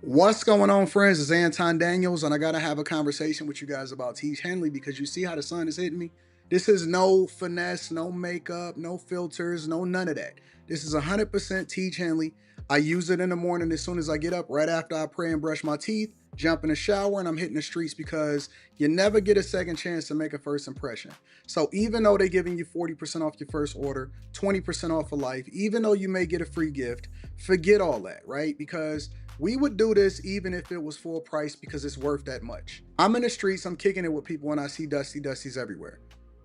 What's going on, friends? It's Anton Daniels, and I gotta have a conversation with you guys about Teach Henley because you see how the sun is hitting me. This is no finesse, no makeup, no filters, no none of that. This is 100% Teach Henley. I use it in the morning as soon as I get up, right after I pray and brush my teeth, jump in the shower, and I'm hitting the streets because you never get a second chance to make a first impression. So even though they're giving you 40% off your first order, 20% off for life, even though you may get a free gift, forget all that, right? Because we would do this even if it was full price because it's worth that much. I'm in the streets, I'm kicking it with people, and I see Dusties everywhere.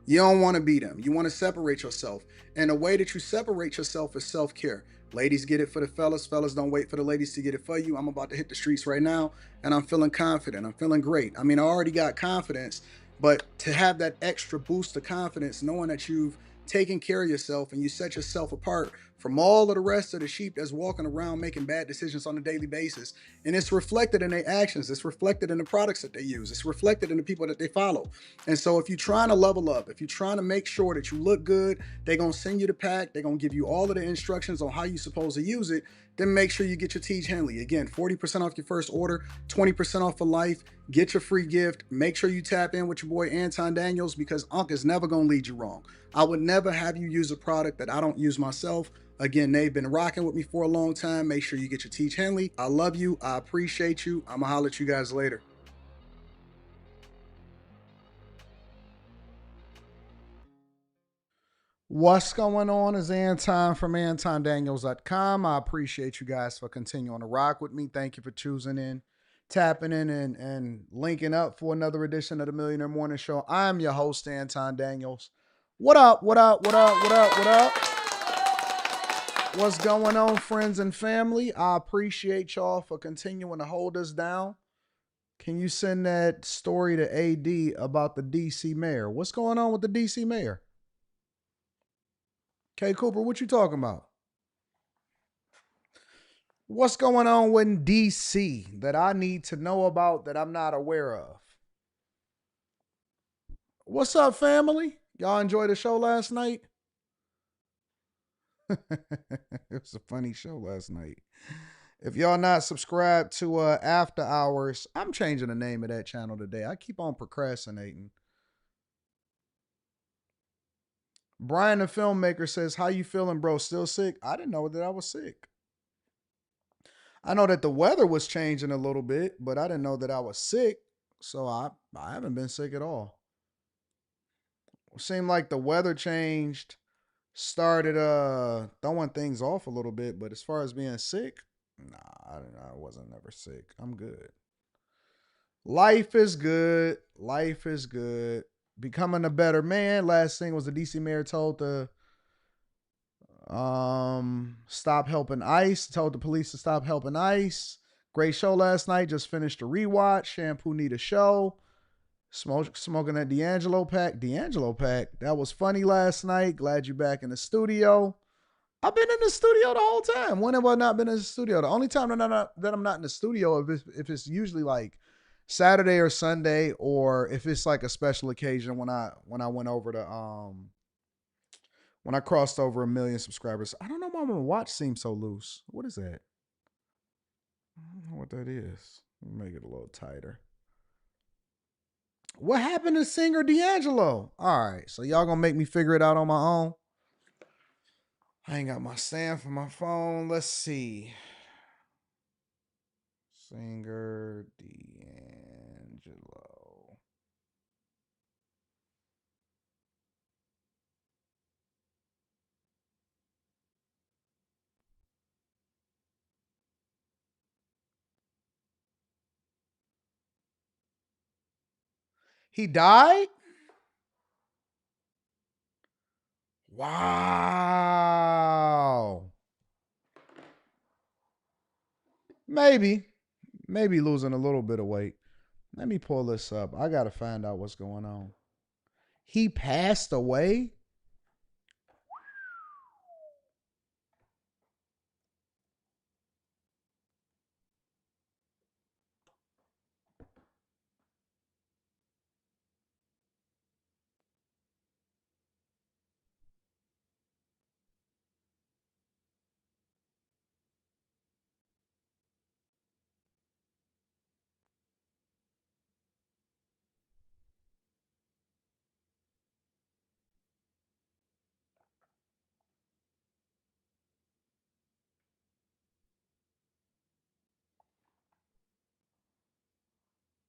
You don't want to be them. You want to separate yourself. And the way that you separate yourself is self care. Ladies get it for the fellas. Fellas don't wait for the ladies to get it for you. I'm about to hit the streets right now, and I'm feeling confident. I'm feeling great. I mean, I already got confidence, but to have that extra boost of confidence, knowing that you've taken care of yourself and you set yourself apart from all of the rest of the sheep that's walking around making bad decisions on a daily basis. And it's reflected in their actions. It's reflected in the products that they use. It's reflected in the people that they follow. And so if you're trying to level up, if you're trying to make sure that you look good, they're going to send you the pack. They're going to give you all of the instructions on how you're supposed to use it. Then make sure you get your Teach Henley. Again, 40% off your first order, 20% off for life. Get your free gift. Make sure you tap in with your boy Anton Daniels because Unc is never going to lead you wrong. I would never have you use a product that I don't use myself. Again, they've been rocking with me for a long time. Make sure you get your Teach Henley. I love you. I appreciate you. I'm going to holler at you guys later. What's going on is Anton from AntonDaniels.com. I appreciate you guys for continuing to rock with me. Thank you for choosing in, tapping in, and linking up for another edition of the Millionaire Morning Show. I'm your host, Anton Daniels. What up, what up, what up, what up, what up? What's going on, friends and family? I appreciate y'all for continuing to hold us down. Can you send that story to AD about the DC mayor? What's going on with the DC mayor? K Cooper, what you talking about? What's going on with DC that I need to know about that I'm not aware of? What's up, family? Y'all enjoy the show last night? It was a funny show last night. If y'all not subscribed to After Hours, I'm changing the name of that channel today. I keep on procrastinating. Brian the filmmaker says, "How you feeling, bro? Still sick?" I didn't know that I was sick. I know that the weather was changing a little bit, but I didn't know that I was sick. So I haven't been sick at all. It seemed like the weather changed, started throwing things off a little bit, but as far as being sick, nah, I wasn't never sick. I'm good. Life is good. Life is good. Becoming a better man. Last thing was the DC mayor told the stop helping ICE, told the police to stop helping ICE. Great show last night. Just finished a rewatch. Shampoo need a show. Smoking that D'Angelo pack. D'Angelo pack. That was funny last night. Glad you're back in the studio. I've been in the studio the whole time. When have I not been in the studio? The only time that I'm not in the studio if it's usually like Saturday or Sunday, or if it's like a special occasion when I went over to when I crossed over 1 million subscribers. I don't know why my watch seems so loose. What is that? I don't know what that is. Let me make it a little tighter. What happened to singer D'Angelo? All right, so y'all gonna make me figure it out on my own. I ain't got my stand for my phone. Let's see. Singer D'Angelo. He died? Wow. Maybe. Maybe losing a little bit of weight. Let me pull this up. I got to find out what's going on. He passed away?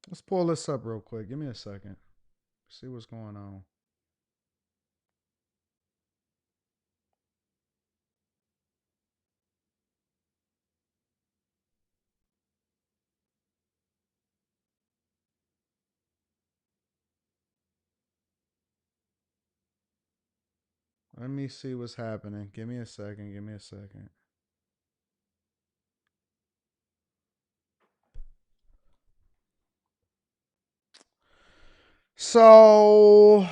Let's pull this up real quick. Give me a second. See what's going on. Let me see what's happening. Give me a second. Give me a second. So,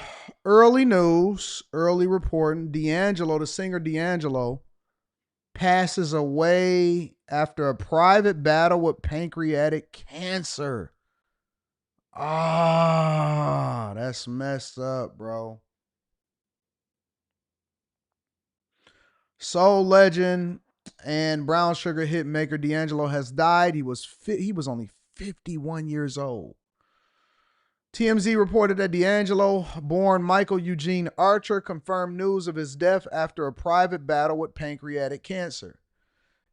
early news, early reporting. D'Angelo, the singer D'Angelo, passes away after a private battle with pancreatic cancer. Ah, that's messed up, bro. Soul legend and brown sugar hit maker D'Angelo has died. He was only 51 years old. TMZ reported that D'Angelo, born Michael Eugene Archer, confirmed news of his death after a private battle with pancreatic cancer.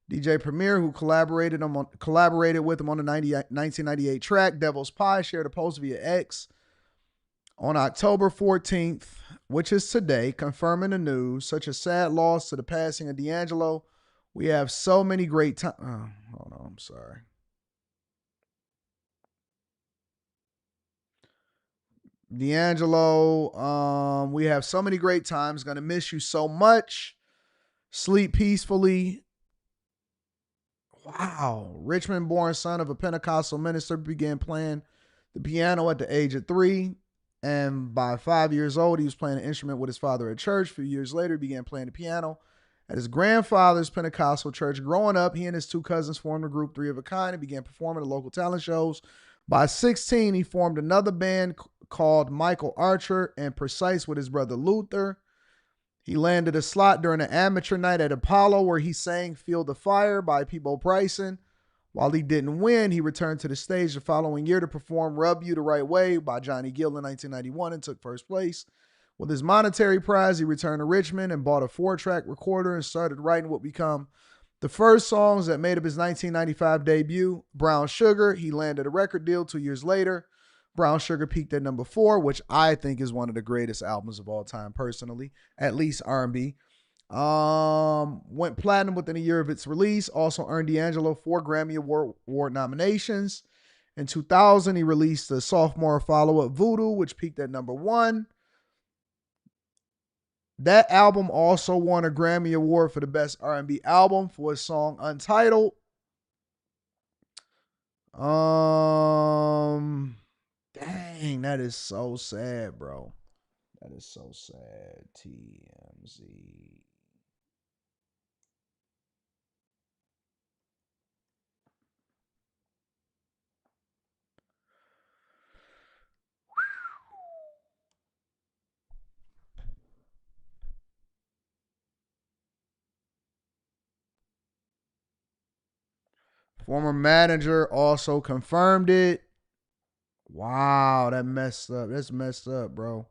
DJ Premier, who collaborated with him on the 1998 track Devil's Pie, shared a post via X on October 14th, which is today, confirming the news. Such a sad loss to the passing of D'Angelo. We have so many great times. Oh, hold on, I'm sorry. D'Angelo, we have so many great times. Gonna miss you so much. Sleep peacefully. Wow. Richmond born son of a Pentecostal minister began playing the piano at the age of 3. And by 5 years old, he was playing an instrument with his father at church. A few years later, he began playing the piano at his grandfather's Pentecostal church. Growing up, he and his 2 cousins formed a group, Three of a Kind, and began performing at local talent shows. By 16, he formed another band called Michael Archer and Precise with his brother Luther. He landed a slot during an amateur night at Apollo where he sang Feel the Fire by Peabo Bryson. While he didn't win, he returned to the stage the following year to perform Rub You the Right Way by Johnny Gill in 1991 and took first place. With his monetary prize, he returned to Richmond and bought a 4-track recorder and started writing what became the first songs that made up his 1995 debut, Brown Sugar. He landed a record deal 2 years later. Brown Sugar peaked at number 4, which I think is one of the greatest albums of all time, personally, at least R&B. Went platinum within a year of its release. Also earned D'Angelo 4 Grammy Award nominations. In 2000, he released the sophomore follow-up Voodoo, which peaked at number 1. That album also won a Grammy Award for the best R&B album for his song Untitled. Dang, that is so sad, bro. That is so sad. TMZ. Former manager also confirmed it. Wow, that messed up. That's messed up, bro.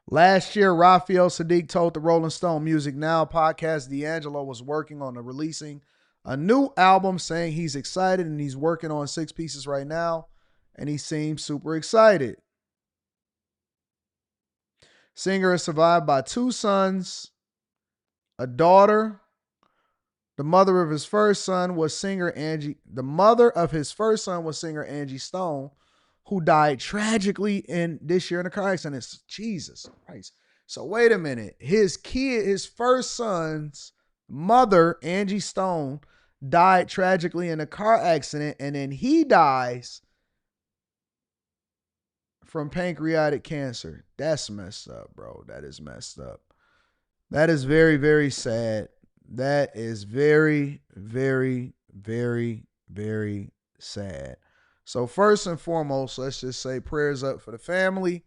Last year, Raphael Sadiq told the Rolling Stone Music Now podcast D'Angelo was working on releasing a new album, saying he's excited and he's working on 6 pieces right now, and he seems super excited. Singer is survived by 2 sons, a daughter. The mother of his first son was singer Angie. The mother of his first son was singer Angie Stone, who died tragically in this year in a car accident. It's, Jesus Christ. So wait a minute. His first son's mother, Angie Stone, died tragically in a car accident, and then he dies from pancreatic cancer. That's messed up, bro. That is messed up. That is very, very sad. That is very, very, very, very sad. So first and foremost, let's just say prayers up for the family.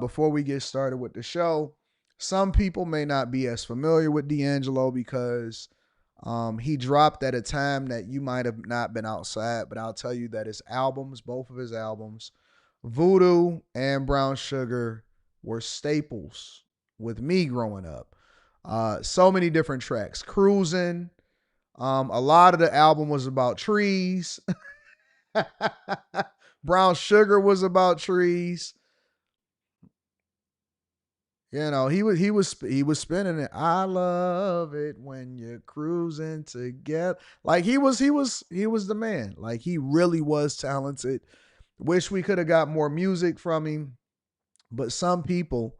Before we get started with the show, some people may not be as familiar with D'Angelo because he dropped at a time that you might have not been outside, but I'll tell you that his albums, both of his albums, Voodoo and Brown Sugar, were staples with me growing up. So many different tracks. Cruising. A lot of the album was about trees. Brown Sugar was about trees. You know, he was spinning it. I love it when you're cruising together. Like he was the man. Like he really was talented. Wish we could have got more music from him, but some people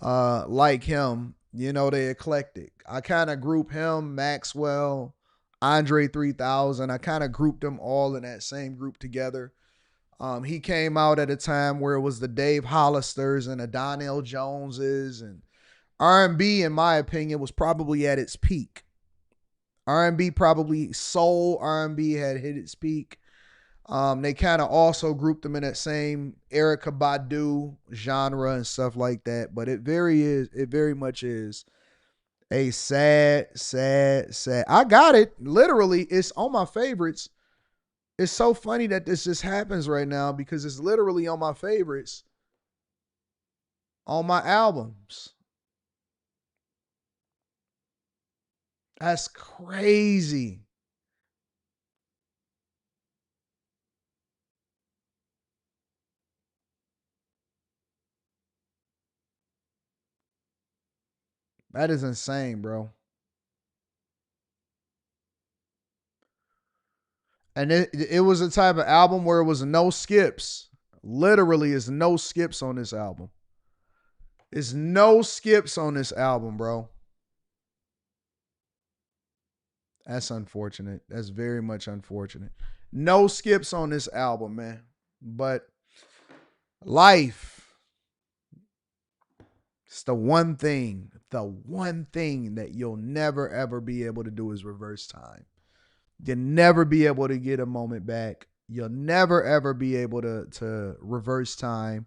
like him, they eclectic. I kind of group him, Maxwell, Andre 3000. I kind of grouped them all in that same group together. He came out at a time where it was the Dave Hollisters and the Donnell Joneses, and R&B, in my opinion, was probably at its peak. R&B, probably soul R&B had hit its peak. They kind of also grouped them in that same Erykah Badu genre and stuff like that. But it very much is a sad, sad, sad. I got it. Literally, it's on my favorites. It's so funny that this just happens right now because it's literally on my favorites on my albums. That's crazy. That is insane, bro. And it was a type of album where it was no skips. Literally, is no skips on this album. It's no skips on this album, bro. That's unfortunate. That's very much unfortunate. No skips on this album, man. But life, it's the one thing that you'll never ever be able to do is reverse time. You'll never be able to get a moment back. You'll never ever be able to reverse time.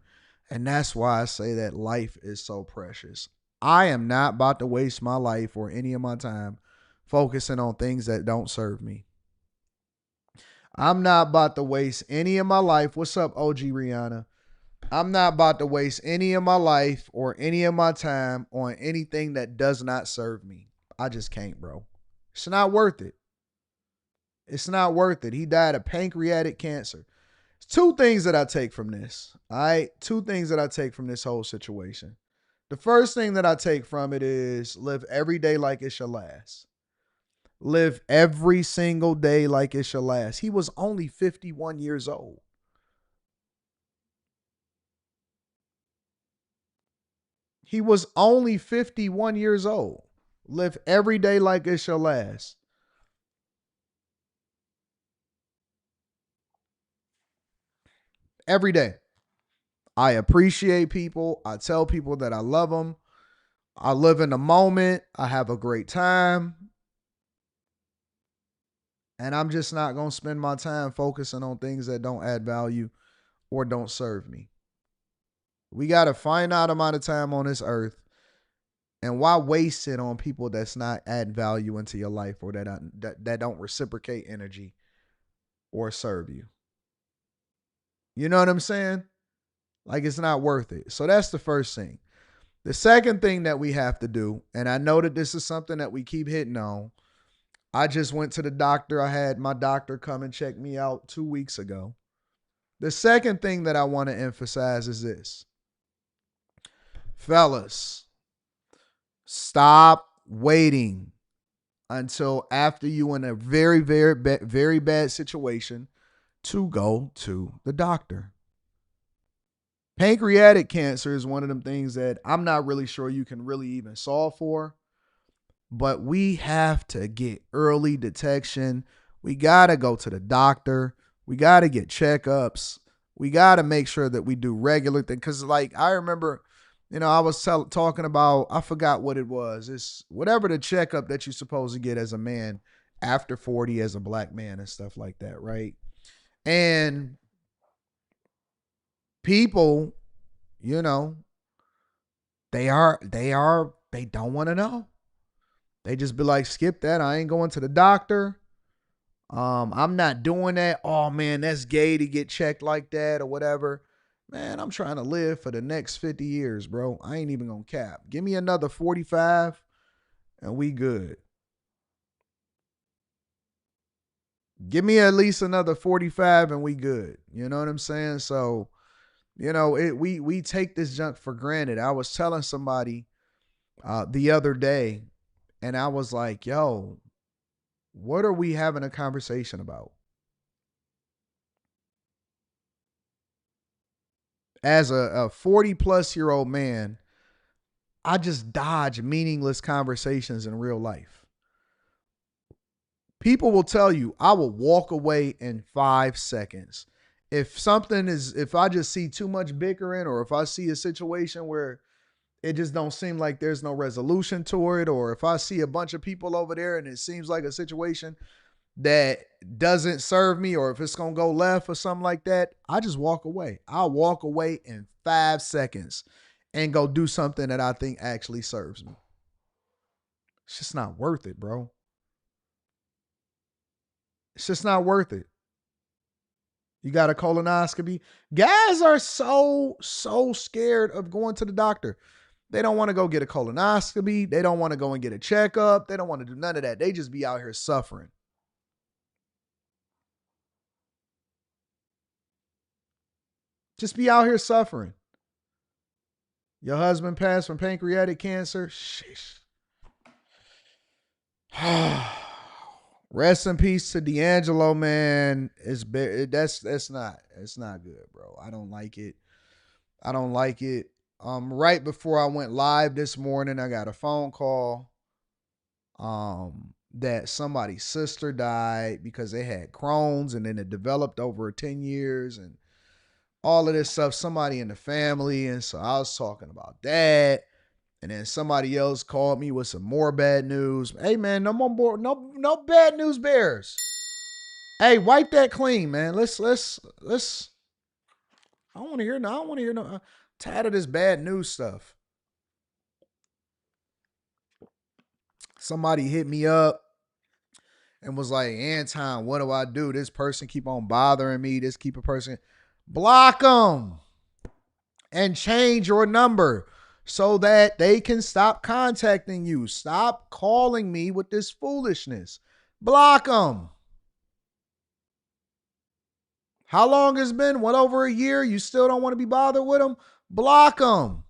And that's why I say that life is so precious. I am not about to waste my life or any of my time focusing on things that don't serve me. I'm not about to waste any of my life. What's up, OG Rihanna? I'm not about to waste any of my life or any of my time on anything that does not serve me. I just can't, bro. It's not worth it. It's not worth it. He died of pancreatic cancer. Two things that I take from this. All right. Two things that I take from this whole situation. The first thing that I take from it is live every day like it's your last. Live every single day like it's your last. He was only 51 years old. He was only 51 years old. Live every day like it's your last. Every day. I appreciate people. I tell people that I love them. I live in the moment. I have a great time. And I'm just not going to spend my time focusing on things that don't add value or don't serve me. We got a finite amount of time on this earth. And why waste it on people that's not adding value into your life or that don't reciprocate energy or serve you? You know what I'm saying? Like it's not worth it. So that's the first thing. The second thing that we have to do, and I know that this is something that we keep hitting on. I just went to the doctor. I had my doctor come and check me out 2 weeks ago. The second thing that I want to emphasize is this. Fellas, stop waiting until after you in a very, very, very bad situation to go to the doctor. Pancreatic cancer is one of them things that I'm not really sure you can really even solve for, but we have to get early detection. We got to go to the doctor. We got to get checkups. We got to make sure that we do regular things. Because, like, I remember, I was talking about, I forgot what it was. It's whatever the checkup that you're supposed to get as a man after 40 as a black man and stuff like that, right? And people, you know, they don't want to know. They just be like, skip that. I ain't going to the doctor. I'm not doing that. Oh man, that's gay to get checked like that or whatever. Man, I'm trying to live for the next 50 years, bro. I ain't even gonna cap. Give me another 45. and we good. Give me at least another 45 and we good. You know what I'm saying? So, we take this junk for granted. I was telling somebody the other day, and I was like, yo, what are we having a conversation about? As a 40 plus year old man, I just dodge meaningless conversations in real life. People will tell you I will walk away in 5 seconds. If I just see too much bickering, or if I see a situation where it just don't seem like there's no resolution to it, or if I see a bunch of people over there and it seems like a situation that doesn't serve me, or if it's going to go left or something like that, I just walk away. I'll walk away in 5 seconds and go do something that I think actually serves me. It's just not worth it, bro. It's just not worth it. You got a colonoscopy. Guys are so scared of going to the doctor. They don't want to go get a colonoscopy. They don't want to go and get a checkup. They don't want to do none of that. They just be out here suffering. Just be out here suffering. Your husband passed from pancreatic cancer. Sheesh. Rest in peace to D'Angelo, man. That's not good, bro. I don't like it. I don't like it. Right before I went live this morning, I got a phone call that somebody's sister died because they had Crohn's, and then it developed over 10 years and all of this stuff. Somebody in the family. And so I was talking about that. And then somebody else called me with some more bad news. Hey man, no bad news bears. Hey, wipe that clean, man. Let's I don't want to hear no. I don't want to hear no. I'm tired of this bad news stuff. Somebody hit me up and was like, Anton, what do I do? This person keep on bothering me. This keep a person. Block them and change your number so that they can stop contacting you. Stop calling me with this foolishness. Block them. How long it's been? What, over a year? You still don't want to be bothered with them? Block them.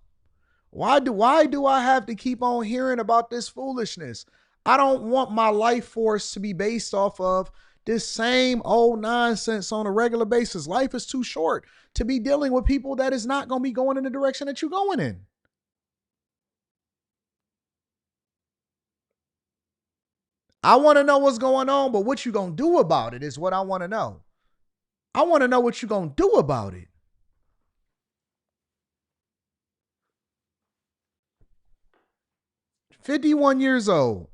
Why do I have to keep on hearing about this foolishness? I don't want my life force to be based off of this same old nonsense on a regular basis. Life is too short to be dealing with people that is not going to be going in the direction that you're going in. I want to know what's going on, but what you going to do about it is what I want to know. I want to know what you going to do about it. $51 old.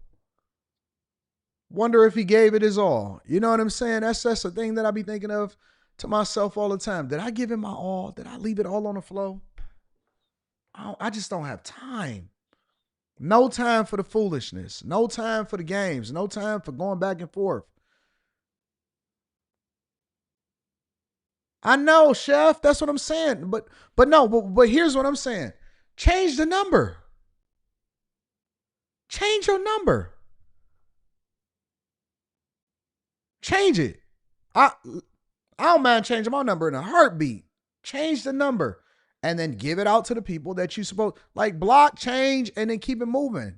Wonder if he gave it his all. You know what I'm saying? That's the thing that I be thinking of to myself all the time. Did I give him my all? Did I leave it all on the floor? I just don't have time. No time for the foolishness. No time for the games. No time for going back and forth. I know, Chef. That's what I'm saying. But here's what I'm saying. Change the number. Change your number. Change it. I I don't mind changing my number in a heartbeat. Change the number and then give it out to the people that you supposed, like, block, change, and then keep it moving.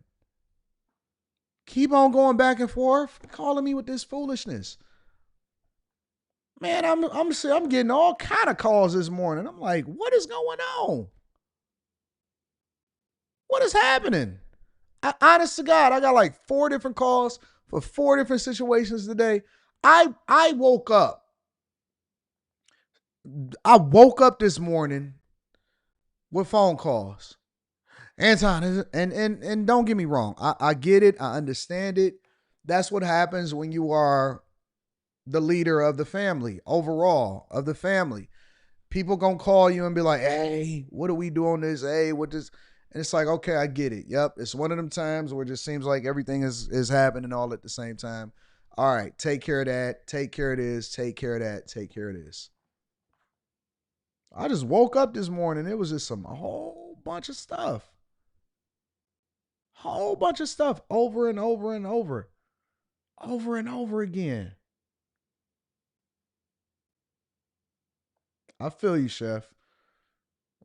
Keep on going back and forth, calling me with this foolishness. Man, I'm getting all kind of calls this morning. I'm like, what is going on? What is happening? Honest to God, I got like 4 different calls for 4 different situations today. I woke up. I woke up this morning with phone calls. Anton, and don't get me wrong. I get it. I understand it. That's what happens when you are the leader of the family, overall of the family. People gonna call you and be like, hey, what do we do on this? Hey, what this? And it's like, okay, I get it. Yep. It's one of them times where it just seems like everything is happening all at the same time. All right, take care of that. Take care of this. Take care of that. Take care of this. I just woke up this morning. It was just a whole bunch of stuff. Whole bunch of stuff over and over and over. Over and over again. I feel you, Chef.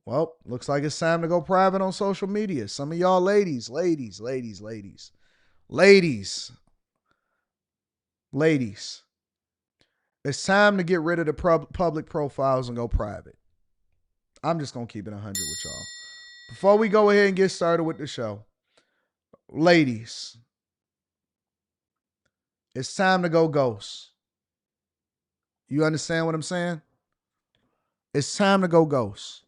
Well, looks like it's time to go private on social media. Some of y'all ladies, it's time to get rid of the public profiles and go private. I'm just going to keep it 100 with y'all. Before we go ahead and get started with the show, ladies, it's time to go ghost. You understand what I'm saying? It's time to go ghost.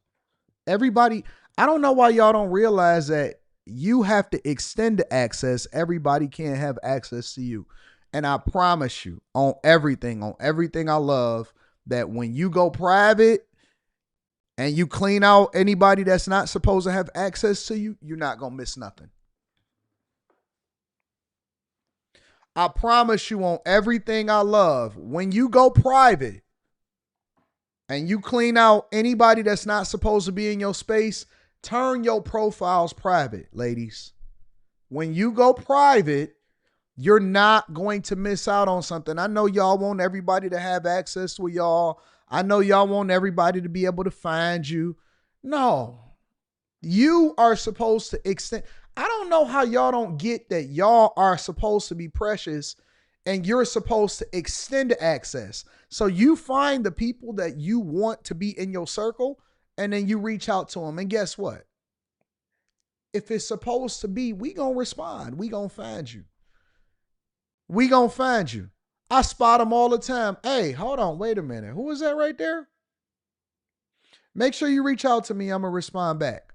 Everybody, I don't know why y'all don't realize that you have to extend the access. Everybody can't have access to you. And I promise you, on everything I love, that when you go private and you clean out anybody that's not supposed to have access to you, you're not going to miss nothing. I promise you, on everything I love, when you go private and you clean out anybody that's not supposed to be in your space, turn your profiles private, ladies. When you go private, you're not going to miss out on something. I know y'all want everybody to have access to y'all. I know y'all want everybody to be able to find you. No, you are supposed to extend. I don't know how y'all don't get that y'all are supposed to be precious and you're supposed to extend access. So you find the people that you want to be in your circle and then you reach out to them. And guess what? If it's supposed to be, we gonna respond. We gonna find you. We gonna find you. I spot them all the time. Hey, hold on, wait a minute. Who is that right there? Make sure you reach out to me. I'm gonna respond back.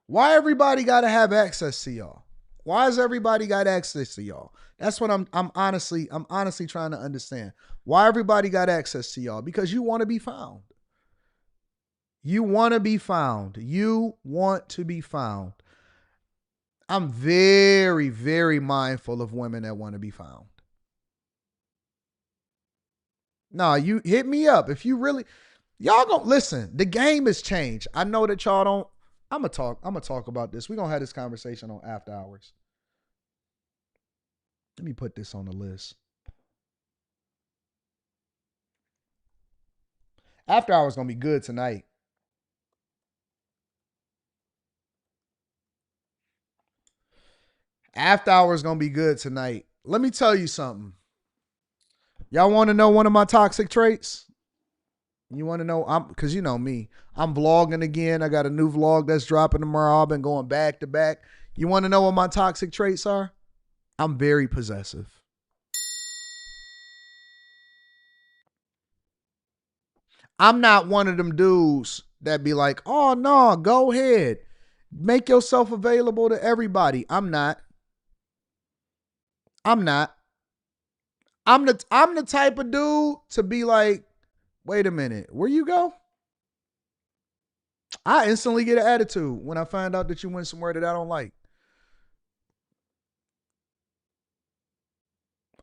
Why everybody gotta have access to y'all? Why has everybody got access to y'all? That's what I'm honestly trying to understand. Why everybody got access to y'all? Because you want to be found. You want to be found. You want to be found. I'm very, very mindful of women that want to be found. No, you hit me up. If you really, y'all gonna listen, the game has changed. I know that y'all don't. I'm gonna talk about this. We're gonna have this conversation on after hours. Let me put this on the list. After hours gonna be good tonight. After hours gonna be good tonight. Let me tell you something. Y'all want to know one of my toxic traits? You want to know? Because you know me. I'm vlogging again. I got a new vlog that's dropping tomorrow. I've been going back to back. You want to know what my toxic traits are? I'm very possessive. I'm not one of them dudes that be like, oh no, go ahead. Make yourself available to everybody. I'm not. I'm the type of dude to be like, wait a minute, where you go? I instantly get an attitude when I find out that you went somewhere that I don't like.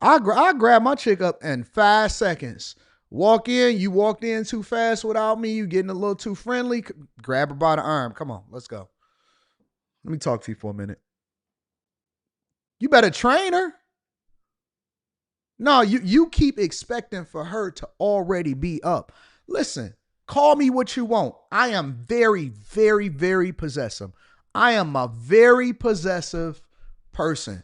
I grab my chick up in 5 seconds. Walk in, you walked in too fast without me, you getting a little too friendly. Grab her by the arm. Come on, let's go. Let me talk to you for a minute. You better train her. No, you keep expecting for her to already be up. Listen, call me what you want. I am very, very, very possessive. I am a very possessive person.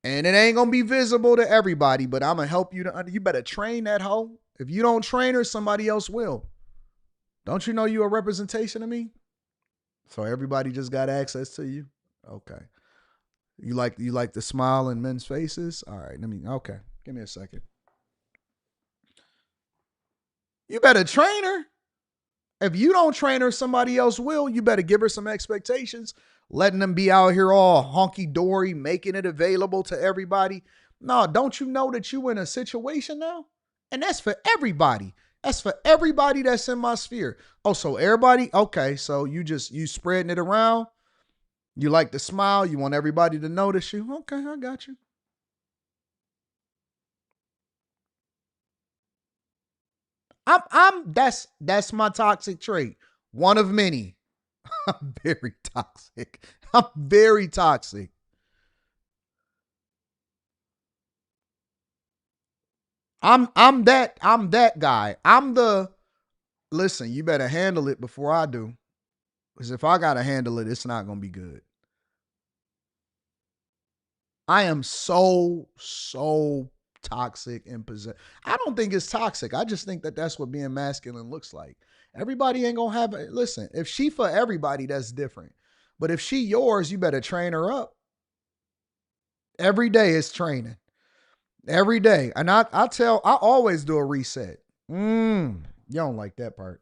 And it ain't going to be visible to everybody, but I'm going to help you to you better train that hoe. If you don't train her, somebody else will. Don't you know you a representation of me? So everybody just got access to you? Okay. You like the smile in men's faces? All right, okay. Give me a second. You better train her. If you don't train her, somebody else will. You better give her some expectations. Letting them be out here all honky-dory, making it available to everybody. No, don't you know that you in a situation now? And that's for everybody. That's for everybody that's in my sphere. Oh, so everybody? Okay, so you spreading it around. You like to smile. You want everybody to notice you. Okay, I got you. That's my toxic trait. One of many. I'm very toxic. I'm very toxic. I'm that guy. Listen, you better handle it before I do. Because if I gotta handle it, it's not gonna be good. I am so toxic and possessed. I don't think it's toxic. I just think that that's what being masculine looks like. Everybody ain't gonna have it. Listen, if she for everybody, that's different. But if she yours, you better train her up. Every day is training. Every day. And I always do a reset. You don't like that part.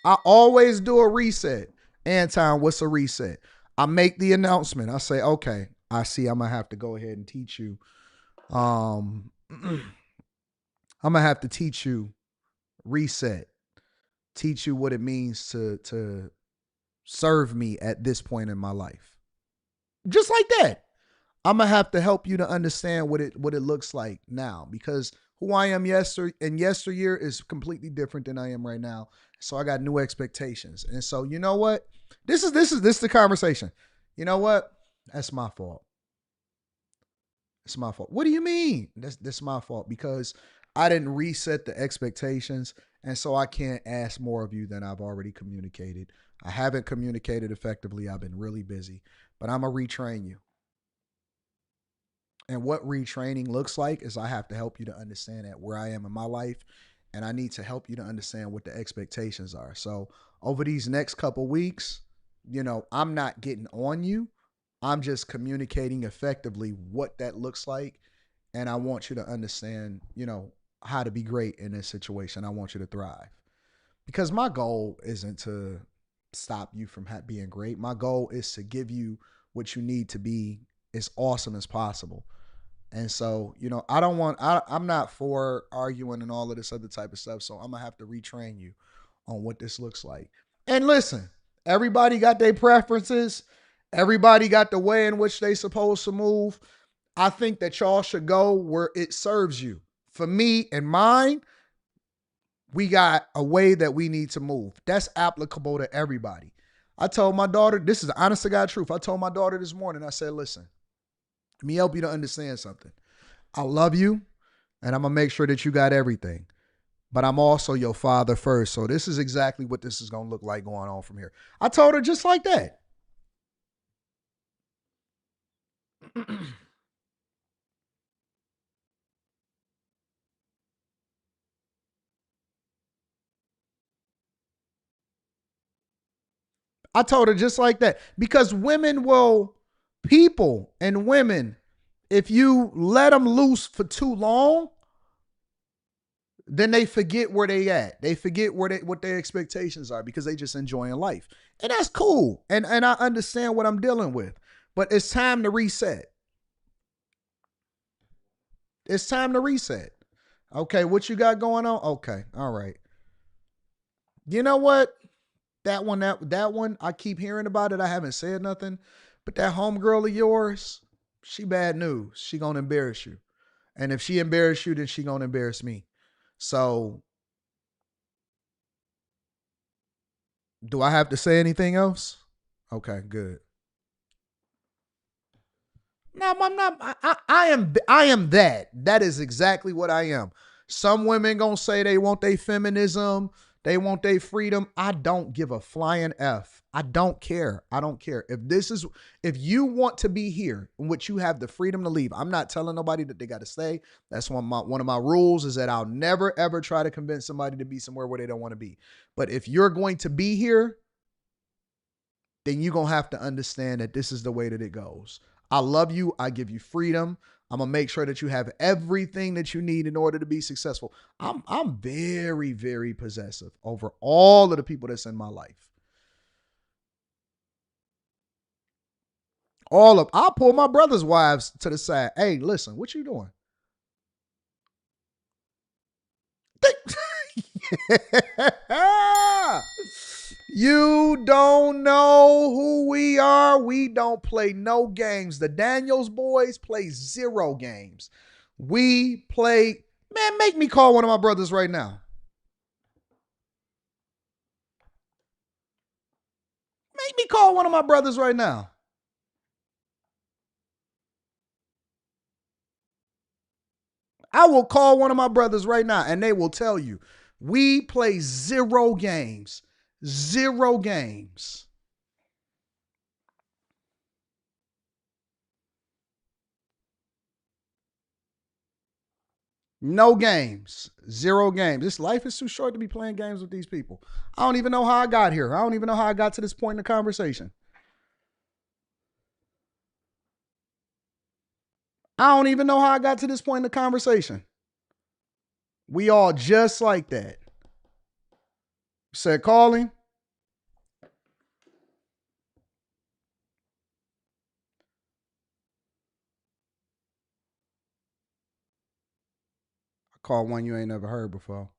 I always do a reset. Anton, what's a reset? I make the announcement. I say, okay, I see I'm gonna have to go ahead and teach you. I'm gonna have to teach you reset. Teach you what it means to serve me at this point in my life. Just like that. I'm gonna have to help you to understand what it looks like now, because who I am yesteryear is completely different than I am right now. So I got new expectations. And so you know what? This is the conversation. You know what? That's my fault. It's my fault. What do you mean? That's my fault because I didn't reset the expectations, and so I can't ask more of you than I've already communicated. I haven't communicated effectively. I've been really busy, but I'm gonna retrain you. And what retraining looks like is I have to help you to understand that where I am in my life, and I need to help you to understand what the expectations are. So over these next couple weeks, I'm not getting on you. I'm just communicating effectively what that looks like. And I want you to understand, how to be great in this situation. I want you to thrive. Because my goal isn't to stop you from being great. My goal is to give you what you need to be as awesome as possible. And so, I'm not for arguing and all of this other type of stuff. So I'm going to have to retrain you on what this looks like. And listen, everybody got their preferences. Everybody got the way in which they supposed to move. I think that y'all should go where it serves you. For me and mine, we got a way that we need to move. That's applicable to everybody. I told my daughter, this is the honest to God truth. I told my daughter this morning, I said, listen, let me help you to understand something. I love you, and I'm going to make sure that you got everything. But I'm also your father first. So this is exactly what this is going to look like going on from here. I told her just like that. I told her just like that. Because people and women, if you let them loose for too long, then they forget where they at. They forget what their expectations are because they just enjoying life. And that's cool. And I understand what I'm dealing with. But it's time to reset. It's time to reset. Okay, what you got going on? Okay, all right. You know what? That one, I keep hearing about it. I haven't said nothing. But that homegirl of yours, she bad news. She gonna embarrass you. And if she embarrass you, then she gonna embarrass me. So do I have to say anything else? Okay, good. No, I'm not. I am that. That is exactly what I am. Some women gonna say they want their feminism, they want their freedom. I don't give a flying F. I don't care. I don't care. If you want to be here, in which you have the freedom to leave, I'm not telling nobody that they got to stay. That's one of my rules is that I'll never ever try to convince somebody to be somewhere where they don't want to be. But if you're going to be here, then you're going to have to understand that this is the way that it goes. I love you. I give you freedom. I'm going to make sure that you have everything that you need in order to be successful. I'm very, very possessive over all of the people that's in my life. I'll pull my brother's wives to the side. Hey, listen, what you doing? You don't know who we are. We don't play no games. The Daniels boys play 0 games. We play, man, make me call one of my brothers right now. call one of my brothers right now. I will call one of my brothers right now and they will tell you we play 0 games. 0 games. No games. 0 games. This life is too short to be playing games with these people. I don't even know how I got here. I don't even know how I got to this point in the conversation. I don't even know how I got to this point in the conversation. We all just like that. Said calling. I called one you ain't never heard before.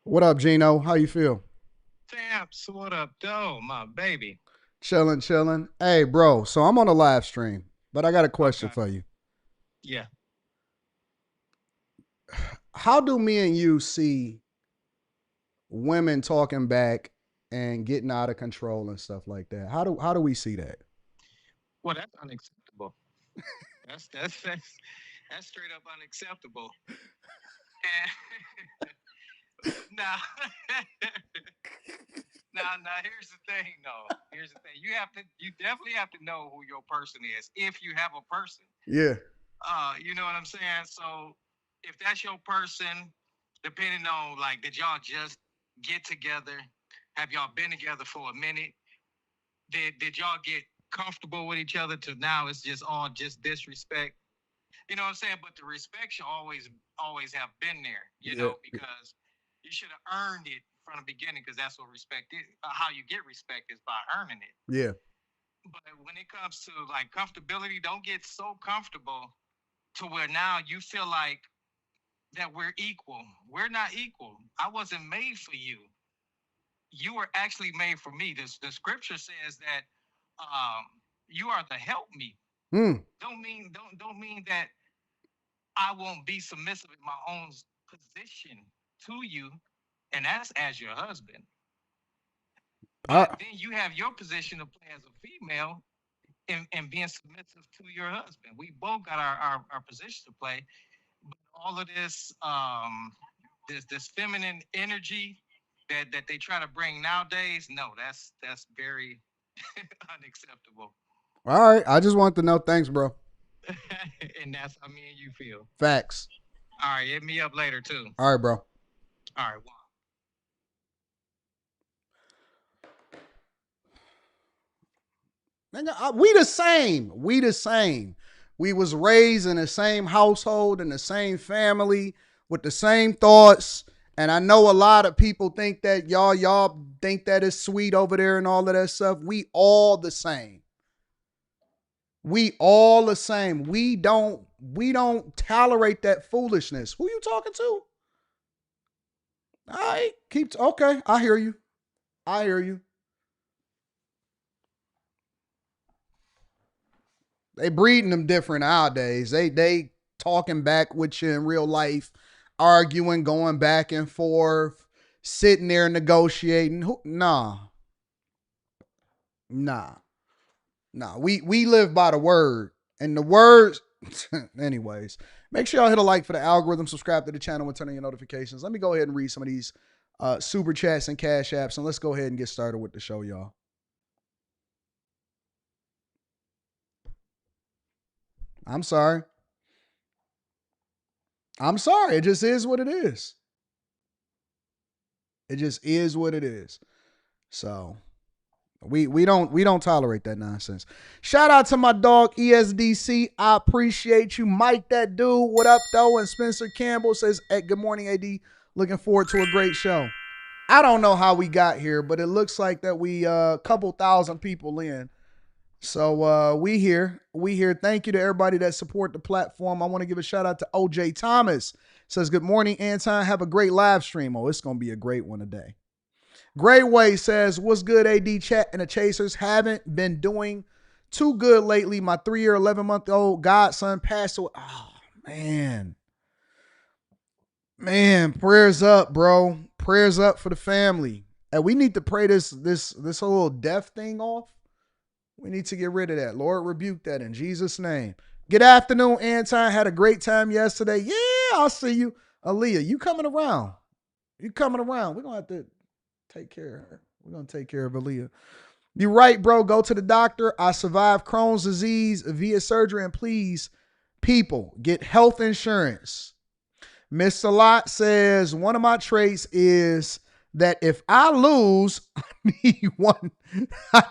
What up, Gino? How you feel? Taps, what up, though, my baby? Chilling, chilling. Hey, bro. So I'm on a live stream, but I got a question Okay. for you. Yeah. How do me and you see women talking back and getting out of control and stuff like that? How do we see that? Well, that's unacceptable. That's straight up unacceptable. And now, now, here's the thing. No, here's the thing. You definitely have to know who your person is if you have a person. Yeah. You know what I'm saying? So, if that's your person, depending on like, did y'all just get together? Have y'all been together for a minute? Did y'all get comfortable with each other to now it's just all just disrespect? You know what I'm saying? But the respect should always have been there, because you should have earned it from the beginning, because that's what respect is. How you get respect is by earning it. Yeah. But when it comes to like comfortability, don't get so comfortable to where now you feel like that we're equal. We're not equal. I wasn't made for you. You were actually made for me. The scripture says that you are the help me. Don't mean that I won't be submissive in my own position to you, and that's as your husband. But then you have your position to play as a female and being submissive to your husband. We both got our position to play. But all of this feminine energy that they try to bring nowadays, no, that's very unacceptable. All right. I just want to know. Thanks, bro. And that's how me and you feel. Facts. All right, hit me up later too. All right, bro. All right, Nigga, we the same. We the same. We was raised in the same household, in the same family, with the same thoughts. And I know a lot of people think that y'all think that it's sweet over there and all of that stuff. We all the same. We all the same. We don't tolerate that foolishness. Who you talking to? All right, okay. I hear you. I hear you. They breeding them different nowadays. They talking back with you in real life, arguing, going back and forth, sitting there negotiating. Nah. We live by the word. And the words, anyways. Make sure y'all hit a like for the algorithm, subscribe to the channel, and turn on your notifications. Let me go ahead and read some of these super chats and cash apps, and let's go ahead and get started with the show, y'all. I'm sorry. It just is what it is. It just is what it is. So we don't tolerate that nonsense. Shout out to my dog ESDC. I appreciate you, Mike. That dude. What up though? And Spencer Campbell says, hey, "Good morning, AD. Looking forward to a great show." I don't know how we got here, but it looks like that we couple thousand people in. So we here. Thank you to everybody that support the platform. I want to give a shout out to OJ Thomas. Says, "Good morning, Anton. Have a great live stream." Oh, it's going to be a great one today. Grayway says, what's good, AD chat and the Chasers? Haven't been doing too good lately. My 3-year, 11-month-old godson passed away. Oh, man. Man, prayers up, bro. Prayers up for the family. And we need to pray this whole death thing off. We need to get rid of that. Lord, rebuke that in Jesus' name. Good afternoon, Anton. Had a great time yesterday. Yeah, I'll see you. Aaliyah, you coming around. You coming around. We're going to have to take care of her. We're going to take care of Aaliyah. You're right, bro. Go to the doctor. I survived Crohn's disease via surgery. And please, people, get health insurance. Mr. Lott says, one of my traits is that if I lose, I need one. I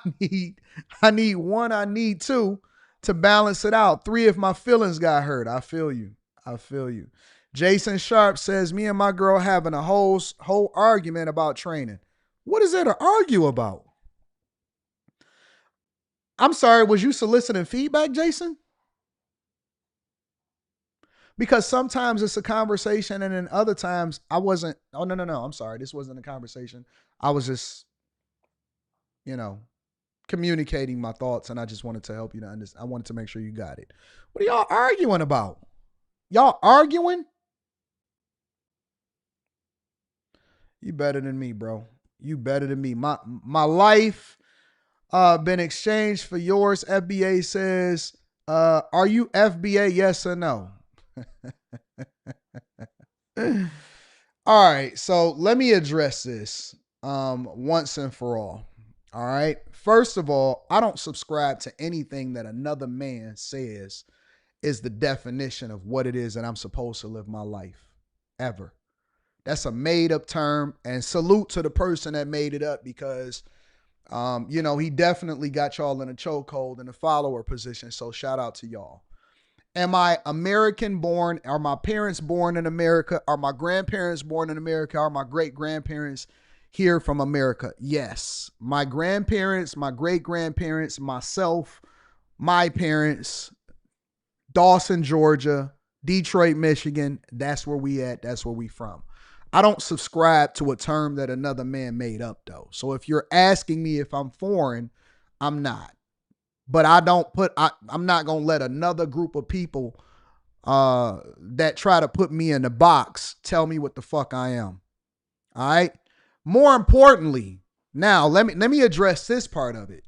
need two to balance it out. 3 if my feelings got hurt. I feel you. Jason Sharp says, me and my girl having a whole argument about training. What is there to argue about? I'm sorry, was you soliciting feedback, Jason? Because sometimes it's a conversation and then other times I wasn't. Oh, no. I'm sorry. This wasn't a conversation. I was just, communicating my thoughts and I just wanted to help you to understand. I wanted to make sure you got it. What are y'all arguing about? Y'all arguing? You better than me, bro. You better than me. My life been exchanged for yours. FBA says, are you FBA? Yes or no? All right, so let me address this once and for all. All right. First of all, I don't subscribe to anything that another man says is the definition of what it is that I'm supposed to live my life. Ever. That's a made up term, and salute to the person that made it up because, he definitely got y'all in a chokehold in a follower position. So shout out to y'all. Am I American born? Are my parents born in America? Are my grandparents born in America? Are my great grandparents here from America? Yes. My grandparents, my great grandparents, myself, my parents, Dawson, Georgia, Detroit, Michigan. That's where we at. That's where we from. I don't subscribe to a term that another man made up though. So if you're asking me if I'm foreign, I'm not. But I'm not going to let another group of people that try to put me in the box tell me what the fuck I am. All right. More importantly, now let me address this part of it.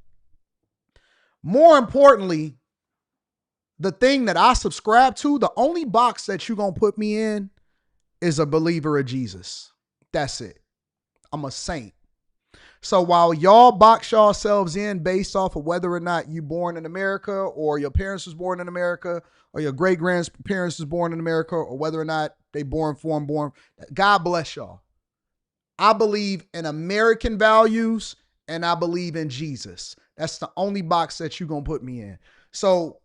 More importantly, the thing that I subscribe to, the only box that you're going to put me in is a believer of Jesus. That's it. I'm a saint. So while y'all box yourselves in based off of whether or not you born in America or your parents was born in America or your great grandparents was born in America or whether or not they born, God bless y'all. I believe in American values and I believe in Jesus. That's the only box that you're going to put me in. So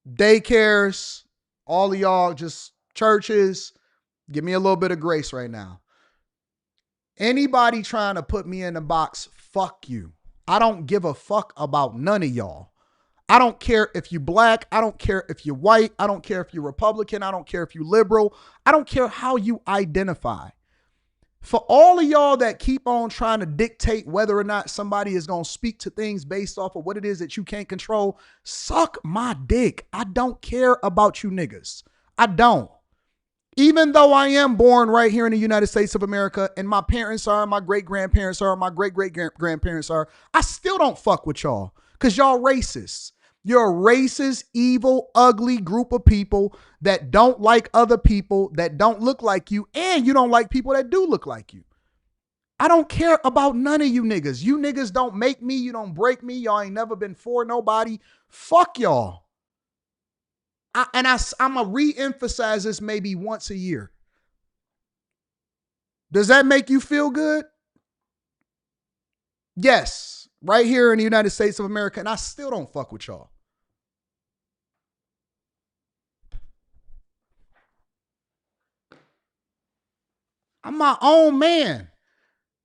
daycares, all of y'all, just churches, give me a little bit of grace right now. Anybody trying to put me in the box, fuck you. I don't give a fuck about none of y'all. I don't care if you black. I don't care if you're white. I don't care if you're Republican. I don't care if you're liberal. I don't care how you identify. For all of y'all that keep on trying to dictate whether or not somebody is going to speak to things based off of what it is that you can't control, suck my dick. I don't care about you niggas. I don't. Even though I am born right here in the United States of America and my parents are, my great-grandparents are, my great-great-grandparents are, I still don't fuck with y'all because y'all racist. You're a racist, evil, ugly group of people that don't like other people, that don't look like you, and you don't like people that do look like you. I don't care about none of you niggas. You niggas don't make me. You don't break me. Y'all ain't never been for nobody. Fuck y'all. I'm going to re-emphasize this maybe once a year. Does that make you feel good? Yes. Right here in the United States of America. And I still don't fuck with y'all. I'm my own man.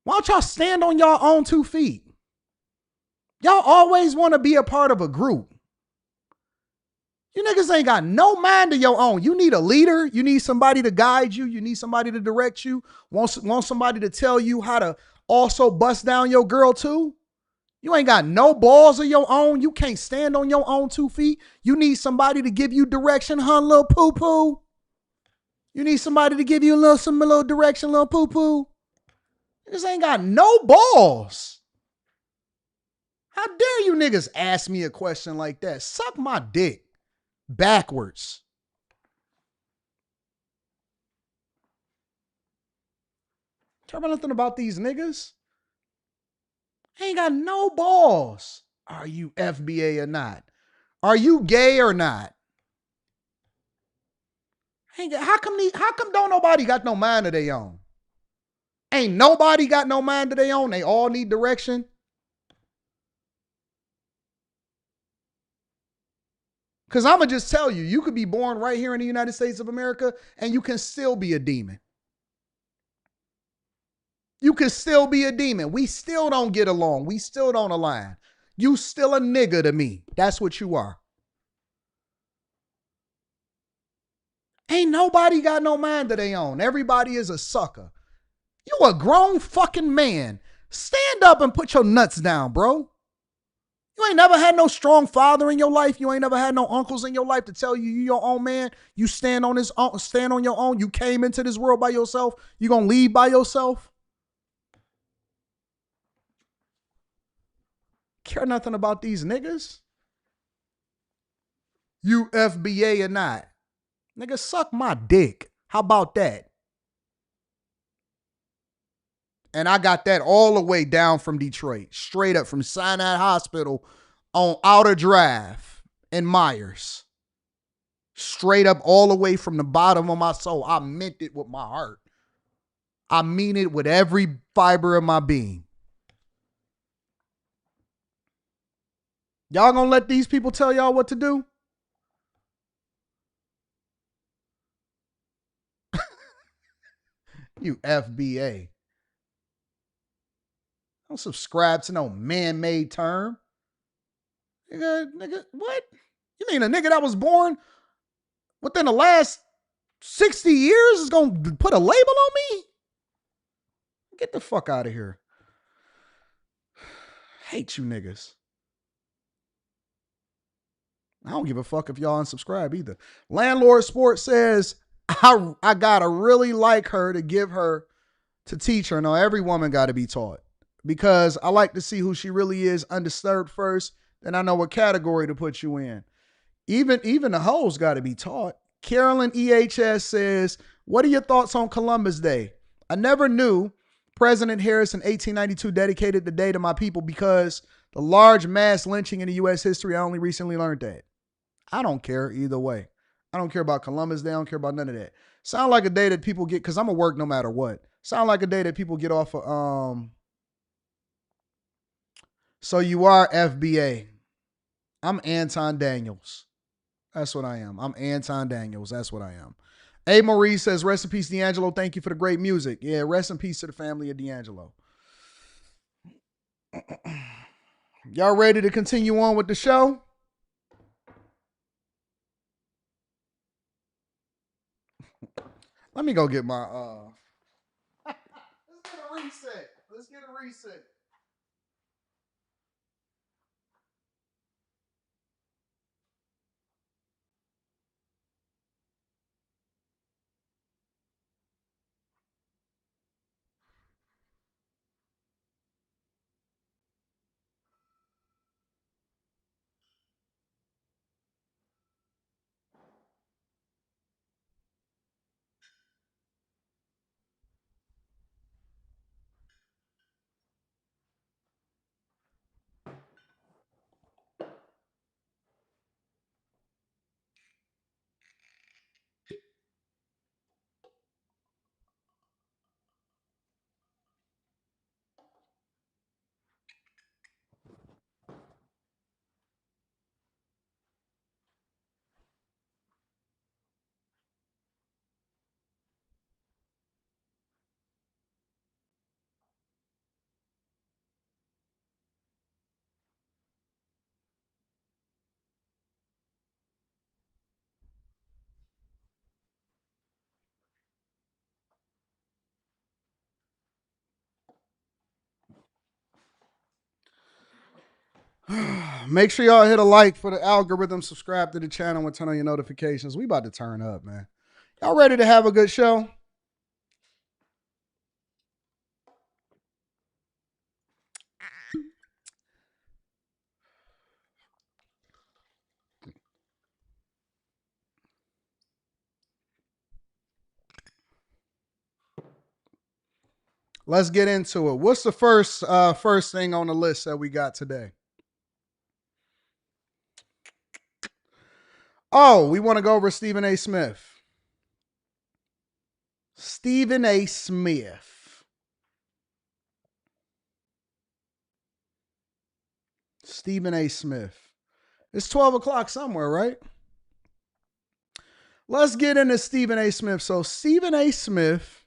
Why don't y'all stand on y'all own 2 feet? Y'all always want to be a part of a group. You niggas ain't got no mind of your own. You need a leader. You need somebody to guide you. You need somebody to direct you. Want somebody to tell you how to also bust down your girl too? You ain't got no balls of your own. You can't stand on your own 2 feet. You need somebody to give you direction, huh, little poo-poo? You need somebody to give you some little direction, little poo-poo? You just ain't got no balls. How dare you niggas ask me a question like that? Suck my dick. Backwards. Talk about nothing about these niggas. Ain't got no balls. Are you FBA or not? Are you gay or not? How come don't nobody got no mind of their own? Ain't nobody got no mind of their own. They all need direction. Because I'm going to just tell you, you could be born right here in the United States of America and you can still be a demon. You can still be a demon. We still don't get along. We still don't align. You still a nigga to me. That's what you are. Ain't nobody got no mind of their own. Everybody is a sucker. You a grown fucking man. Stand up and put your nuts down, bro. You ain't never had no strong father in your life. You ain't never had no uncles in your life to tell you your own man. You stand on your own. You came into this world by yourself. You gonna leave by yourself. Care nothing about these niggas. You FBA or not. Nigga, suck my dick. How about that? And I got that all the way down from Detroit. Straight up from Sinai Hospital on Outer Drive in Myers. Straight up all the way from the bottom of my soul. I meant it with my heart. I mean it with every fiber of my being. Y'all gonna let these people tell y'all what to do? You FBA. Don't subscribe to no man-made term. Nigga, what? You mean a nigga that was born within the last 60 years is gonna put a label on me? Get the fuck out of here. Hate you niggas. I don't give a fuck if y'all unsubscribe either. Landlord Sports says, I gotta really like her to give her, to teach her. No, every woman gotta be taught. Because I like to see who she really is undisturbed first. Then I know what category to put you in. Even the hoes gotta be taught. Carolyn EHS says, what are your thoughts on Columbus Day? I never knew President Harris in 1892 dedicated the day to my people because the large mass lynching in the U.S. history, I only recently learned that. I don't care either way. I don't care about Columbus Day. I don't care about none of that. Sound like a day that people get, because I'm going to work no matter what. Sound like a day that people get off of, so you are FBA. I'm Anton Daniels. That's what I am. I'm Anton Daniels. That's what I am. A. Marie says, rest in peace, D'Angelo. Thank you for the great music. Yeah, rest in peace to the family of D'Angelo. Y'all ready to continue on with the show? Let me go get my let's get a reset. Let's get a reset. Make sure y'all hit a like for the algorithm, subscribe to the channel, and turn on your notifications. We about to turn up, man. Y'all ready to have a good show? Let's get into it. What's the first thing on the list that we got today? Oh, we want to go over Stephen A. Smith. Stephen A. Smith. Stephen A. Smith. It's 12 o'clock somewhere, right? Let's get into Stephen A. Smith. So Stephen A. Smith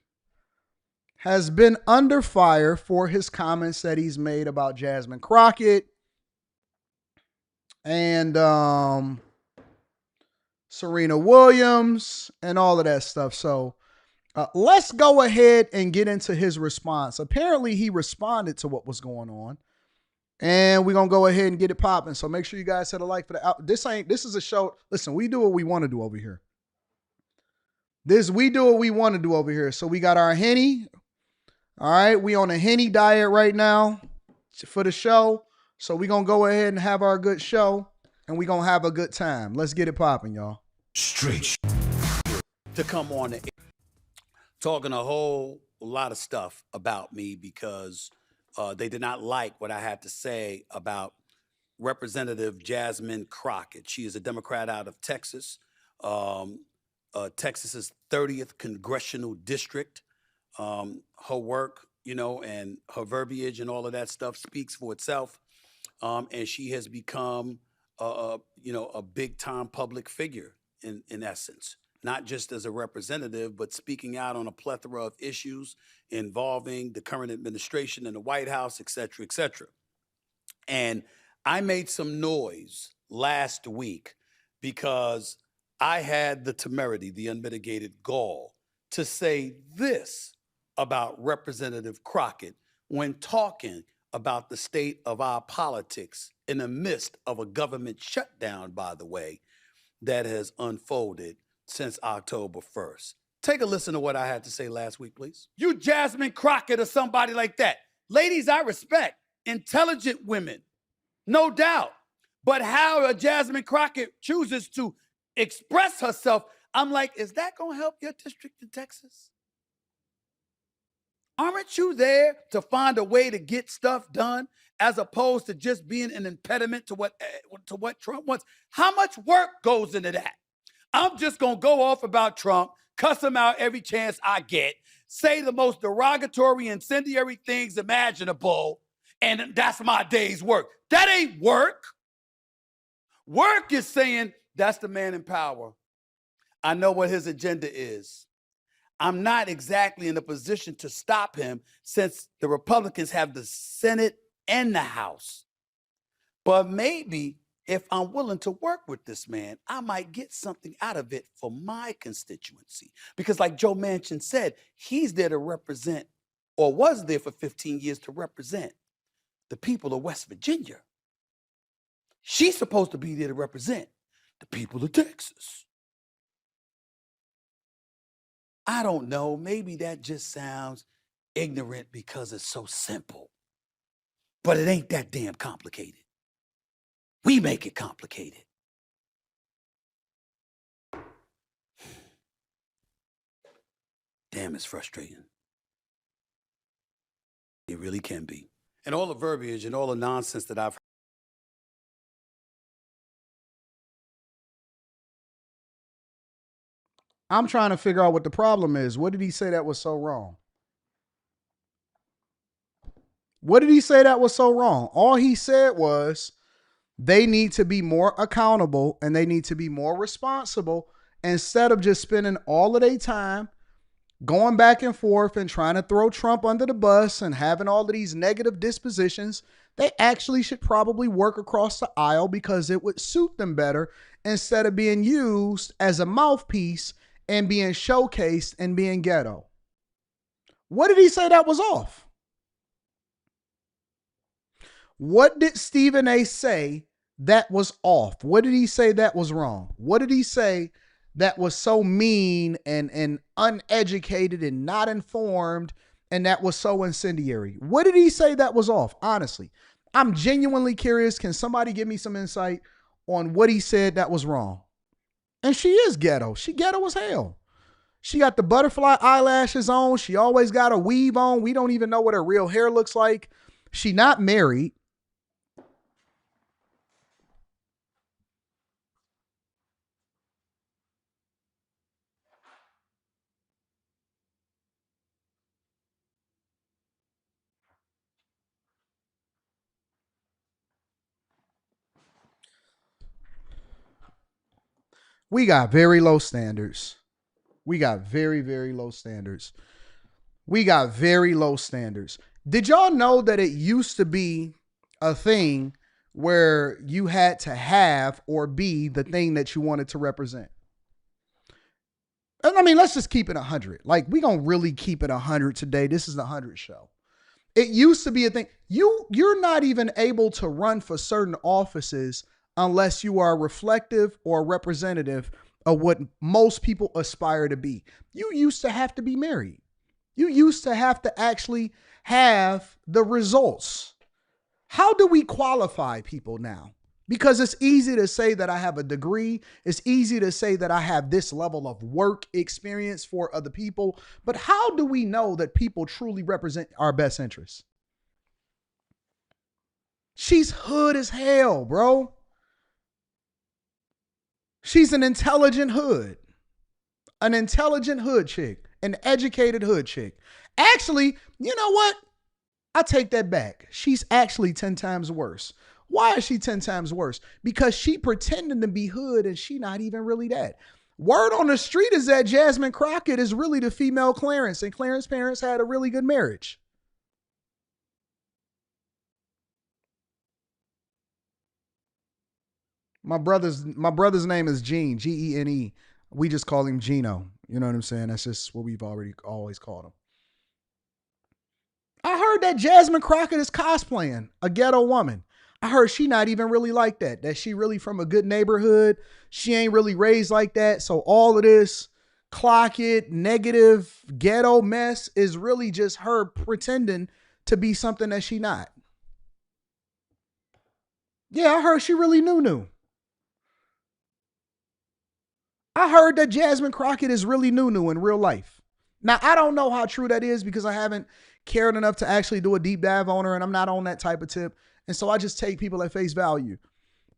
has been under fire for his comments that he's made about Jasmine Crockett and Serena Williams and all of that stuff. So let's go ahead and get into his response. Apparently, he responded to what was going on. And we're going to go ahead and get it popping. So make sure you guys hit a like for the this is a show. Listen, we do what we want to do over here. We do what we want to do over here. So we got our Henny. All right. We on a Henny diet right now for the show. So we're going to go ahead and have our good show. And we're going to have a good time. Let's get it popping, y'all. Straight to come on the talking a whole lot of stuff about me because they did not like what I had to say about Representative Jasmine Crockett. She is a Democrat out of Texas, Texas's 30th congressional district. Her work, and her verbiage and all of that stuff speaks for itself. And she has become, a big time public figure in essence, not just as a representative, but speaking out on a plethora of issues involving the current administration and the White House, et cetera, et cetera. And I made some noise last week because I had the temerity, the unmitigated gall to say this about Representative Crockett when talking about the state of our politics in the midst of a government shutdown, by the way, that has unfolded since October 1st. Take a listen to what I had to say last week, please. You Jasmine Crockett or somebody like that. Ladies, I respect intelligent women, no doubt. But how a Jasmine Crockett chooses to express herself, I'm like, is that going to help your district in Texas? Aren't you there to find a way to get stuff done as opposed to just being an impediment to what Trump wants? How much work goes into that? I'm just going to go off about Trump, cuss him out every chance I get, say the most derogatory, incendiary things imaginable, and that's my day's work. That ain't work. Work is saying that's the man in power. I know what his agenda is. I'm not exactly in a position to stop him since the Republicans have the Senate and the House. But maybe if I'm willing to work with this man, I might get something out of it for my constituency. Because like Joe Manchin said, he's there to represent, or was there for 15 years to represent, the people of West Virginia. She's supposed to be there to represent the people of Texas. I don't know. Maybe that just sounds ignorant because it's so simple. But it ain't that damn complicated. We make it complicated. Damn, it's frustrating. It really can be. And all the verbiage and all the nonsense that I've heard. I'm trying to figure out what the problem is. What did he say that was so wrong? What did he say that was so wrong? All he said was they need to be more accountable and they need to be more responsible instead of just spending all of their time going back and forth and trying to throw Trump under the bus and having all of these negative dispositions. They actually should probably work across the aisle because it would suit them better instead of being used as a mouthpiece and being showcased and being ghetto. What did he say that was off? What did Stephen A say that was off? What did he say that was wrong? What did he say that was so mean and uneducated and not informed and that was so incendiary? What did he say that was off? Honestly, I'm genuinely curious. Can somebody give me some insight on what he said that was wrong? And she is ghetto. She ghetto as hell. She got the butterfly eyelashes on. She always got a weave on. We don't even know what her real hair looks like. She not married. We got very low standards. We got very, very low standards. We got very low standards. Did y'all know that it used to be a thing where you had to have or be the thing that you wanted to represent? And I mean, let's just keep it 100. Like, we gonna really keep it 100 today. This is the 100 show. It used to be a thing. You're not even able to run for certain offices unless you are reflective or representative of what most people aspire to be. You used to have to be married. You used to have to actually have the results. How do we qualify people now? Because it's easy to say that I have a degree. It's easy to say that I have this level of work experience for other people. But how do we know that people truly represent our best interests? She's hood as hell, bro. She's an intelligent hood chick, an educated hood chick. Actually, you know what? I take that back. She's actually 10 times worse. Why is she 10 times worse? Because she pretending to be hood and she not even really that. Word on the street is that Jasmine Crockett is really the female Clarence, and Clarence's parents had a really good marriage. My brother's name is Gene, Gene. We just call him Gino. You know what I'm saying? That's just what we've always called him. I heard that Jasmine Crockett is cosplaying a ghetto woman. I heard she not even really like that. That she really from a good neighborhood. She ain't really raised like that. So all of this clock it, negative, ghetto mess is really just her pretending to be something that she not. Yeah, I heard she really new. I heard that Jasmine Crockett is really new in real life. Now, I don't know how true that is because I haven't cared enough to actually do a deep dive on her, and I'm not on that type of tip. And so I just take people at face value.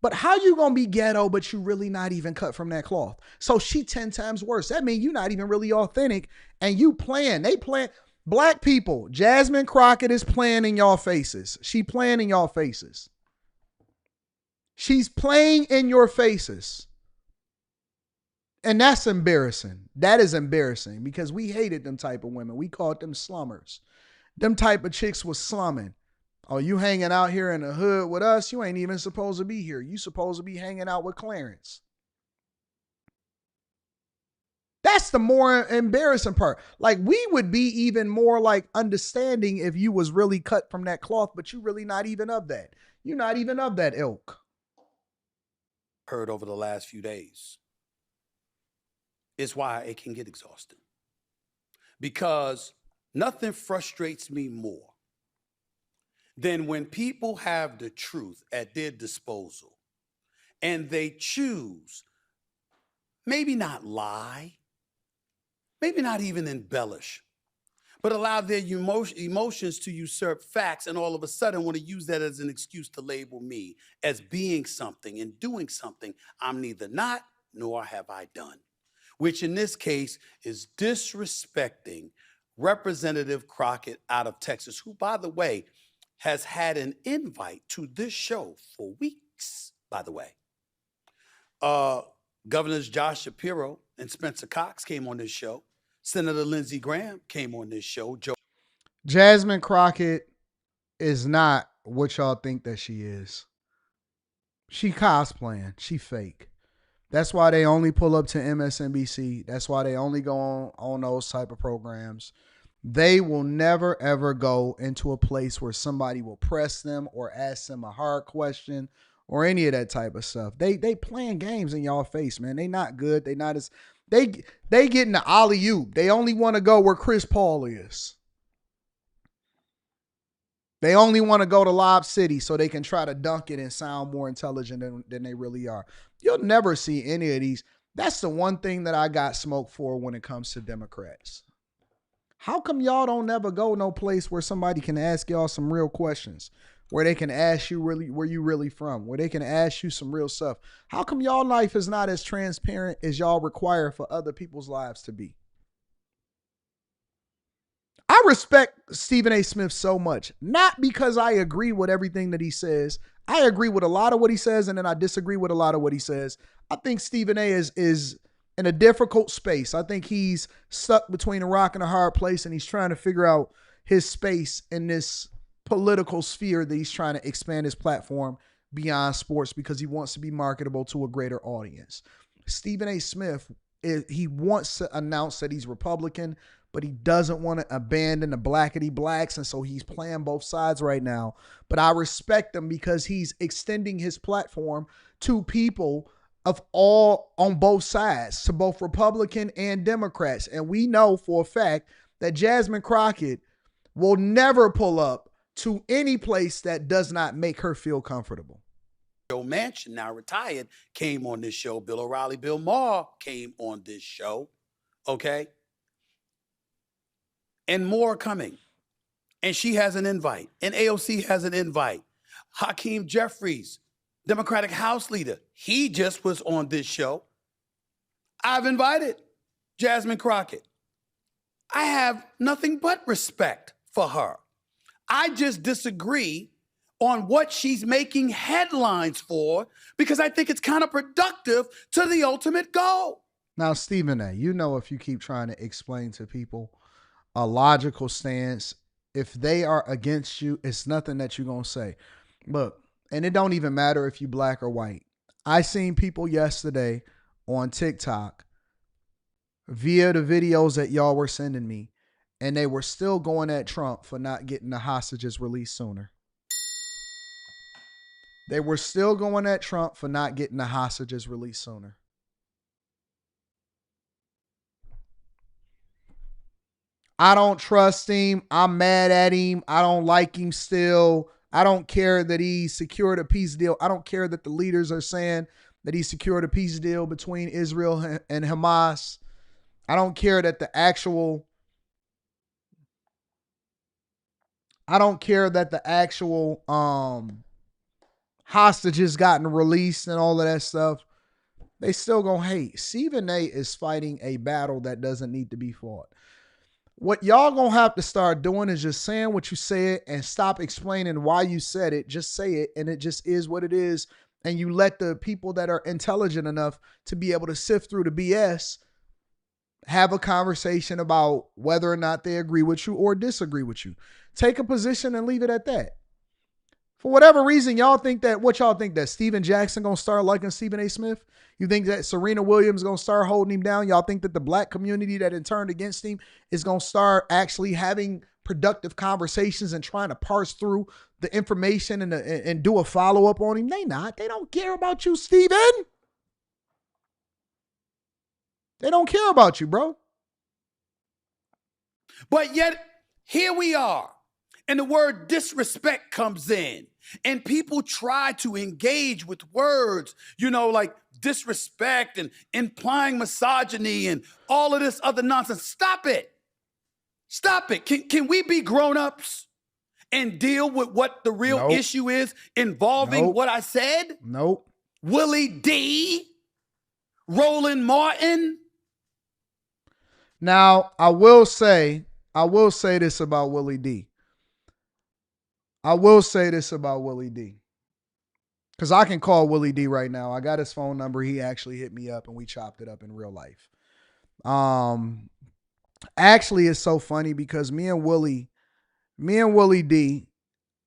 But how you gonna be ghetto, but you really not even cut from that cloth? So she 10 times worse. That means you're not even really authentic, and you playing. They playing. Black people, Jasmine Crockett is playing in y'all faces. She playing in y'all faces. She's playing in your faces. And that's embarrassing. That is embarrassing because we hated them type of women. We called them slummers. Them type of chicks was slumming. Oh, you hanging out here in the hood with us? You ain't even supposed to be here. You supposed to be hanging out with Clarence. That's the more embarrassing part. Like, we would be even more like understanding if you was really cut from that cloth, but you really not even of that. You're not even of that ilk. Heard over the last few days is why it can get exhausting. Because nothing frustrates me more than when people have the truth at their disposal and they choose, maybe not lie, maybe not even embellish, but allow their emotions to usurp facts, and all of a sudden want to use that as an excuse to label me as being something and doing something I'm neither not nor have I done, which in this case is disrespecting Representative Crockett out of Texas, who, by the way, has had an invite to this show for weeks, by the way. Governors Josh Shapiro and Spencer Cox came on this show. Senator Lindsey Graham came on this show. Jasmine Crockett is not what y'all think that she is. She cosplaying. She fake. That's why they only pull up to MSNBC. That's why they only go on those type of programs. They will never, ever go into a place where somebody will press them or ask them a hard question or any of that type of stuff. They playing games in y'all face, man. They not good. They not as they getting the alley-oop. They only want to go where Chris Paul is. They only want to go to Lob City so they can try to dunk it and sound more intelligent than they really are. You'll never see any of these. That's the one thing that I got smoked for when it comes to Democrats. How come y'all don't never go no place where somebody can ask y'all some real questions, where they can ask you really where you really from, where they can ask you some real stuff? How come y'all life is not as transparent as y'all require for other people's lives to be? I respect Stephen A. Smith so much, not because I agree with everything that he says. I agree with a lot of what he says, and then I disagree with a lot of what he says. I think Stephen A. is in a difficult space. I think he's stuck between a rock and a hard place, and he's trying to figure out his space in this political sphere that he's trying to expand his platform beyond sports because he wants to be marketable to a greater audience. Stephen A. Smith, he wants to announce that he's Republican, but he doesn't want to abandon the blackity blacks, and so he's playing both sides right now. But I respect him because he's extending his platform to people of all on both sides, to both Republican and Democrats. And we know for a fact that Jasmine Crockett will never pull up to any place that does not make her feel comfortable. Joe Manchin, now retired, came on this show. Bill O'Reilly, Bill Maher came on this show. Okay? And more coming. And she has an invite. And AOC has an invite. Hakeem Jeffries, Democratic House Leader, he just was on this show. I've invited Jasmine Crockett. I have nothing but respect for her. I just disagree on what she's making headlines for because I think it's counterproductive to the ultimate goal. Now, Stephen A., you know, if you keep trying to explain to people a logical stance, if they are against you, it's nothing that you're going to say. Look, and it don't even matter if you black or white. I seen people yesterday on TikTok via the videos that y'all were sending me, and they were still going at Trump for not getting the hostages released sooner. They were still going at Trump for not getting the hostages released sooner. I don't trust him. I'm mad at him. I don't like him still. I don't care that he secured a peace deal. I don't care that the leaders are saying that he secured a peace deal between Israel and Hamas. I don't care that the actual hostages gotten released and all of that stuff. They still gonna hate. Stephen A. is fighting a battle that doesn't need to be fought. What y'all gonna have to start doing is just saying what you said and stop explaining why you said it. Just say it, and it just is what it is. And you let the people that are intelligent enough to be able to sift through the BS have a conversation about whether or not they agree with you or disagree with you. Take a position and leave it at that. For whatever reason, y'all think that Steven Jackson gonna start liking Stephen A. Smith? You think that Serena Williams gonna start holding him down? Y'all think that the black community that had turned against him is gonna start actually having productive conversations and trying to parse through the information and do a follow-up on him? They not. They don't care about you, Stephen. They don't care about you, bro. But yet, here we are. And the word disrespect comes in. And people try to engage with words, like disrespect and implying misogyny and all of this other nonsense. Stop it. Stop it. Can we be grown-ups and deal with what the real issue is involving what I said? Nope. Willie D. Roland Martin. Now, I will say this about Willie D. Because I can call Willie D right now. I got his phone number. He actually hit me up and we chopped it up in real life. Actually, it's so funny because me and Willie D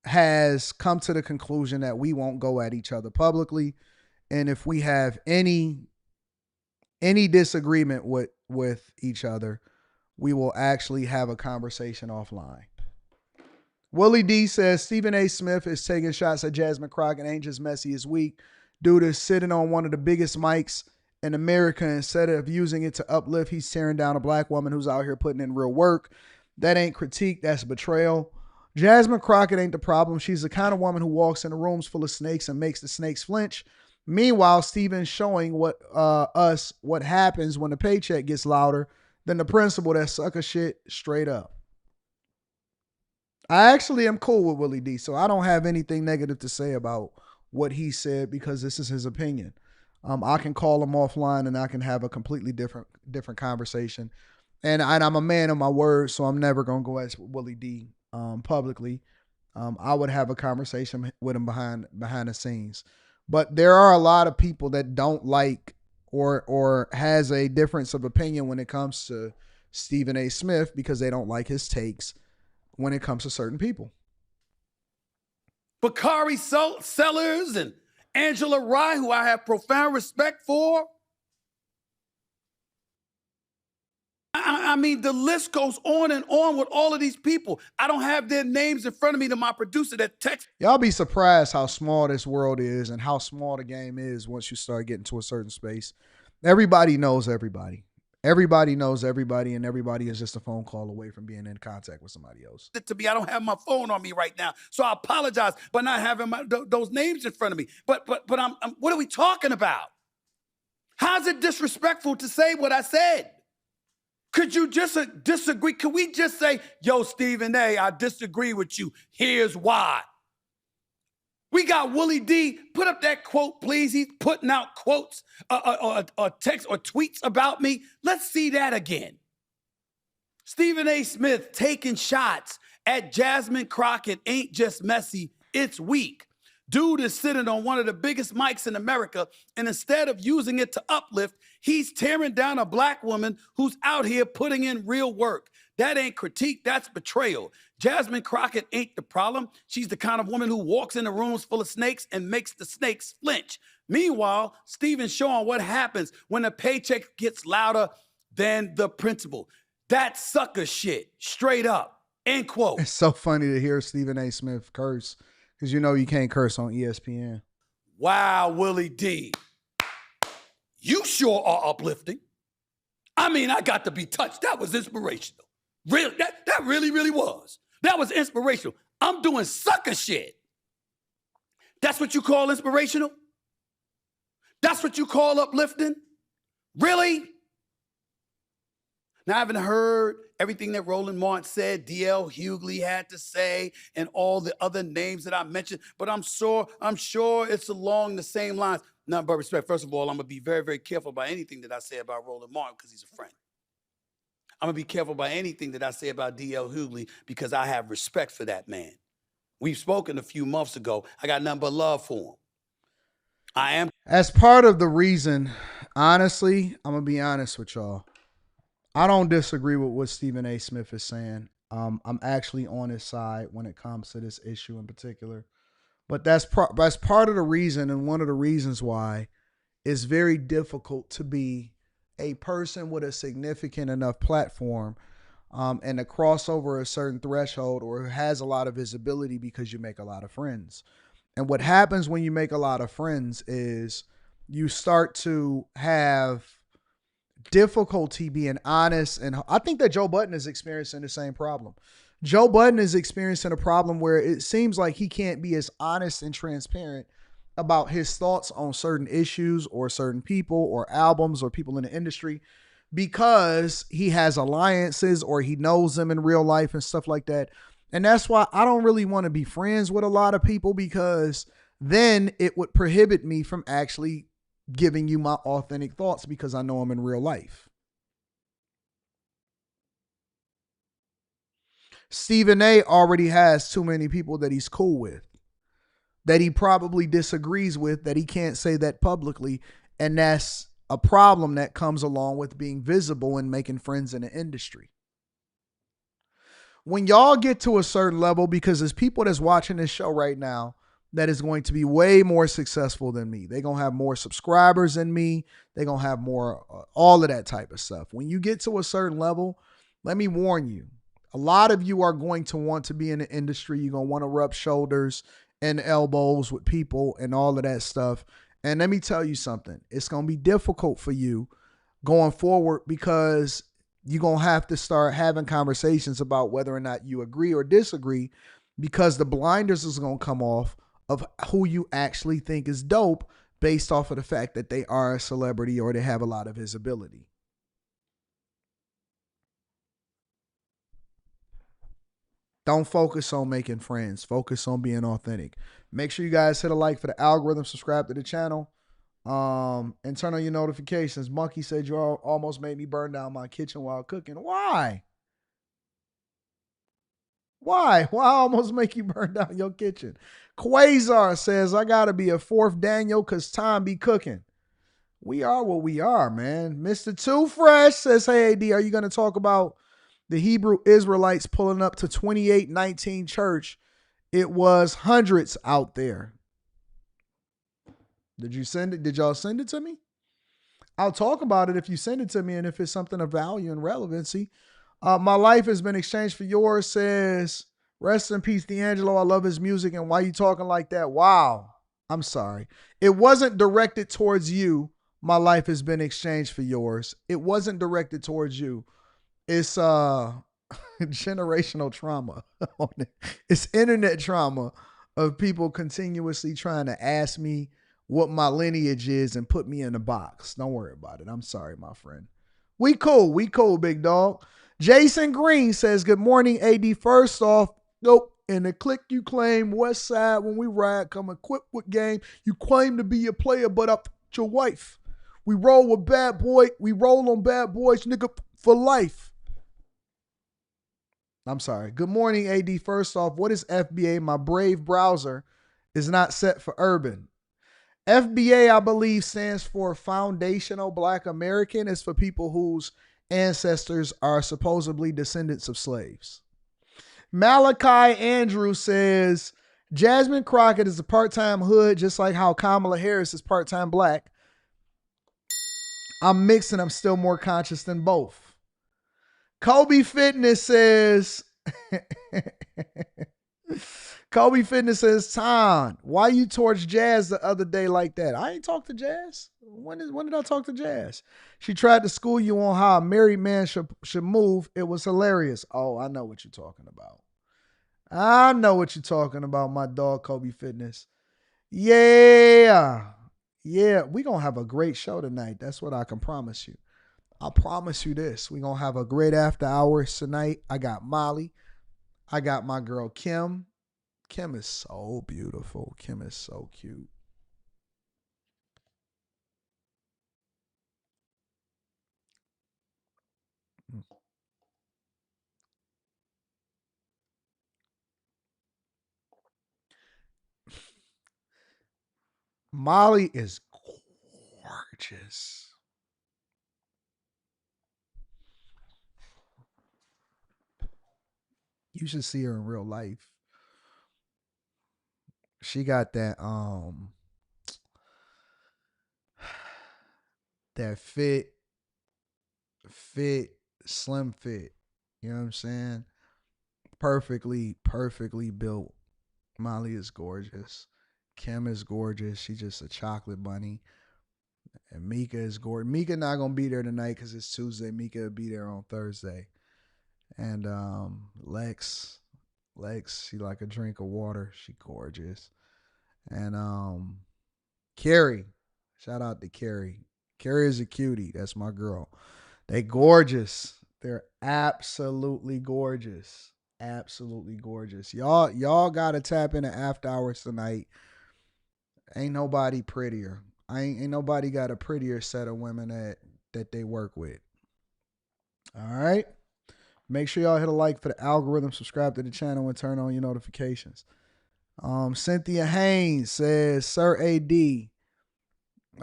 has come to the conclusion that we won't go at each other publicly. And if we have any disagreement with each other, we will actually have a conversation offline. Willie D says Stephen A. Smith is taking shots at Jasmine Crockett ain't just messy as weak. Dude is sitting on one of the biggest mics in America. Instead of using it to uplift, he's tearing down a black woman who's out here putting in real work. That ain't critique, that's betrayal. Jasmine Crockett ain't the problem. She's the kind of woman who walks into rooms full of snakes and makes the snakes flinch. Meanwhile, Stephen's showing us what happens when the paycheck gets louder than the principal that sucker shit straight up. I actually am cool with Willie D, so I don't have anything negative to say about what he said because this is his opinion. I can call him offline and I can have a completely different conversation. And I'm a man of my word, so I'm never going to go at Willie D publicly. I would have a conversation with him behind the scenes. But there are a lot of people that don't like or has a difference of opinion when it comes to Stephen A. Smith because they don't like his takes when it comes to certain people. Bakari Sellers and Angela Rye, who I have profound respect for. I mean, the list goes on and on with all of these people. I don't have their names in front of me to my producer that text. Y'all be surprised how small this world is and how small the game is once you start getting to a certain space. Everybody knows everybody. Everybody knows everybody, and everybody is just a phone call away from being in contact with somebody else. To me, I don't have my phone on me right now, so I apologize for not having those names in front of me. But I'm what are we talking about? How's it disrespectful to say what I said? Could you just disagree? Could we just say, yo, Stephen A., I disagree with you. Here's why. We got Willie D. Put up that quote, please. He's putting out quotes or text or tweets about me. Let's see that again. Stephen A. Smith taking shots at Jasmine Crockett ain't just messy, it's weak. Dude is sitting on one of the biggest mics in America, and instead of using it to uplift, he's tearing down a black woman who's out here putting in real work. That ain't critique, that's betrayal. Jasmine Crockett ain't the problem. She's the kind of woman who walks into rooms full of snakes and makes the snakes flinch. Meanwhile, Stephen's showing what happens when the paycheck gets louder than the principal. That's sucker shit, straight up, end quote. It's so funny to hear Stephen A. Smith curse, because you know you can't curse on ESPN. Wow, Willie D. You sure are uplifting. I mean, I got to be touched. That was inspirational. Really, that really, really was. That was inspirational. I'm doing sucker shit. That's what you call inspirational? That's what you call uplifting? Really? Now, I haven't heard everything that Roland Martin said, D.L. Hughley had to say, and all the other names that I mentioned, but I'm sure it's along the same lines. Nothing but respect. First of all, I'm going to be very, very careful about anything that I say about Roland Martin because he's a friend. I'm going to be careful about anything that I say about D.L. Hughley because I have respect for that man. We've spoken a few months ago. I got nothing but love for him. I am. As part of the reason, honestly, I'm going to be honest with y'all. I don't disagree with what Stephen A. Smith is saying. I'm actually on his side when it comes to this issue in particular. But that's part of the reason, and one of the reasons why it's very difficult to be a person with a significant enough platform and to cross over a certain threshold or has a lot of visibility because you make a lot of friends. And what happens when you make a lot of friends is you start to have difficulty being honest. And I think that Joe Budden is experiencing the same problem. Joe Budden is experiencing a problem where it seems like he can't be as honest and transparent about his thoughts on certain issues or certain people or albums or people in the industry because he has alliances or he knows them in real life and stuff like that. And that's why I don't really want to be friends with a lot of people because then it would prohibit me from actually giving you my authentic thoughts because I know them in real life. Stephen A. already has too many people that he's cool with, that he probably disagrees with, that he can't say that publicly. And that's a problem that comes along with being visible and making friends in the industry. When y'all get to a certain level, because there's people that's watching this show right now that is going to be way more successful than me. They're going to have more subscribers than me. They're going to have more, all of that type of stuff. When you get to a certain level, let me warn you. A lot of you are going to want to be in the industry. You're going to want to rub shoulders and elbows with people and all of that stuff. And let me tell you something. It's going to be difficult for you going forward because you're going to have to start having conversations about whether or not you agree or disagree, because the blinders is going to come off of who you actually think is dope based off of the fact that they are a celebrity or they have a lot of visibility. Don't focus on making friends. Focus on being authentic. Make sure you guys hit a like for the algorithm, subscribe to the channel, and turn on your notifications. Monkey said you almost made me burn down my kitchen while cooking. Why? Why almost make you burn down your kitchen? Quasar says, I got to be a fourth Daniel because time be cooking. We are what we are, man. Mr. Too Fresh says, hey, AD, are you going to talk about the Hebrew Israelites pulling up to 2819 church? It was hundreds out there. Did you send it? Did y'all send it to me? I'll talk about it if you send it to me and if it's something of value and relevancy. My life has been exchanged for yours, says, rest in peace, D'Angelo. I love his music. And why you talking like that? Wow. I'm sorry. It wasn't directed towards you. My life has been exchanged for yours. It wasn't directed towards you. It's generational trauma. It's internet trauma of people continuously trying to ask me what my lineage is and put me in a box. Don't worry about it. I'm sorry, my friend. We cool, big dog. Jason Green says, good morning, AD. First off, nope. In the click you claim, West Side, when we ride, come equipped with game. You claim to be a player, but up your wife. We roll with bad boy. We roll on bad boys, nigga, for life. I'm sorry. Good morning, AD. First off, what is FBA? My Brave browser is not set for urban. FBA, I believe, stands for Foundational Black American. It's for people whose ancestors are supposedly descendants of slaves. Malachi Andrew says, Jasmine Crockett is a part-time hood, just like how Kamala Harris is part-time black. I'm mixed and I'm still more conscious than both. Kobe Fitness says, Kobe Fitness says, Tom, why you torch Jazz the other day like that? I ain't talked to Jazz. When did I talk to Jazz? She tried to school you on how a married man should move. It was hilarious. Oh, I know what you're talking about. I know what you're talking about, my dog, Kobe Fitness. Yeah. Yeah, we're going to have a great show tonight. That's what I can promise you. I promise you this. We're going to have a great after hours tonight. I got Molly. I got my girl, Kim. Kim is so beautiful. Kim is so cute. Molly is gorgeous. You should see her in real life. She got that that fit, slim fit. You know what I'm saying? Perfectly built. Molly is gorgeous. Kim is gorgeous. She's just a chocolate bunny. And Mika is gorgeous. Mika not gonna be there tonight because it's Tuesday. Mika will be there on Thursday. And Lex, she like a drink of water. She gorgeous. And Carrie, shout out to Carrie. Carrie is a cutie. That's my girl. They gorgeous. They're absolutely gorgeous. Absolutely gorgeous. Y'all gotta tap into after hours tonight. Ain't nobody prettier. Ain't nobody got a prettier set of women that they work with. All right. Make sure y'all hit a like for the algorithm, subscribe to the channel, and turn on your notifications. Cynthia Haynes says, Sir AD,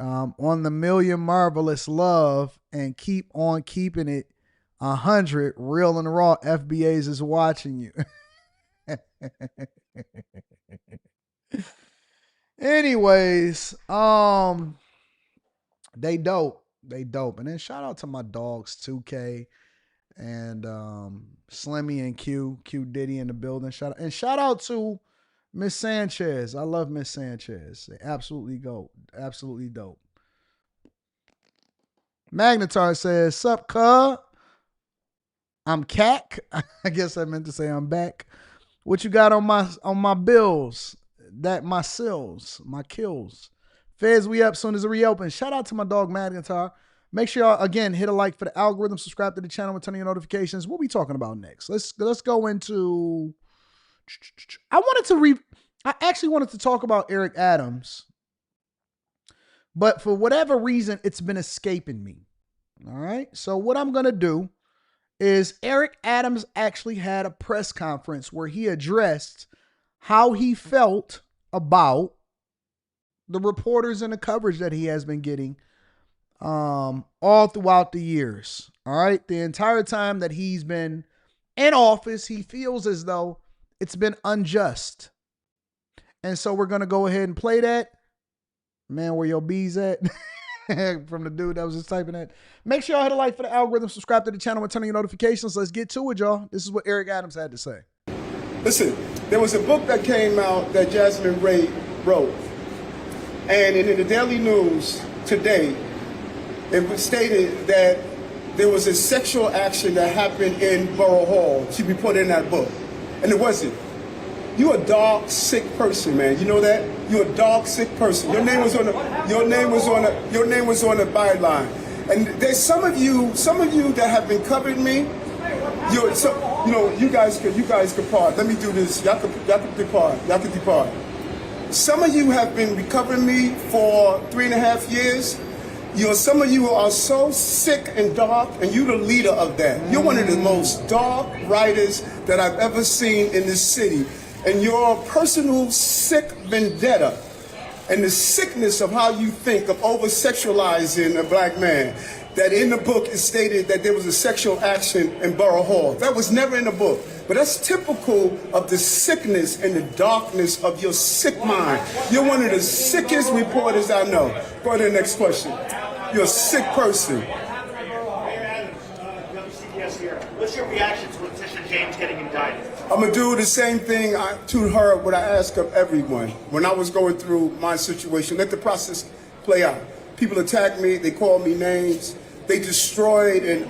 on the Million Marvelous Love and keep on keeping it 100 real and raw. FBAs is watching you. Anyways, they dope. And then shout out to my dogs 2K And Slimmy and Q Diddy in the building. Shout out to Miss Sanchez. I love Miss Sanchez. Absolutely go. Absolutely dope. Magnetar says, "Sup, cuh? I'm cack." I guess I meant to say I'm back. What you got on my bills? That my sills, my kills. Feds, we up soon as it reopens. Shout out to my dog Magnetar. Make sure y'all again hit a like for the algorithm, subscribe to the channel, and turn on your notifications. What we talking about next? Let's go into. I actually wanted to talk about Eric Adams, but for whatever reason, it's been escaping me. All right. So what I'm gonna do is Eric Adams actually had a press conference where he addressed how he felt about the reporters and the coverage that he has been getting all throughout the years. All right. The entire time that he's been in office, he feels as though it's been unjust. And so we're going to go ahead and play that. Man, where your bees at? From the dude that was just typing that. Make sure y'all hit a like for the algorithm, subscribe to the channel, and turn on your notifications. Let's get to it, y'all. This is what Eric Adams had to say. Listen, there was a book that came out that Jasmine Ray wrote. And in the Daily News today, it was stated that there was a sexual action that happened in Borough Hall. She reported in that book. And it wasn't. You're a dog sick person, man. You know that? You're a dog sick person. Your name was on the byline. And there's some of you that have been covering me. You guys could part. Let me do this. Y'all could depart. Some of you have been recovering me for 3.5 years. Some of you are so sick and dark, and you're the leader of that. You're one of the most dark writers that I've ever seen in this city. And your personal sick vendetta and the sickness of how you think of over-sexualizing a black man, that in the book is stated that there was a sexual action in Borough Hall. That was never in the book. But that's typical of the sickness and the darkness of your sick mind. You're one of the sickest reporters I know. Go to the next question. You're a sick person. What's your reaction to Letitia James getting indicted? I'm going to do the same thing to her what I ask of everyone. When I was going through my situation, let the process play out. People attacked me. They called me names. They destroyed an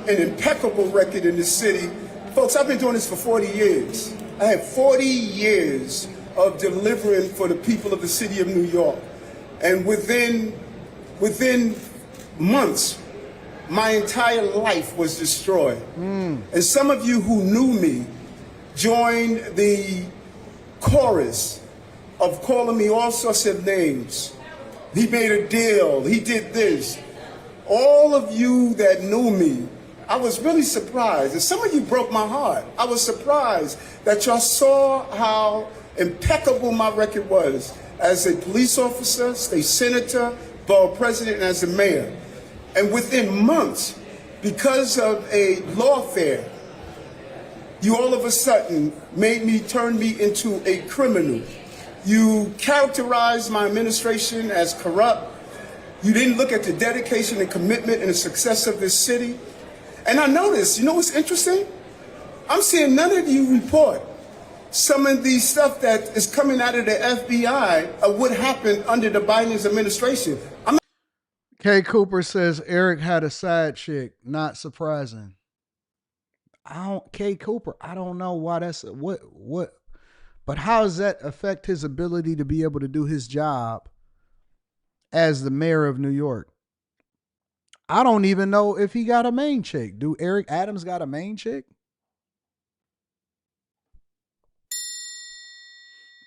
impeccable record in this city. Folks, I've been doing this for 40 years. I had 40 years of delivering for the people of the city of New York. And within months, my entire life was destroyed. And some of you who knew me joined the chorus of calling me all sorts of names. He made a deal. He did this. All of you that knew me, I was really surprised. And some of you broke my heart. I was surprised that y'all saw how impeccable my record was as a police officer, state senator, borough president, and as a mayor. And within months, because of a lawfare, you all of a sudden turned me into a criminal. You characterized my administration as corrupt. You didn't look at the dedication and commitment and the success of this city. And I noticed, you know what's interesting? I'm seeing none of you report some of the stuff that is coming out of the FBI of what happened under the Biden administration. Kay Cooper says Eric had a side chick. Not surprising. Kay Cooper, I don't know why that's what, but how does that affect his ability to be able to do his job as the mayor of New York? I don't even know if he got a main chick. Do Eric Adams got a main chick?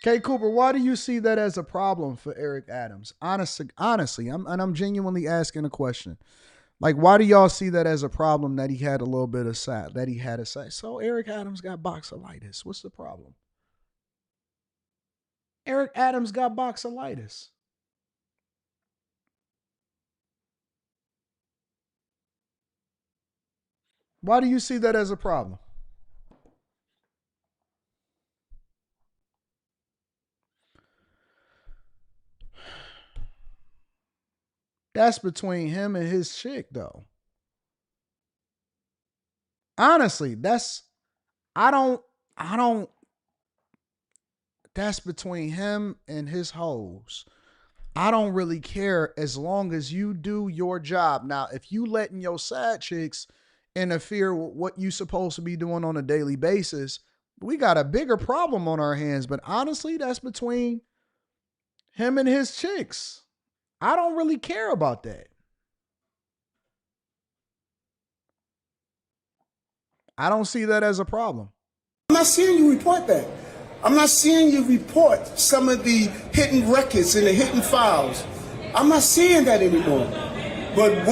Kay Cooper, why do you see that as a problem for Eric Adams? Honestly, I'm genuinely asking a question. Like, why do y'all see that as a problem that he had a little bit of side, that he had a side? So Eric Adams got boxolitis. What's the problem? Eric Adams got boxolitis. Why do you see that as a problem? That's between him and his chick, though. Honestly, I don't, that's between him and his hoes. I don't really care as long as you do your job. Now, if you letting your side chicks interfere with what you supposed to be doing on a daily basis, we got a bigger problem on our hands. But honestly, that's between him and his chicks. I don't really care about that. I don't see that as a problem. I'm not seeing you report that. I'm not seeing you report some of the hidden records and the hidden files. I'm not seeing that anymore. But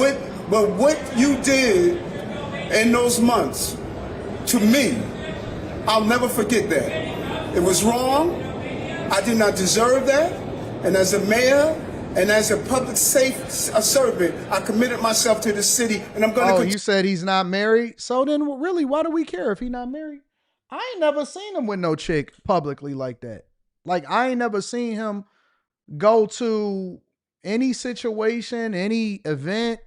what you did in those months, to me, I'll never forget that. It was wrong. I did not deserve that. And as a mayor and as a public safe servant, I committed myself to the city, and I'm going to. Oh, you said he's not married? So then really, why do we care if he's not married? I ain't never seen him with no chick publicly like that. Like, I ain't never seen him go to any situation, any event.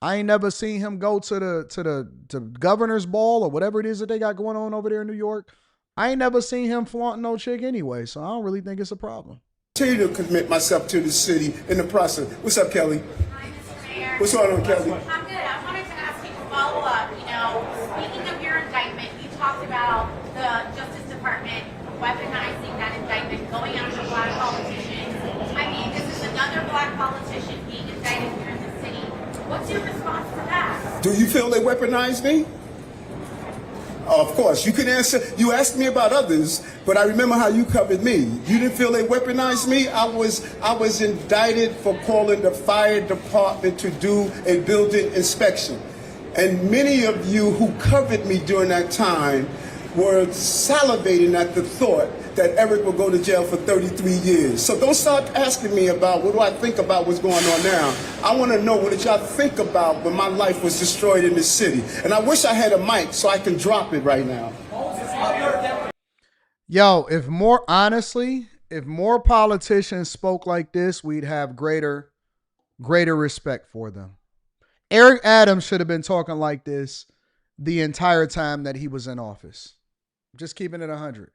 I ain't never seen him go to the governor's ball or whatever it is that they got going on over there in New York. I ain't never seen him flaunting no chick anyway, so I don't really think it's a problem. Continue to commit myself to the city in the process. What's up, Kelly? Hi, Mr. Mayor. What's going on, Kelly? I'm good. I wanted to ask you to follow up. Speaking of your indictment, you talked about the Justice Department weaponizing that indictment, going after black politicians. I mean, this is another black politician being indicted here in the city. What's your response to that? Do you feel they weaponized me? Of course, you can answer. You asked me about others, but I remember how you covered me. You didn't feel they weaponized me. I was indicted for calling the fire department to do a building inspection, and many of you who covered me during that time were salivating at the thought that Eric will go to jail for 33 years. So don't start asking me about what do I think about what's going on now. I want to know what did y'all think about when my life was destroyed in this city. And I wish I had a mic so I can drop it right now. Yo, if more politicians spoke like this, we'd have greater respect for them. Eric Adams should have been talking like this the entire time that he was in office. Just keeping it 100.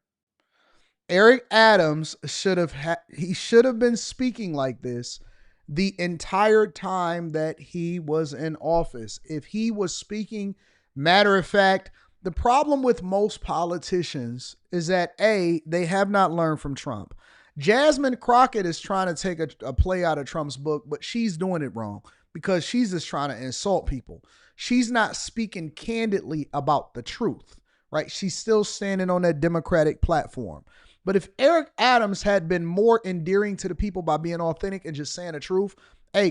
Eric Adams should have been speaking like this the entire time that he was in office. If he was speaking matter of fact, the problem with most politicians is that they have not learned from Trump. Jasmine Crockett is trying to take a play out of Trump's book, but she's doing it wrong because she's just trying to insult people. She's not speaking candidly about the truth, right? She's still standing on that Democratic platform. But if Eric Adams had been more endearing to the people by being authentic and just saying the truth,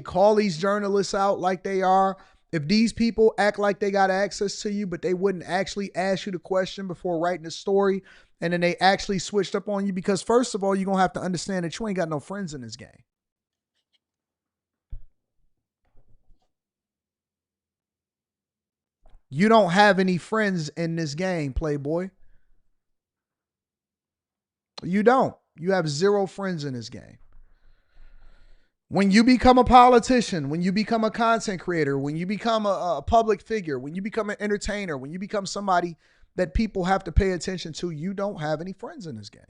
call these journalists out like they are. If these people act like they got access to you, but they wouldn't actually ask you the question before writing the story, and then they actually switched up on you, because first of all, you're going to have to understand that you ain't got no friends in this game. You don't have any friends in this game, Playboy. You don't. You have zero friends in this game. When you become a politician, when you become a content creator, when you become a public figure, when you become an entertainer, when you become somebody that people have to pay attention to, you don't have any friends in this game.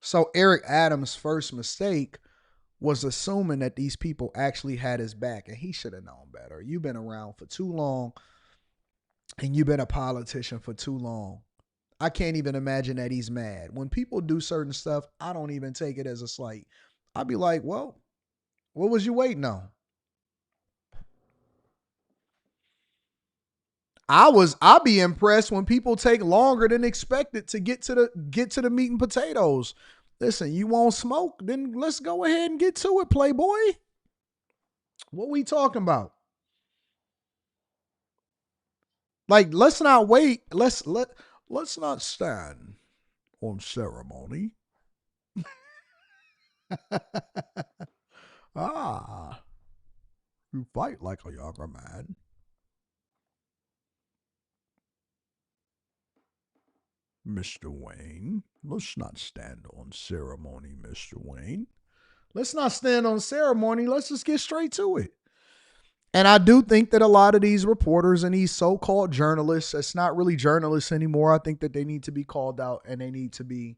So Eric Adams' first mistake was assuming that these people actually had his back, and he should have known better. You've been around for too long, and you've been a politician for too long. I can't even imagine that he's mad. When people do certain stuff, I don't even take it as a slight. I'd be like, well, what was you waiting on? I'd be impressed when people take longer than expected to get to the meat and potatoes. Listen, you want smoke? Then let's go ahead and get to it, Playboy. What we talking about? Like, let's not wait. Let's not stand on ceremony. You fight like a younger man. Mr. Wayne, let's not stand on ceremony, Mr. Wayne. Let's not stand on ceremony. Let's just get straight to it. And I do think that a lot of these reporters and these so-called journalists, it's not really journalists anymore. I think that they need to be called out and they need to be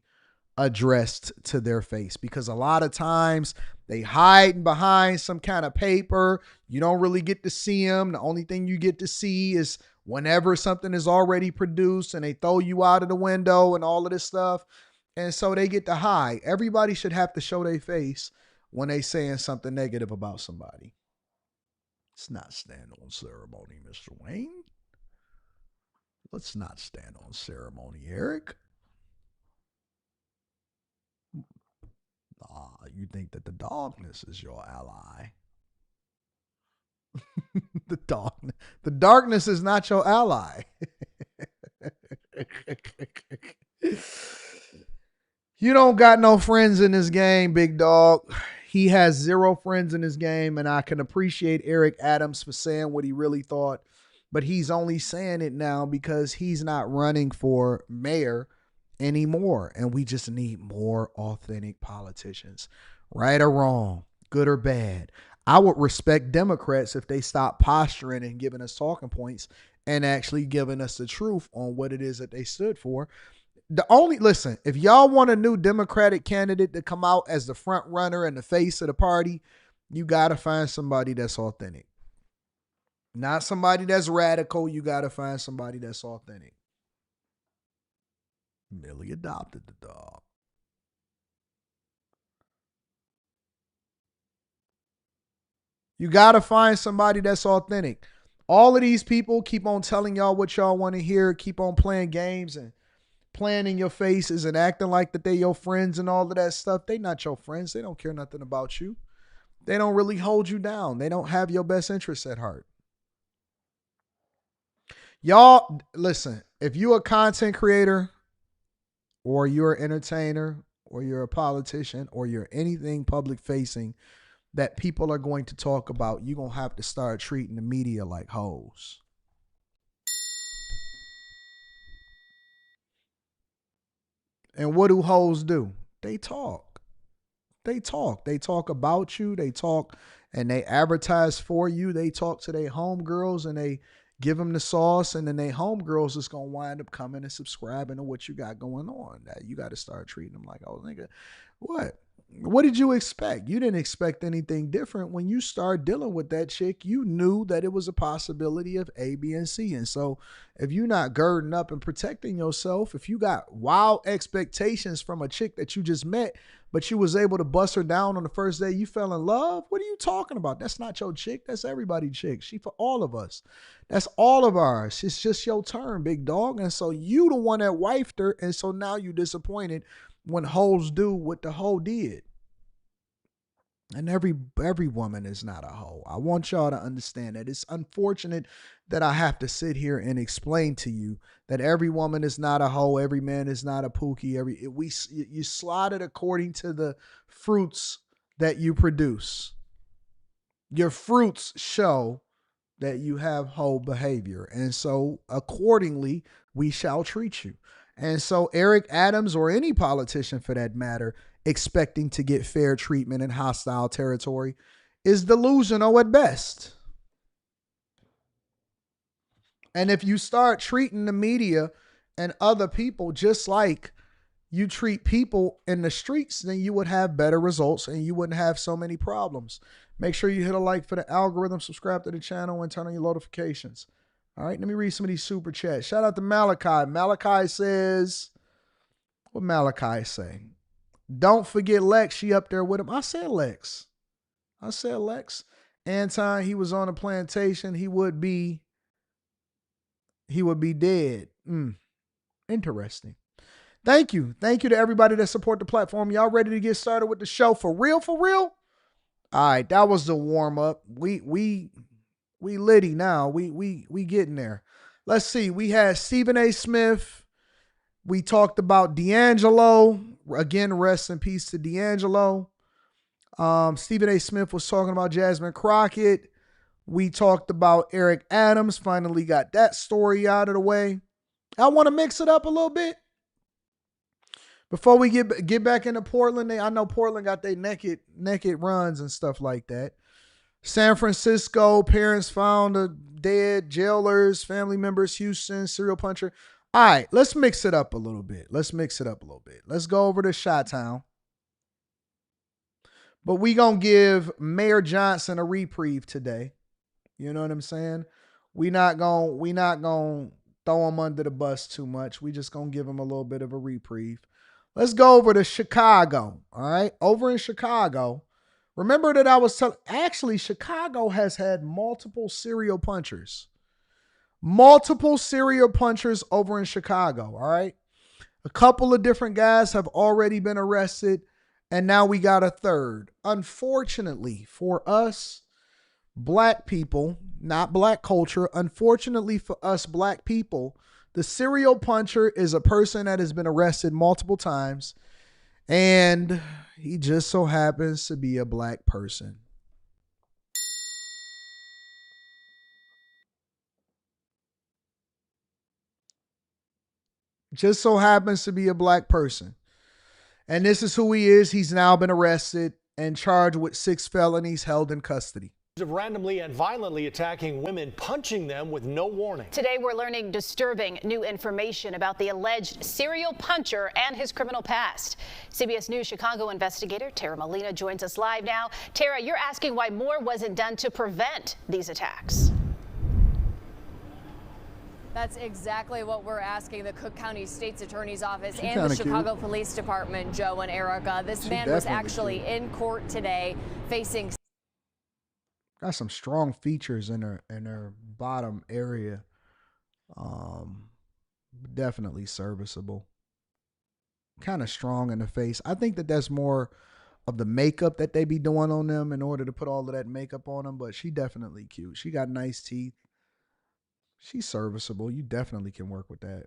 addressed to their face, because a lot of times they hide behind some kind of paper. You don't really get to see them. The only thing you get to see is whenever something is already produced and they throw you out of the window and all of this stuff. And so they get to hide. Everybody should have to show their face when they saying something negative about somebody. Let's not stand on ceremony, Mr. Wayne. Let's not stand on ceremony, Eric. You think that the darkness is your ally. The darkness is not your ally. You don't got no friends in this game, big dog. He has 0 friends in his game, and I can appreciate Eric Adams for saying what he really thought, but he's only saying it now because he's not running for mayor anymore, and we just need more authentic politicians, right or wrong, good or bad. I would respect Democrats if they stop posturing and giving us talking points and actually giving us the truth on what it is that they stood for. Listen, if y'all want a new Democratic candidate to come out as the front runner and the face of the party, you got to find somebody that's authentic. Not somebody that's radical. You got to find somebody that's authentic. Millie adopted the dog. You got to find somebody that's authentic. All of these people keep on telling y'all what y'all want to hear, keep on playing games and playing in your faces and acting like that they your friends and all of that stuff. They not your friends. They don't care nothing about you. They don't really hold you down. They don't have your best interests at heart. Y'all, listen, if you're a content creator or you're an entertainer or you're a politician or you're anything public facing that people are going to talk about, you're going to have to start treating the media like hoes. And what do hoes do? They talk. They talk. They talk about you. They talk and they advertise for you. They talk to their homegirls and they give them the sauce. And then their homegirls is going to wind up coming and subscribing to what you got going on. That you got to start treating them like, oh, nigga, what? What did you expect? You didn't expect anything different. When you start dealing with that chick, you knew that it was a possibility of A, B, and C. And so if you're not girding up and protecting yourself, if you got wild expectations from a chick that you just met, but you was able to bust her down on the first day you fell in love, what are you talking about? That's not your chick. That's everybody's chick. She for all of us. That's all of ours. It's just your turn, big dog. And so you the one that wifed her. And so now you disappointed when hoes do what the hoe did. And every woman is not a hoe. I want y'all to understand that. It's unfortunate that I have to sit here and explain to you that every woman is not a hoe, every man is not a pookie. You slot it according to the fruits that you produce. Your fruits show that you have hoe behavior, and so accordingly we shall treat you. And so Eric Adams, or any politician for that matter, expecting to get fair treatment in hostile territory is delusional at best. And if you start treating the media and other people just like you treat people in the streets, then you would have better results and you wouldn't have so many problems. Make sure you hit a like for the algorithm, subscribe to the channel, and turn on your notifications. All right, let me read some of these super chats. Shout out to Malachi. Malachi says, what Malachi say? Don't forget Lex. She up there with him. I said Lex. Anton, he was on a plantation. He would be dead. Interesting. Thank you. Thank you to everybody that support the platform. Y'all ready to get started with the show for real? For real? All right, that was the warm up. We litty now. We getting there. Let's see. We had Stephen A. Smith. We talked about D'Angelo. Again, rest in peace to D'Angelo. Stephen A. Smith was talking about Jasmine Crockett. We talked about Eric Adams. Finally got that story out of the way. I want to mix it up a little bit. Before we get back into Portland, I know Portland got their naked runs and stuff like that. San Francisco, parents found dead, jailers, family members, Houston, serial puncher. All right, let's mix it up a little bit. Let's go over to Chi-Town. But we going to give Mayor Johnson a reprieve today. You know what I'm saying? We not going to throw him under the bus too much. We just going to give him a little bit of a reprieve. Let's go over to Chicago, all right? Over in Chicago, remember that I was telling, actually, Chicago has had multiple serial punchers. Multiple serial punchers over in Chicago, all right? A couple of different guys have already been arrested, and now we got a third. Unfortunately for us, black people, not black culture, unfortunately for us black people, the serial puncher is a person that has been arrested multiple times, and he just so happens to be a black person. Just so happens to be a black person. And this is who he is. He's now been arrested and charged with 6 felonies, held in custody. Of randomly and violently attacking women, punching them with no warning. Today we're learning disturbing new information about the alleged serial puncher and his criminal past. CBS News Chicago investigator Tara Molina joins us live now. Tara, you're asking why more wasn't done to prevent these attacks. That's exactly what we're asking the Cook County State's Attorney's Office and the Chicago Police Department, Joe and Erica. This man was actually in court today facing. Got some strong features in her bottom area. Definitely serviceable. Kind of strong in the face. I think that's more of the makeup that they be doing on them in order to put all of that makeup on them, but she definitely cute. She got nice teeth. She's serviceable. You definitely can work with that.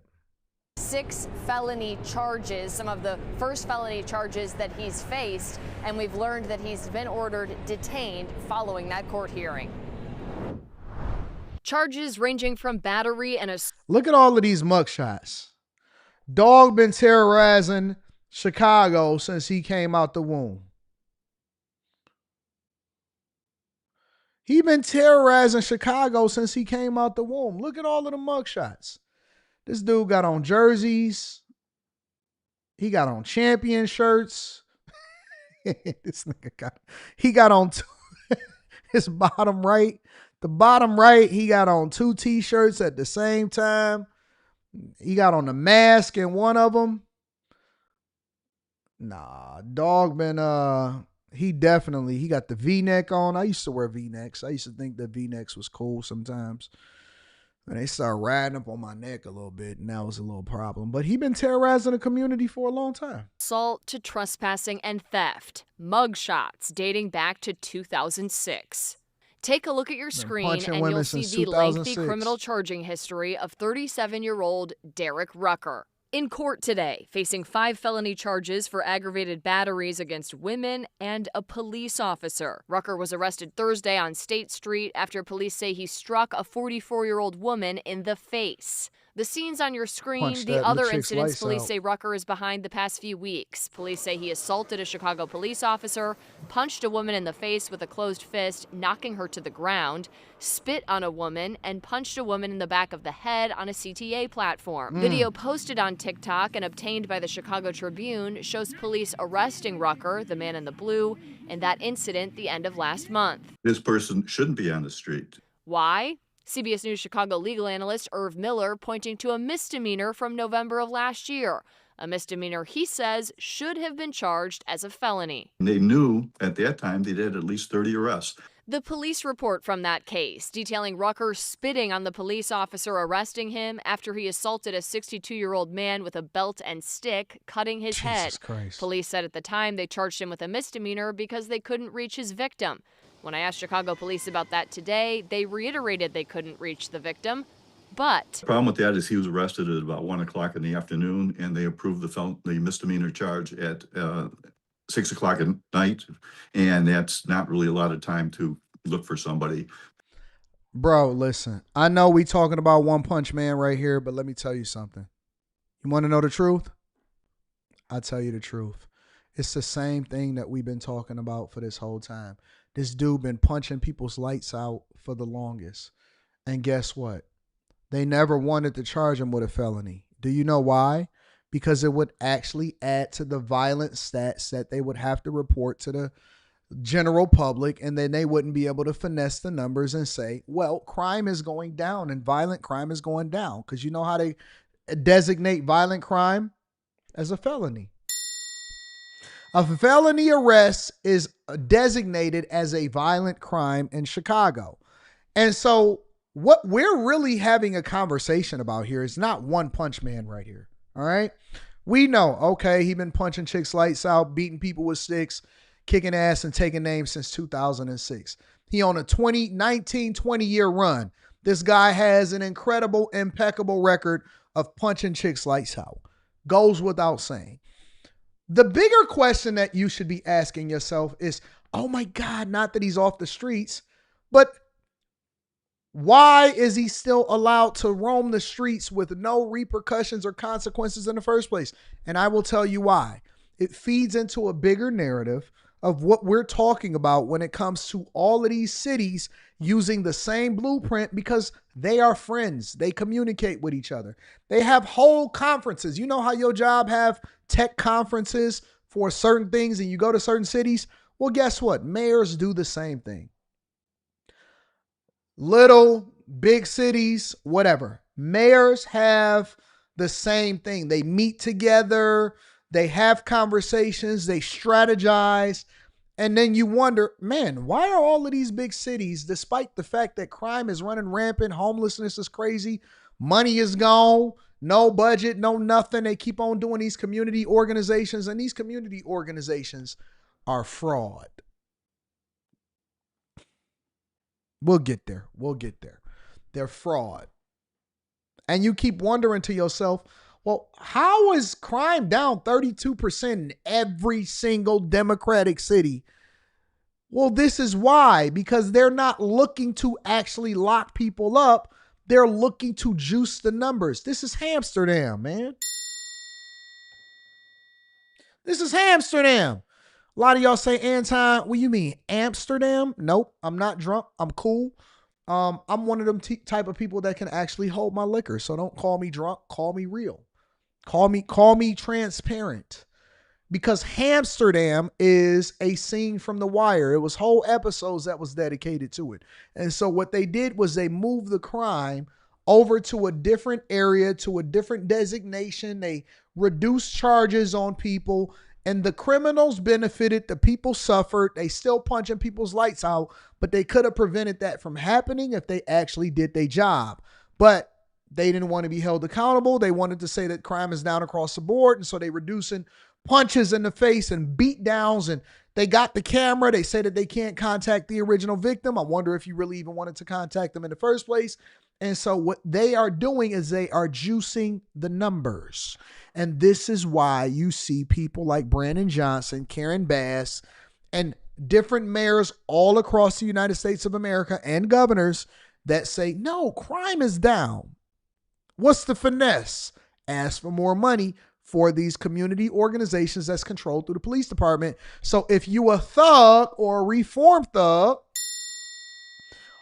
6 felony charges, some of the first felony charges that he's faced, and we've learned that he's been ordered detained following that court hearing. Charges ranging from battery and Look at all of these mugshots. Dog been terrorizing Chicago since he came out the womb. He been terrorizing Chicago since he came out the womb. Look at all of the mugshots. This dude got on jerseys. He got on champion shirts. This nigga he got on his bottom right. The bottom right, he got on 2 t-shirts at the same time. He got on the mask in one of them. Nah, dog been he got the V-neck on. I used to wear V-necks. I used to think that V-necks was cool sometimes. And they started riding up on my neck a little bit, and that was a little problem. But he been terrorizing the community for a long time. Assault to trespassing and theft. Mugshots dating back to 2006. Take a look at your screen and you'll see the lengthy criminal charging history of 37-year-old Derek Rucker. In court today, facing 5 felony charges for aggravated batteries against women and a police officer. Rucker was arrested Thursday on State Street after police say he struck a 44-year-old woman in the face. The scenes on your screen, the other incidents police say Rucker is behind the past few weeks. Police say he assaulted a Chicago police officer, punched a woman in the face with a closed fist, knocking her to the ground, spit on a woman, and punched a woman in the back of the head on a CTA platform. Video posted on TikTok and obtained by the Chicago Tribune shows police arresting Rucker, the man in the blue, in that incident the end of last month. This person shouldn't be on the street. Why? CBS News Chicago legal analyst Irv Miller pointing to a misdemeanor from November of last year. A misdemeanor he says should have been charged as a felony. They knew at that time they did at least 30 arrests. The police report from that case detailing Rucker spitting on the police officer arresting him after he assaulted a 62-year-old man with a belt and stick, cutting his head. Christ. Police said at the time they charged him with a misdemeanor because they couldn't reach his victim. When I asked Chicago police about that today, they reiterated they couldn't reach the victim, but... The problem with that is he was arrested at about 1 o'clock in the afternoon, and they approved the misdemeanor charge at 6 o'clock at night, and that's not really a lot of time to look for somebody. Bro, listen, I know we talking about One Punch Man right here, but let me tell you something. You want to know the truth? I'll tell you the truth. It's the same thing that we've been talking about for this whole time. This dude been punching people's lights out for the longest. And guess what? They never wanted to charge him with a felony. Do you know why? Because it would actually add to the violent stats that they would have to report to the general public, and then they wouldn't be able to finesse the numbers and say, well, crime is going down and violent crime is going down. Because you know how they designate violent crime? As a felony. A felony arrest is designated as a violent crime in Chicago. And so what we're really having a conversation about here is not One Punch Man right here. All right. We know, okay, he been punching chicks lights out, beating people with sticks, kicking ass and taking names since 2006. He on a 20-year run. This guy has an incredible, impeccable record of punching chicks lights out. Goes without saying. The bigger question that you should be asking yourself is, oh my God, not that he's off the streets, but why is he still allowed to roam the streets with no repercussions or consequences in the first place? And I will tell you why. It feeds into a bigger narrative of what we're talking about when it comes to all of these cities using the same blueprint because they are friends. They communicate with each other. They have whole conferences. You know how your job have tech conferences for certain things and you go to certain cities? Well, guess what? Mayors do the same thing. Little, big cities, whatever. Mayors have the same thing. They meet together, they have conversations, they strategize, and then you wonder, man, why are all of these big cities, despite the fact that crime is running rampant, homelessness is crazy, money is gone, no budget, no nothing, they keep on doing these community organizations, and these community organizations are fraud. We'll get there. We'll get there. They're fraud. And you keep wondering to yourself, well, how is crime down 32% in every single Democratic city? Well, this is why, because they're not looking to actually lock people up. They're looking to juice the numbers. This is Amsterdam, man. This is Amsterdam. A lot of y'all say, Anton, what you mean, Amsterdam? Nope, I'm not drunk. I'm cool. I'm one of them type of people that can actually hold my liquor. So don't call me drunk. Call me real. Call me transparent. Because Amsterdam is a scene from The Wire. It was whole episodes that was dedicated to it. And so what they did was they moved the crime over to a different area, to a different designation. They reduced charges on people. And the criminals benefited, the people suffered, they still punching people's lights out, but they could have prevented that from happening if they actually did their job. But they didn't want to be held accountable. They wanted to say that crime is down across the board, and so they reducing punches in the face and beat downs, and they got the camera. They say that they can't contact the original victim. I wonder if you really even wanted to contact them in the first place. And so what they are doing is they are juicing the numbers. And this is why you see people like Brandon Johnson, Karen Bass, and different mayors all across the United States of America and governors that say, no, crime is down. What's the finesse? Ask for more money for these community organizations that's controlled through the police department. So if you a thug or a reformed thug,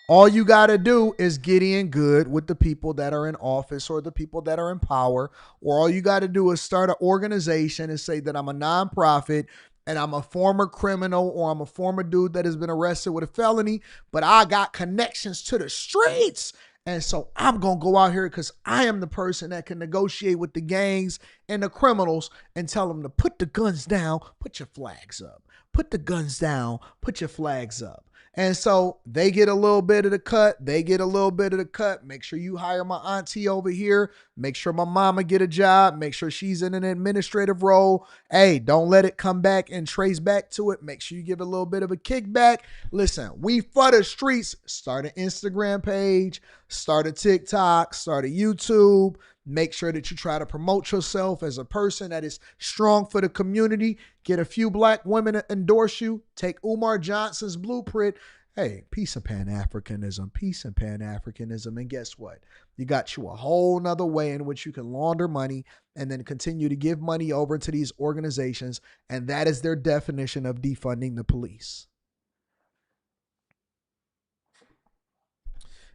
all you got to do is get in good with the people that are in office or the people that are in power, or all you got to do is start an organization and say that I'm a nonprofit and I'm a former criminal or I'm a former dude that has been arrested with a felony, but I got connections to the streets. And so I'm going to go out here because I am the person that can negotiate with the gangs and the criminals and tell them to put the guns down, put your flags up, put the guns down, put your flags up. And so they get a little bit of the cut. They get a little bit of the cut. Make sure you hire my auntie over here. Make sure my mama get a job. Make sure she's in an administrative role. Hey, don't let it come back and trace back to it. Make sure you give a little bit of a kickback. Listen, we for the streets. Start an Instagram page. Start a TikTok. Start a YouTube. Make sure that you try to promote yourself as a person that is strong for the community. Get a few black women to endorse you. Take Umar Johnson's blueprint. Hey, peace and Pan-Africanism, peace and Pan-Africanism. And guess what? You got you a whole nother way in which you can launder money and then continue to give money over to these organizations. And that is their definition of defunding the police.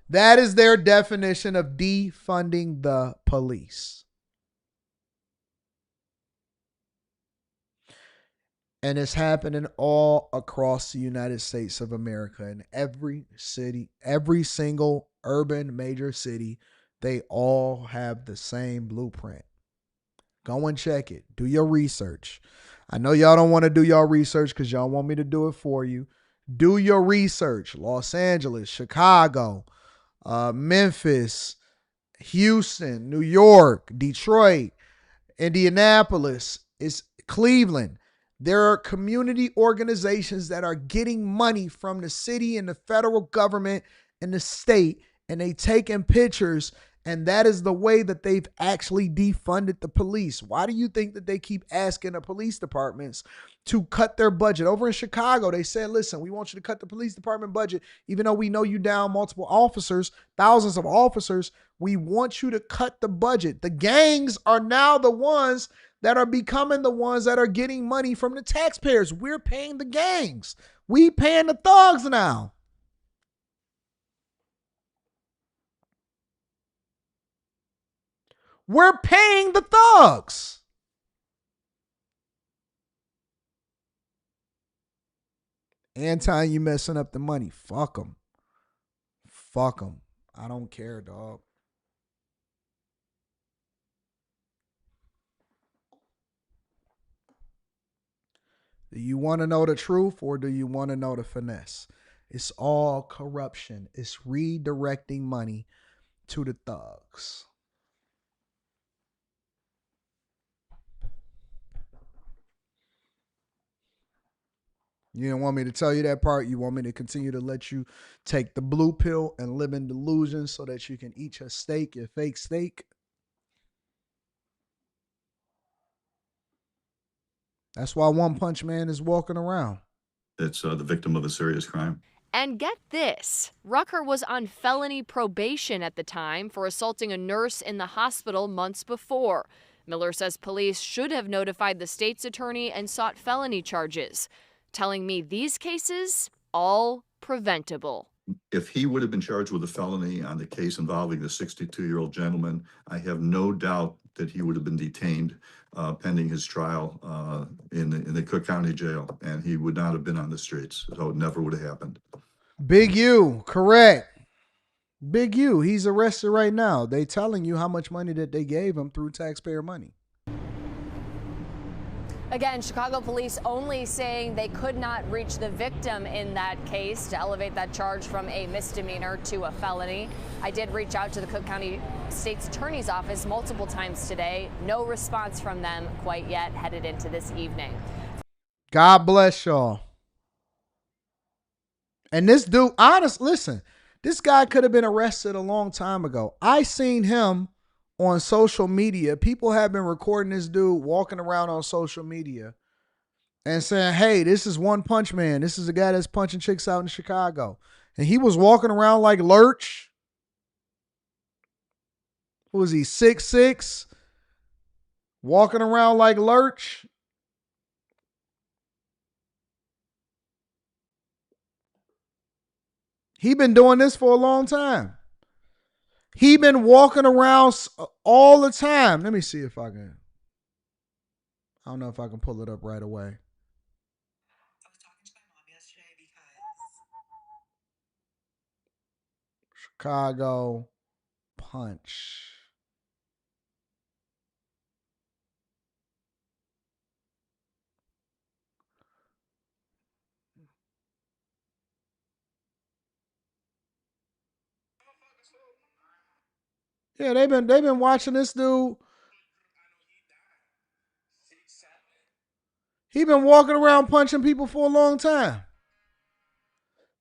That is their definition of defunding the police. And it's happening all across the United States of America. In every city, every single urban major city, they all have the same blueprint. Go and check it. Do your research. I know y'all don't want to do y'all research because y'all want me to do it for you. Do your research. Los Angeles, Chicago, Memphis, Houston, New York, Detroit, Indianapolis, it's Cleveland. There are community organizations that are getting money from the city and the federal government and the state, and they taking pictures, and that is the way that they've actually defunded the police. Why do you think that they keep asking the police departments to cut their budget? Over in Chicago, they said, listen, we want you to cut the police department budget, even though we know you down multiple officers, thousands of officers. We want you to cut the budget. The gangs are now the ones that are becoming the ones that are getting money from the taxpayers. We're paying the gangs. We paying the thugs now. We're paying the thugs. Anton, you messing up the money. Fuck them. Fuck them. I don't care, dog. Do you want to know the truth or do you want to know the finesse? It's all corruption. It's redirecting money to the thugs. You don't want me to tell you that part. You want me to continue to let you take the blue pill and live in delusion so that you can eat your steak, your fake steak? That's why One Punch Man is walking around. It's the victim of a serious crime. And get this, Rucker was on felony probation at the time for assaulting a nurse in the hospital months before. Miller says police should have notified the state's attorney and sought felony charges, telling me these cases, all preventable. If he would have been charged with a felony on the case involving the 62-year-old gentleman, I have no doubt that he would have been detained pending his trial in the Cook County Jail, and he would not have been on the streets. So it never would have happened. Big U, correct. Big U, he's arrested right now. They telling you how much money that they gave him through taxpayer money. Again, Chicago police only saying they could not reach the victim in that case to elevate that charge from a misdemeanor to a felony. I did reach out to the Cook County State's Attorney's Office multiple times today. No response from them quite yet, headed into this evening. God bless y'all. And this dude, listen, this guy could have been arrested a long time ago. I seen him on social media. People have been recording this dude walking around on social media and saying, hey, this is One Punch Man. This is a guy that's punching chicks out in Chicago. And he was walking around like Lurch. Who was he, 6'6"? Walking around like Lurch. He been doing this for a long time. He been walking around all the time. Let me see if I can. I don't know if I can pull it up right away. I was talking to my mom yesterday because Chicago Punch. Yeah, they've been watching this dude. He been walking around punching people for a long time.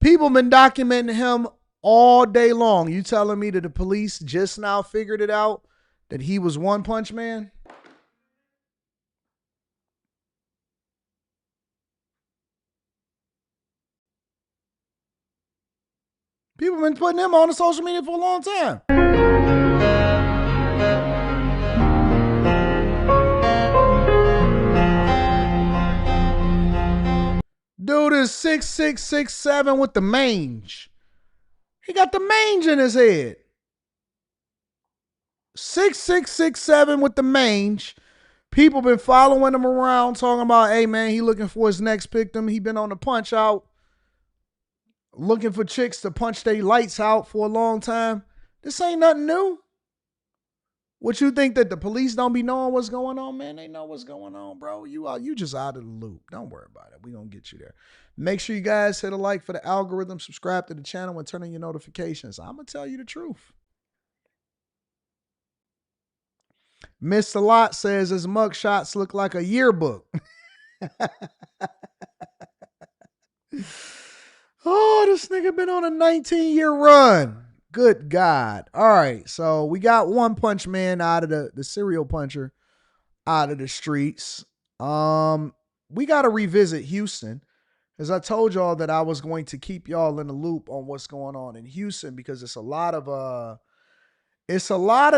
People been documenting him all day long. You telling me that the police just now figured it out that he was One Punch Man? People been putting him on the social media for a long time. Dude is 6'6", 6'7" with the mange. He got the mange in his head. 6'6", 6'7" with the mange. People been following him around talking about, hey, man, he looking for his next victim. He been on the punch out, looking for chicks to punch their lights out for a long time. This ain't nothing new. What you think that the police don't be knowing what's going on, man? They know what's going on, bro. You just out of the loop. Don't worry about it. We gonna get you there. Make sure you guys hit a like for the algorithm, subscribe to the channel, and turn on your notifications. I'm gonna tell you the truth. Mr. Lot says his mugshots look like a yearbook. Oh, this nigga been on a 19-year run. Good God. All right, so we got One Punch Man out of the serial puncher out of the streets. We got to revisit Houston. As I told y'all that I was going to keep y'all in the loop on what's going on in Houston because it's a lot of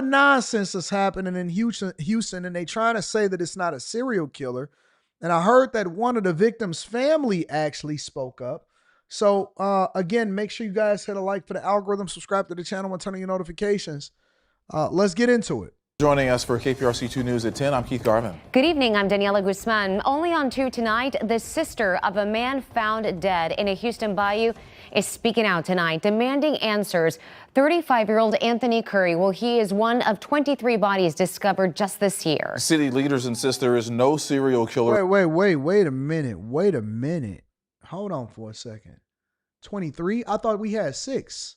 nonsense that's happening in Houston, and they trying to say that it's not a serial killer. And I heard that one of the victims' family actually spoke up. So, again, make sure you guys hit a like for the algorithm, subscribe to the channel, and turn on your notifications. Let's get into it. Joining us for KPRC2 News at 10, I'm Keith Garvin. Good evening, I'm Daniela Guzman. Only on 2 tonight, the sister of a man found dead in a Houston bayou is speaking out tonight, demanding answers. 35-year-old Anthony Curry, well, he is one of 23 bodies discovered just this year. City leaders insist there is no serial killer. Wait a minute. Hold on for a second. 23? I thought we had 6.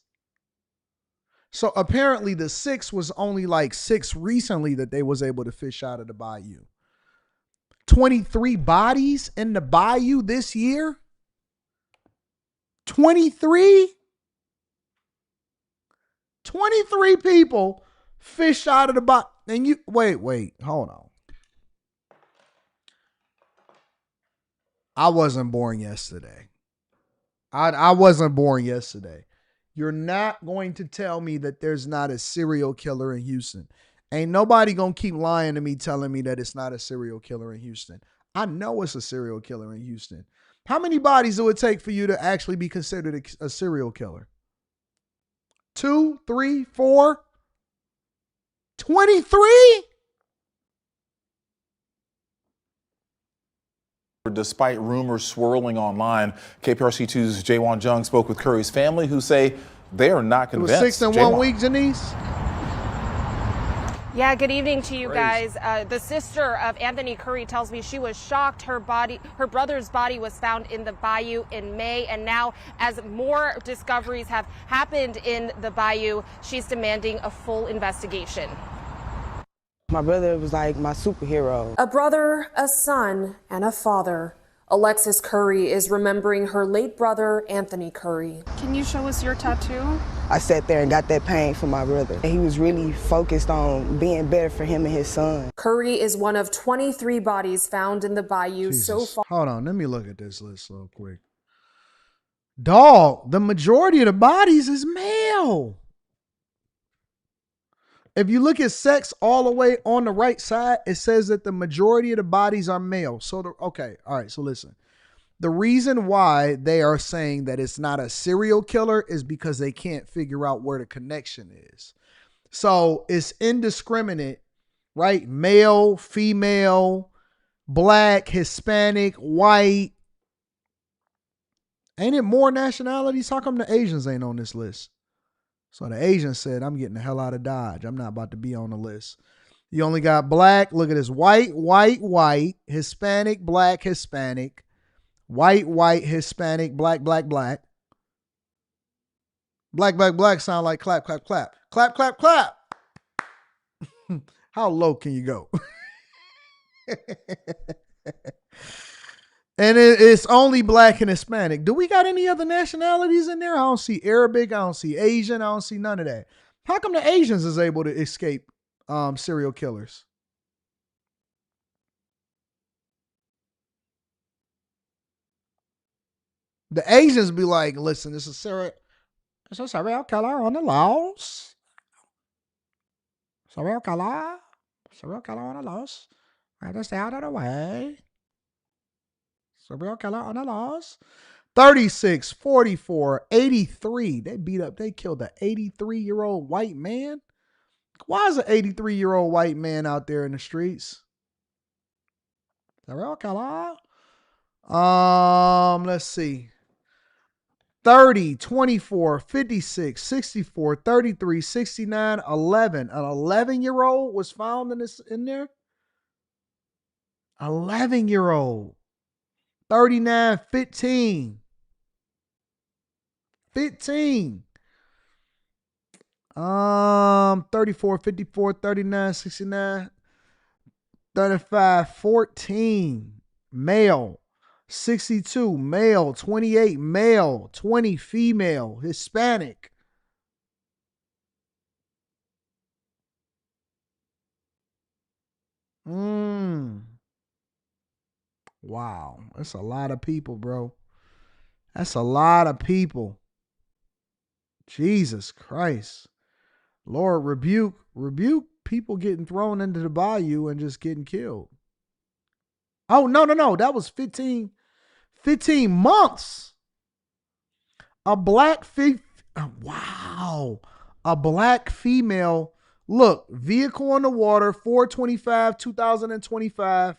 So apparently the 6 was only like 6 recently that they was able to fish out of the bayou. 23 bodies in the bayou this year? 23? 23 people fished out of the bayou. And you, wait, hold on. I wasn't born yesterday. I wasn't born yesterday. You're not going to tell me that there's not a serial killer in Houston. Ain't nobody going to keep lying to me, telling me that it's not a serial killer in Houston. I know it's a serial killer in Houston. How many bodies do it take for you to actually be considered a serial killer? 2, 3, 4? 23? Despite rumors swirling online, KPRC2's Jaewon Jung spoke with Curry's family, who say they are not convinced. It was 6 in 1 week, Janice? Yeah, good evening to you guys. The sister of Anthony Curry tells me she was shocked her brother's body was found in the bayou in May, and now as more discoveries have happened in the bayou, she's demanding a full investigation. My brother was like my superhero. A brother, a son, and a father. Alexis Curry is remembering her late brother, Anthony Curry. Can you show us your tattoo? I sat there and got that pain for my brother. He was really focused on being better for him and his son. Curry is one of 23 bodies found in the bayou so far. Hold on, let me look at this list real quick. Dog, the majority of the bodies is male. If you look at sex all the way on the right side, it says that the majority of the bodies are male. So, okay, all right, so listen. The reason why they are saying that it's not a serial killer is because they can't figure out where the connection is. So it's indiscriminate, right? Male, female, black, Hispanic, white. Ain't it more nationalities? How come the Asians ain't on this list? So the Asian said, I'm getting the hell out of Dodge. I'm not about to be on the list. You only got black. Look at this. White, Hispanic, black, Hispanic. White, Hispanic, black. Black sound like clap. Clap. How low can you go? And it's only black and Hispanic. Do we got any other nationalities in there? I don't see Arabic. I don't see Asian. I don't see none of that. How come the Asians is able to escape serial killers? The Asians be like, listen, this is Sarah. It's a serial killer on the loose. Serial killer. Serial killer on the loose. Right, to stay out of the way. Serial killer on the loose. 36, 44, 83. They killed an 83-year-old white man. Why is an 83-year-old white man out there in the streets? Serial killer. Let's see. 30, 24, 56, 64, 33, 69, 11. An 11-year-old was found in there. 11-year-old. 39, 15. 15. 34, 54, 39, 69, 35, 14. Male. 62, male. 28, male. 20, female. Hispanic. Wow. That's a lot of people, bro. That's a lot of people. Jesus Christ. Lord, rebuke people getting thrown into the bayou and just getting killed. Oh, no. That was 15 months. A black wow. A black female. Look, vehicle on the water, 4/25/2025,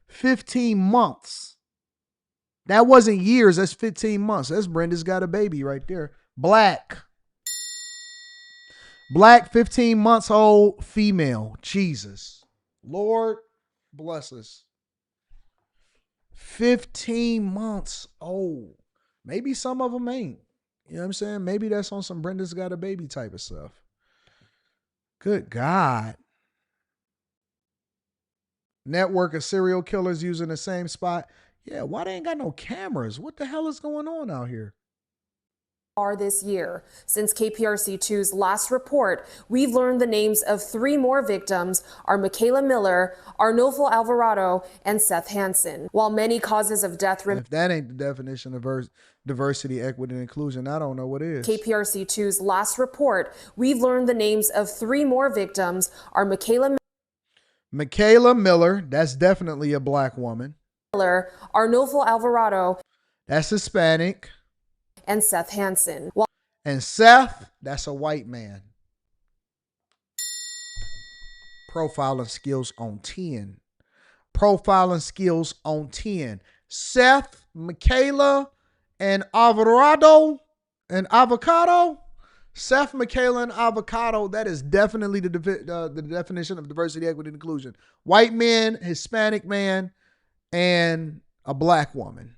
15 months. That wasn't years, that's 15 months. That's Brenda's got a baby right there. Black, 15 months old female. Jesus. Lord bless us. 15 months old. Maybe some of them ain't. You know what I'm saying? Maybe that's on some Brenda's got a baby type of stuff. Good God. Network of serial killers using the same spot. Yeah, why they ain't got no cameras? What the hell is going on out here? This year. Since KPRC2's last report, we've learned the names of 3 more victims are Michaela Miller, Arnulfo Alvarado, and Seth Hansen. While many causes of death remain. If that ain't the definition of diversity, equity, and inclusion, I don't know what is. KPRC2's last report, we've learned the names of 3 more victims are Michaela Miller, that's definitely a black woman. Miller, Arnulfo Alvarado, that's Hispanic. And Seth Hansen. And Seth, that's a white man. Profiling skills on 10. Profiling skills on 10. Seth, Michaela, and Alvarado and Avocado. Seth, Michaela, and Avocado, that is definitely the definition of diversity, equity, and inclusion. White man, Hispanic man, and a black woman.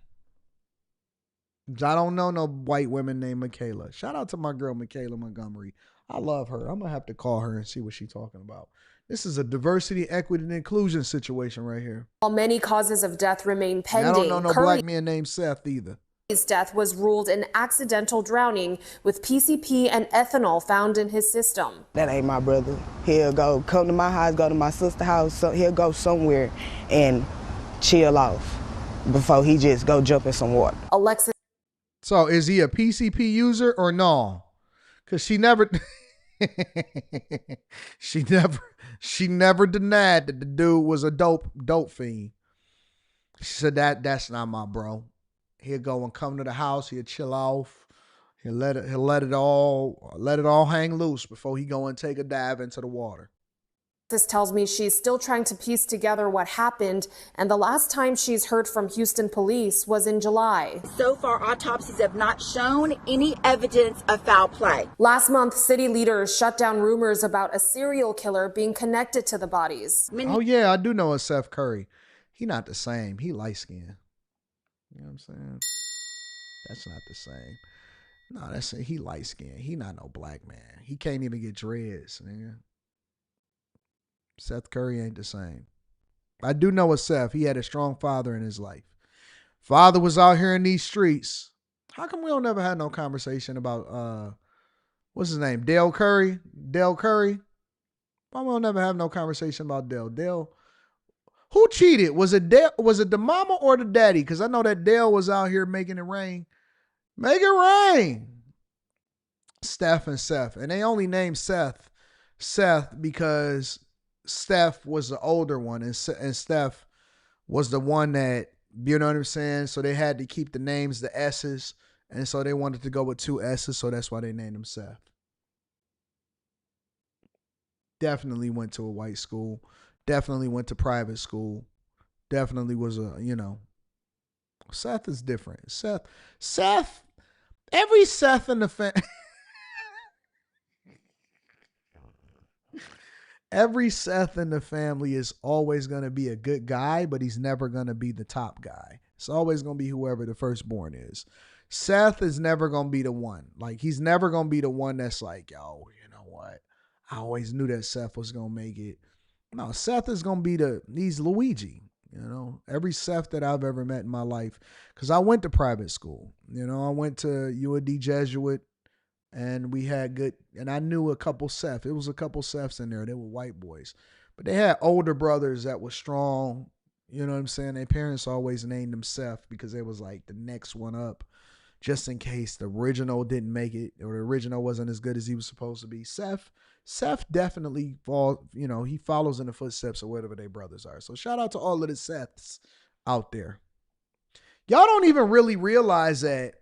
I don't know no white women named Michaela. Shout out to my girl, Michaela Montgomery. I love her. I'm going to have to call her and see what she's talking about. This is a diversity, equity, and inclusion situation right here. While many causes of death remain pending, I don't know no black man named Seth either. His death was ruled an accidental drowning with PCP and ethanol found in his system. That ain't my brother. He'll come to my house, go to my sister's house. So he'll go somewhere and chill off before he just go jump in some water. Alexis. So is he a PCP user or no? Because she never denied that the dude was a dope fiend. She said that's not my bro. He'll go and come to the house, he'll chill off, he'll let it all hang loose before he go and take a dive into the water. This tells me she's still trying to piece together what happened, and the last time she's heard from Houston police was in July. So far, autopsies have not shown any evidence of foul play. Last month, city leaders shut down rumors about a serial killer being connected to the bodies. Oh yeah, I do know a Seth Curry. He not the same. He light skinned. You know what I'm saying? That's not the same. No, he light skinned. He not no black man. He can't even get dreads, man. Seth Curry ain't the same. I do know a Seth. He had a strong father in his life. Father was out here in these streets. How come we don't never have no conversation about what's his name? Dale Curry? Dale Curry? Why we don't never have no conversation about Dale? Dale. Who cheated? Was it the mama or the daddy? Because I know that Dale was out here making it rain. Make it rain. Steph and Seth. And they only named Seth because Steph was the older one and Steph was the one that, you know what I'm saying? So they had to keep the names, the S's. And so they wanted to go with 2 S's. So that's why they named him Seth. Definitely went to a white school. Definitely went to private school. Definitely was Seth is different. Seth, every Seth in the family. Every Seth in the family is always going to be a good guy, but he's never going to be the top guy. It's always going to be whoever the firstborn is. Seth is never going to be the one. Like, he's never going to be the one that's like, yo, you know what? I always knew that Seth was going to make it. No, Seth is going to be he's Luigi. You know, every Seth that I've ever met in my life, because I went to private school. You know, I went to UAD Jesuit. And we had good, and I knew a couple Seths. It was a couple Seths in there. They were white boys. But they had older brothers that were strong. You know what I'm saying? Their parents always named them Seth because they was like the next one up, just in case the original didn't make it or the original wasn't as good as he was supposed to be. Seth definitely he follows in the footsteps of whatever their brothers are. So shout out to all of the Seths out there. Y'all don't even really realize that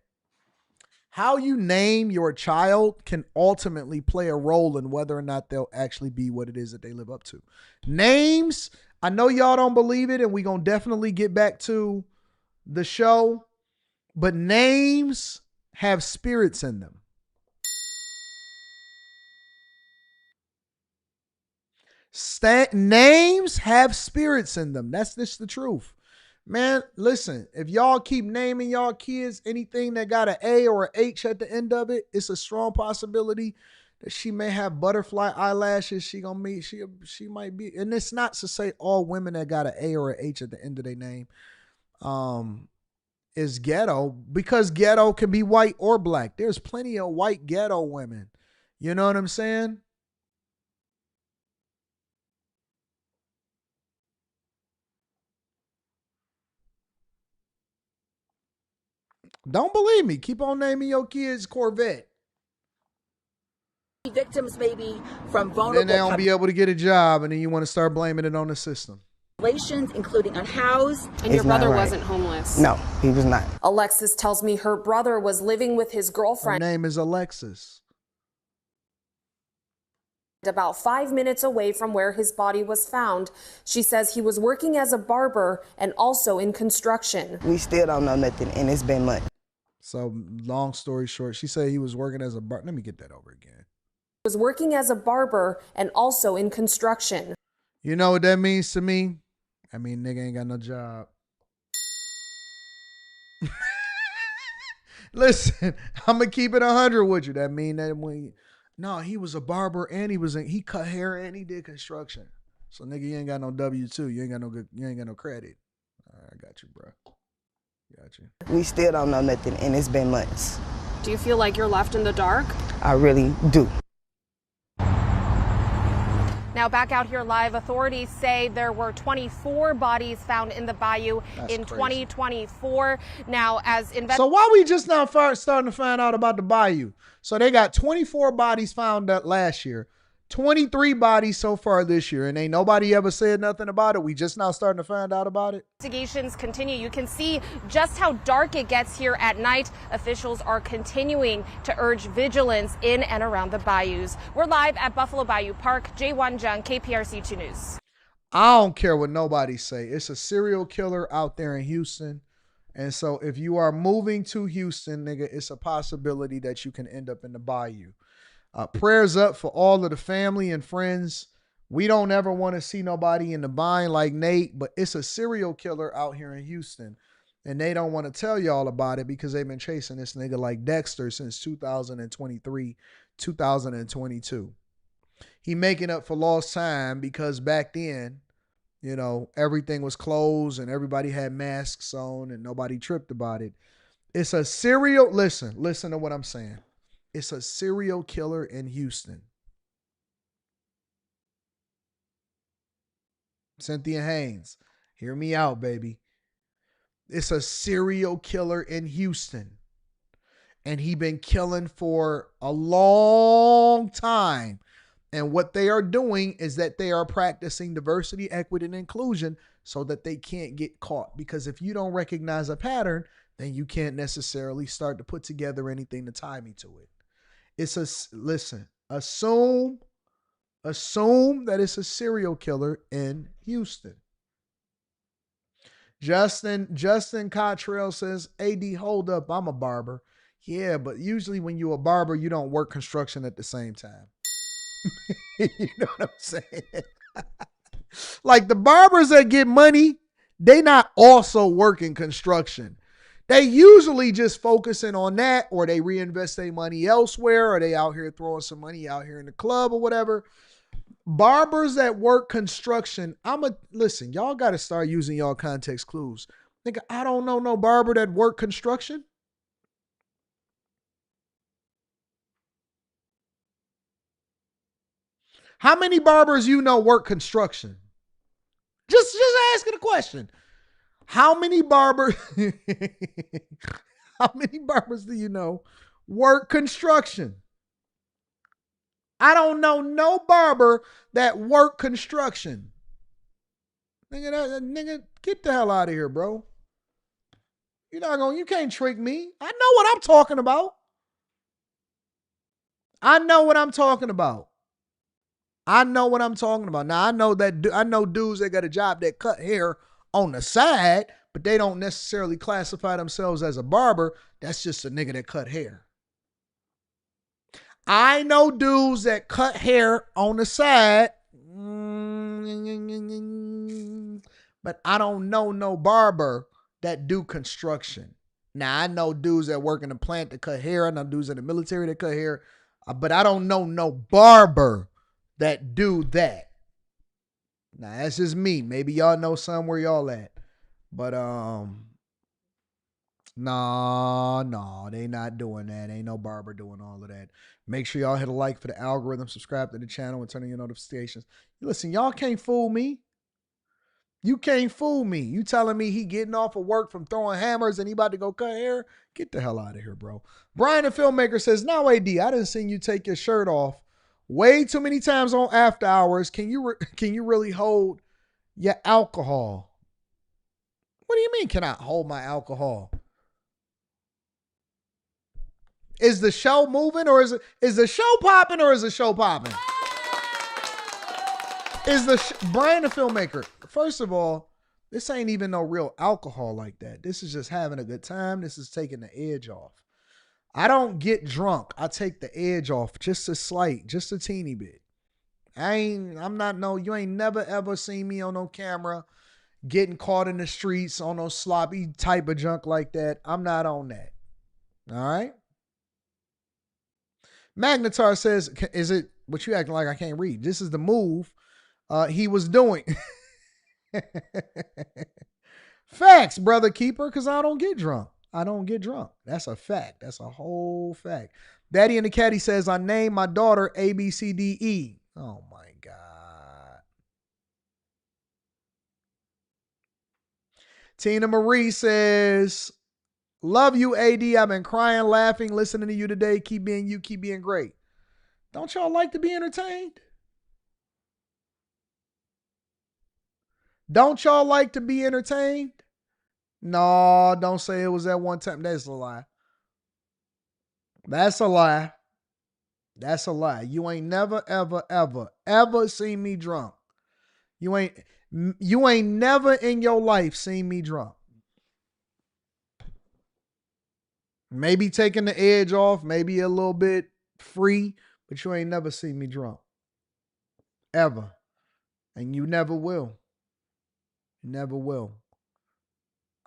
how you name your child can ultimately play a role in whether or not they'll actually be what it is that they live up to. Names, I know y'all don't believe it, and we're going to definitely get back to the show, but names have spirits in them. Names have spirits in them. That's just the truth. Man, listen, if y'all keep naming y'all kids anything that got an A or an H at the end of it, it's a strong possibility that she may have butterfly eyelashes. She might be, and it's not to say all women that got an A or an H at the end of their name is ghetto, because ghetto can be white or black. There's plenty of white ghetto women. You know what I'm saying? Don't believe me. Keep on naming your kids Corvette. Victims maybe from vulnerable. Then they don't be able to get a job, and then you want to start blaming it on the system. Populations, including unhoused. And your brother wasn't homeless. No, he was not. Alexis tells me her brother was living with his girlfriend. Her name is Alexis. About 5 minutes away from where his body was found. She says he was working as a barber and also in construction. We still don't know nothing, and it's been months. So long story short, she said he was working as a barber. Let me get that over again. Was working as a barber and also in construction. You know what that means to me? I mean, nigga ain't got no job. Listen, I'm gonna keep it 100 with you. That mean that no, he was a barber and he cut hair and he did construction. So nigga, you ain't got no W-2. You ain't got no credit. All right, I got you, bro. Got you. We still don't know nothing, and it's been months. Do you feel like you're left in the dark? I really do. Now back out here live, authorities say there were 24 bodies found in the bayou in 2024. Now, so why we just now starting to find out about the bayou? So they got 24 bodies found out last year, 23 bodies so far this year, and ain't nobody ever said nothing about it. We just now starting to find out about it. Investigations continue. You can see just how dark it gets here at night. Officials are continuing to urge vigilance in and around the bayous. We're live at Buffalo Bayou Park. Jaewon Jung, KPRC 2 News. I don't care what nobody say. It's a serial killer out there in Houston. And so if you are moving to Houston, nigga, it's a possibility that you can end up in the bayou. Prayers up for all of the family and friends. We don't ever want to see nobody in the bind like Nate, but it's a serial killer out here in Houston. And they don't want to tell y'all about it because they've been chasing this nigga like Dexter since 2023, 2022. He making up for lost time because back then, you know, everything was closed and everybody had masks on and nobody tripped about it. It's a serial, listen to what I'm saying. It's a serial killer in Houston. Cynthia Haynes, hear me out, baby. It's a serial killer in Houston. And he been killing for a long time. And what they are doing is that they are practicing diversity, equity, and inclusion so that they can't get caught. Because if you don't recognize a pattern, then you can't necessarily start to put together anything to tie me to it. Listen, assume that it's a serial killer in Houston. Justin Cottrell says, AD, hold up, I'm a barber. Yeah, but usually when you're a barber, you don't work construction at the same time. You know what I'm saying? Like the barbers that get money, they not also working construction. They usually just focusing on that, or they reinvest their money elsewhere, or they out here throwing some money out here in the club or whatever. Barbers that work construction, listen, y'all got to start using y'all context clues. Nigga, I don't know no barber that work construction. How many barbers you know work construction? Just asking a question. How many barbers do you know work construction? I don't know no barber that work construction. Nigga, get the hell out of here, bro. You can't trick me. I know what I'm talking about. Now I know dudes that got a job that cut hair on the side, but they don't necessarily classify themselves as a barber. That's just a nigga that cut hair. I know dudes that cut hair on the side, but I don't know no barber that do construction. Now I know dudes that work in the plant that cut hair. I know dudes in the military that cut hair, but I don't know no barber that do that. Now that's just me. Maybe y'all know somewhere y'all at, but no, they not doing that. Ain't no barber doing all of that. Make sure y'all hit a like for the algorithm, subscribe to the channel, and turn on your notifications. Listen, y'all can't fool me. You can't fool me. You telling me he getting off of work from throwing hammers and he about to go cut hair? Get the hell out of here, bro. Brian the Filmmaker says, now AD, I didn't see you take your shirt off way too many times on After Hours. Can you really hold your alcohol? What do you mean, can I hold my alcohol? Is the show moving, or is the show popping, or is the show popping? Brian the Filmmaker, first of all, this ain't even no real alcohol like that. This is just having a good time. This is taking the edge off. I don't get drunk. I take the edge off just a teeny bit. You ain't never ever seen me on no camera getting caught in the streets on no sloppy type of junk like that. I'm not on that. All right? Magnetar says, is it what you acting like I can't read? This is the move he was doing. Facts, brother keeper, because I don't get drunk. That's a fact. That's a whole fact. Daddy and the Caddy says, I named my daughter ABCDE. Oh my God. Tina Marie says, love you, AD. I've been crying, laughing, listening to you today. Keep being you, keep being great. Don't y'all like to be entertained? Don't y'all like to be entertained? No, don't say it was that one time. That's a lie. That's a lie. That's a lie. You ain't never, ever, ever, ever seen me drunk. You ain't never in your life seen me drunk. Maybe taking the edge off, maybe a little bit free, but you ain't never seen me drunk. Ever. And you never will. You never will.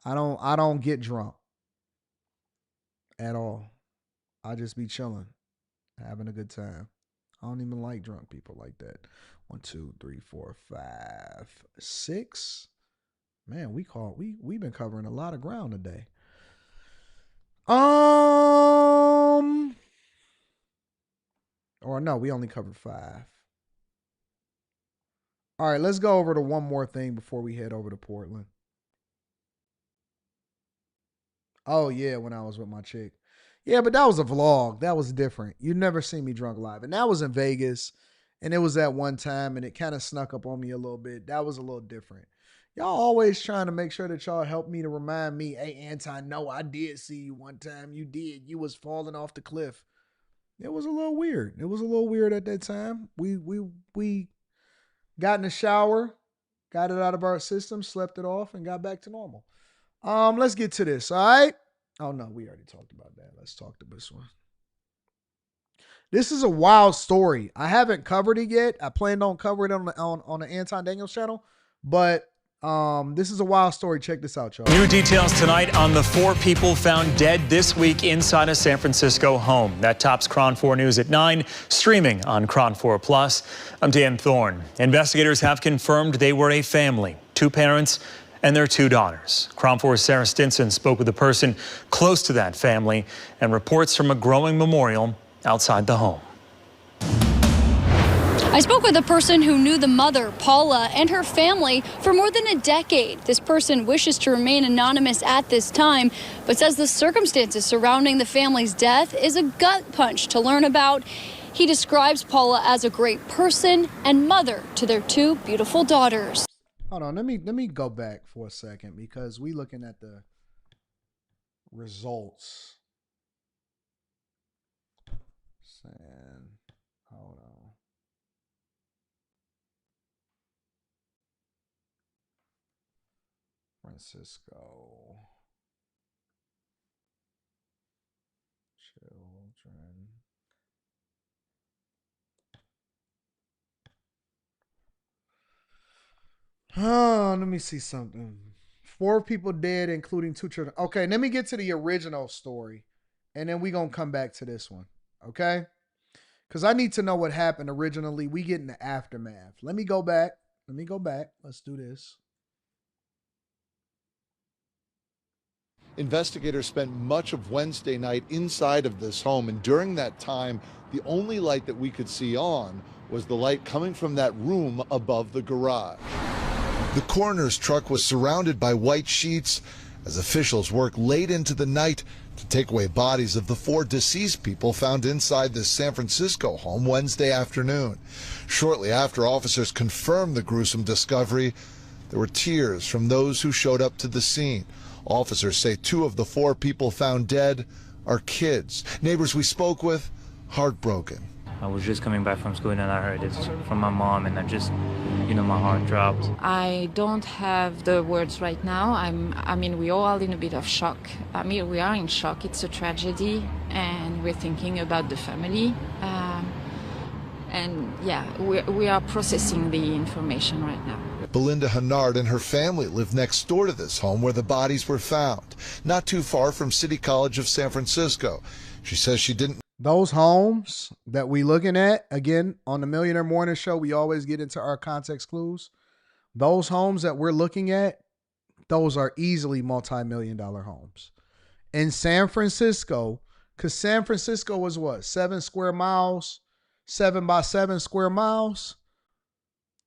I don't get drunk at all. I just be chilling, having a good time. I don't even like drunk people like that. 1, 2, 3, 4, 5, 6. Man, we've been covering a lot of ground today. Or no, we only covered 5. All right, let's go over to one more thing before we head over to Portland. Oh yeah, when I was with my chick. Yeah, but that was a vlog. That was different. You never seen me drunk live. And that was in Vegas. And it was at one time, and it kind of snuck up on me a little bit. That was a little different. Y'all always trying to make sure that y'all help me to remind me, hey, Anton, no, I did see you one time. You did. You was falling off the cliff. It was a little weird. It was a little weird at that time. We got in the shower, got it out of our system, slept it off, and got back to normal. Let's get to this, all right? Oh, no, we already talked about that. Let's talk to this one. This is a wild story. I haven't covered it yet. I planned on covering it on the Anton Daniels channel, but this is a wild story. Check this out, y'all. New details tonight on the 4 people found dead this week inside a San Francisco home. That tops Cron 4 News at 9, streaming on Cron 4 Plus. I'm Dan Thorne. Investigators have confirmed they were a family, 2 parents and their 2 daughters. Cron 4's Sarah Stinson spoke with a person close to that family and reports from a growing memorial outside the home. I spoke with a person who knew the mother, Paula, and her family for more than a decade. This person wishes to remain anonymous at this time, but says the circumstances surrounding the family's death is a gut punch to learn about. He describes Paula as a great person and mother to their 2 beautiful daughters. Hold on, let me go back for a second because we looking at the results. Hold on. Francisco. Children. Oh, let me see something. 4 people dead, including 2 children. Okay, let me get to the original story, and then we're going to come back to this one. Okay? Because I need to know what happened originally. We get in the aftermath. Let me go back. Let's do this. Investigators spent much of Wednesday night inside of this home, and during that time, the only light that we could see on was the light coming from that room above the garage. The coroner's truck was surrounded by white sheets as officials worked late into the night to take away bodies of the 4 deceased people found inside this San Francisco home Wednesday afternoon. Shortly after officers confirmed the gruesome discovery, there were tears from those who showed up to the scene. Officers say 2 of the 4 people found dead are kids. Neighbors we spoke with, heartbroken. I was just coming back from school and I heard this from my mom, and I just, my heart dropped. I don't have the words right now. I mean, we're all in a bit of shock. I mean, we are in shock. It's a tragedy, and we're thinking about the family. And yeah, we are processing the information right now. Belinda Hennard and her family live next door to this home where the bodies were found, not too far from City College of San Francisco. She says she didn't. Those homes that we looking at, again, on the Millionaire Morning Show, we always get into our context clues. Those homes that we're looking at, those are easily multi-million-dollar homes. In San Francisco, because San Francisco was what, 7 square miles, 7 by 7 square miles,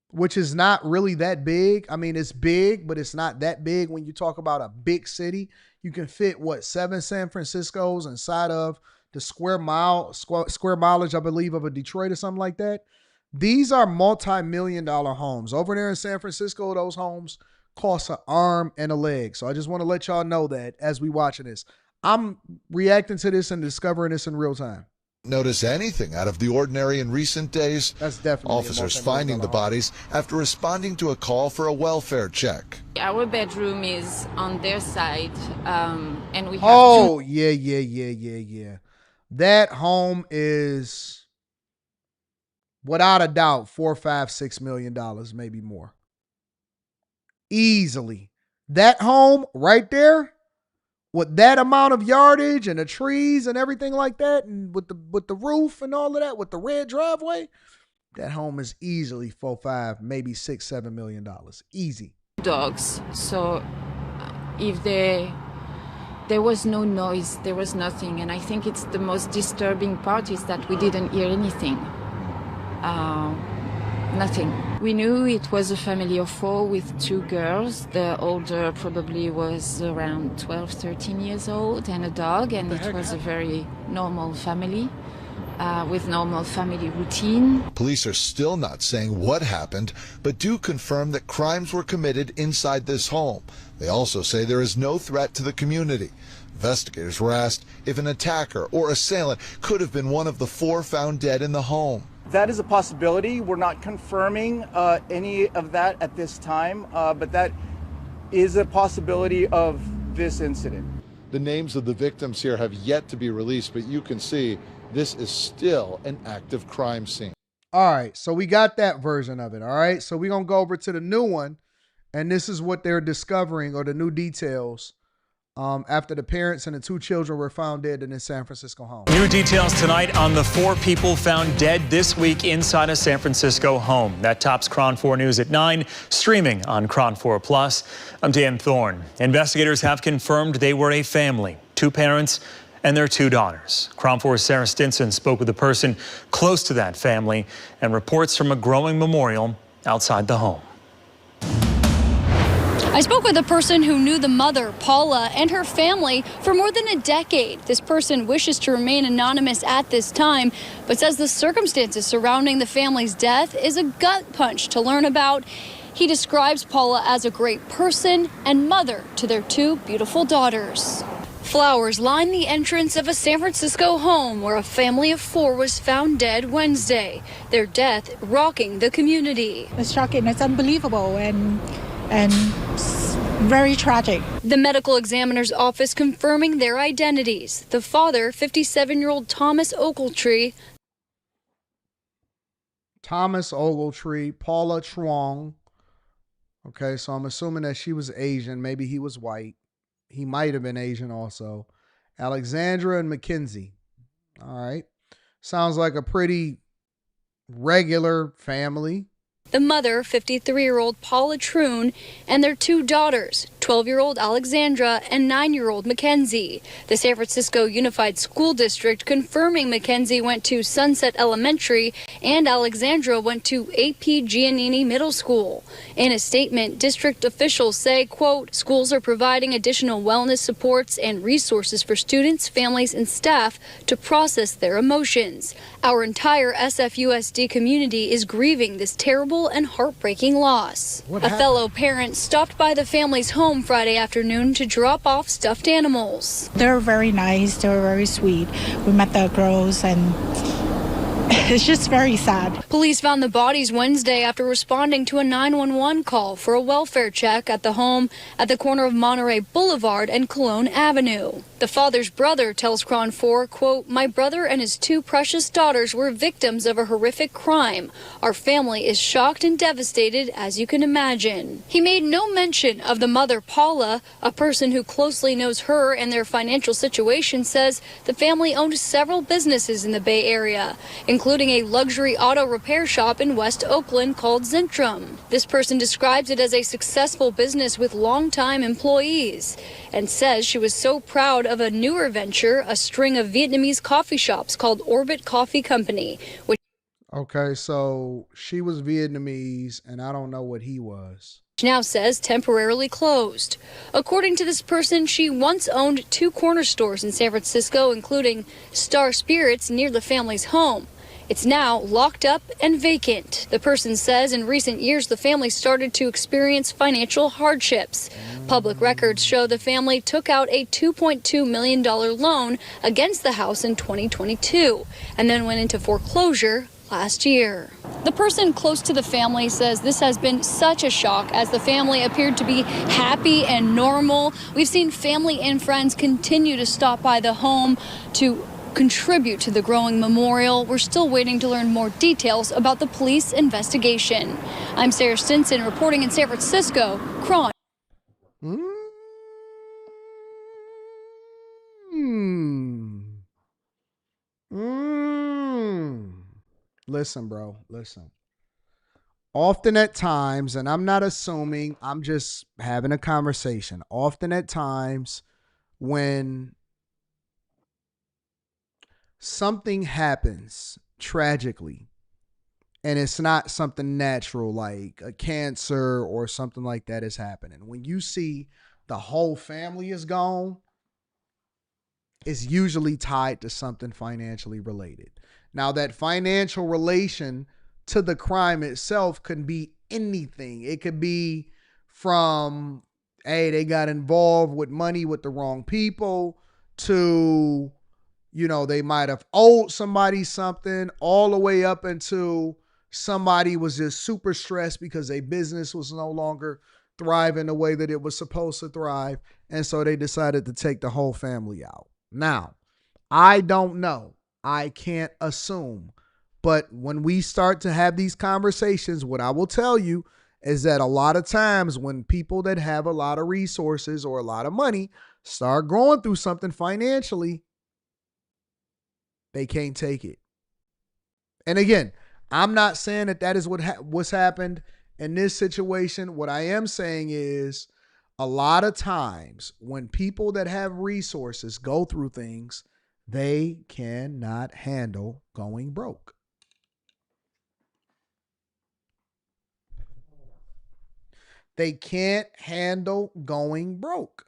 which is not really that big. I mean, it's big, but it's not that big. When you talk about a big city, you can fit, what, 7 San Franciscos inside of the square mileage, I believe, of a Detroit or something like that. These are multi-million-dollar homes. Over there in San Francisco, those homes cost an arm and a leg. So I just want to let y'all know that as we watching this. I'm reacting to this and discovering this in real time. Notice anything out of the ordinary in recent days. That's definitely officers finding the bodies after responding to a call for a welfare check. Our bedroom is on their side, and we have yeah. That home is, without a doubt, $4, $5, $6 million, maybe more. Easily. That home right there, with that amount of yardage and the trees and everything like that, and with the roof and all of that, with the red driveway, that home is easily $4, $5, maybe $6, $7 million. Easy. Dogs. So if there was no noise, there was nothing, and I think it's the most disturbing part is that we didn't hear anything. Nothing. We knew it was a family of 4 with 2 girls. The older probably was around 12, 13 years old, and a dog, and it was a very normal family with normal family routine. Police are still not saying what happened, but do confirm that crimes were committed inside this home. They also say there is no threat to the community. Investigators were asked if an attacker or assailant could have been one of the 4 found dead in the home. That is a possibility. We're not confirming any of that at this time, but that is a possibility of this incident. The names of the victims here have yet to be released, but you can see this is still an active crime scene. All right, so we got that version of it, all right? So we're going to go over to the new one, and this is what they're discovering, or the new details, after the parents and the 2 children were found dead in a San Francisco home. New details tonight on the 4 people found dead this week inside a San Francisco home. That tops KRON 4 News at 9, streaming on KRON 4 Plus. I'm Dan Thorne. Investigators have confirmed they were a family, 2 parents and their 2 daughters. KRON 4's Sarah Stinson spoke with a person close to that family and reports from a growing memorial outside the home. I spoke with a person who knew the mother, Paula, and her family for more than a decade. This person wishes to remain anonymous at this time, but says the circumstances surrounding the family's death is a gut punch to learn about. He describes Paula as a great person and mother to their 2 beautiful daughters. Flowers line the entrance of a San Francisco home where a family of 4 was found dead Wednesday, their death rocking the community. It's shocking. It's unbelievable and very tragic. The medical examiner's office confirming their identities. The father, 57-year-old Thomas Ogletree. Paula Truong. Okay, so I'm assuming that she was Asian. Maybe he was white. He might have been Asian also. Alexandra and Mackenzie. All right. Sounds like a pretty regular family. The mother, 53-year-old Paula Troon, and their 2 daughters, 12-year-old Alexandra and 9-year-old Mackenzie. The San Francisco Unified School District confirming Mackenzie went to Sunset Elementary and Alexandra went to AP Giannini Middle School. In a statement, district officials say, quote, schools are providing additional wellness supports and resources for students, families, and staff to process their emotions. Our entire SFUSD community is grieving this terrible and heartbreaking loss. A fellow parent stopped by the family's home Friday afternoon to drop off stuffed animals. They're very nice. They're very sweet. We met the girls and it's just very sad. Police found the bodies Wednesday after responding to a 911 call for a welfare check at the home at the corner of Monterey Boulevard and Cologne Avenue. The father's brother tells KRON 4, quote, my brother and his 2 precious daughters were victims of a horrific crime. Our family is shocked and devastated, as you can imagine. He made no mention of the mother, Paula. A person who closely knows her and their financial situation says the family owned several businesses in the Bay Area, including a luxury auto repair shop in West Oakland called Zentrum. This person describes it as a successful business with longtime employees and says she was so proud of a newer venture, a string of Vietnamese coffee shops called Orbit Coffee Company. Okay, so she was Vietnamese, and I don't know what he was. Now says temporarily closed. According to this person, she once owned 2 corner stores in San Francisco, including Star Spirits near the family's home. It's now locked up and vacant. The person says in recent years the family started to experience financial hardships. Public records show the family took out a $2.2 million loan against the house in 2022 and then went into foreclosure last year. The person close to the family says this has been such a shock as the family appeared to be happy and normal. We've seen family and friends continue to stop by the home to contribute to the growing memorial. We're still waiting to learn more details about the police investigation. I'm Sarah Stinson reporting in San Francisco, KRON. Listen, bro, listen. Often at times, and I'm not assuming, I'm just having a conversation. Often at times when something happens tragically and it's not something natural like a cancer or something like that is happening. When you see the whole family is gone, it's usually tied to something financially related. Now, that financial relation to the crime itself can be anything. It could be from, hey, they got involved with money with the wrong people, to, you know, they might have owed somebody something, all the way up into somebody was just super stressed because their business was no longer thriving the way that it was supposed to thrive. And so they decided to take the whole family out. Now, I don't know. I can't assume. But when we start to have these conversations, what I will tell you is that a lot of times when people that have a lot of resources or a lot of money start going through something financially, they can't take it. And again, I'm not saying that that is what's happened in this situation. What I am saying is a lot of times when people that have resources go through things, they cannot handle going broke. They can't handle going broke.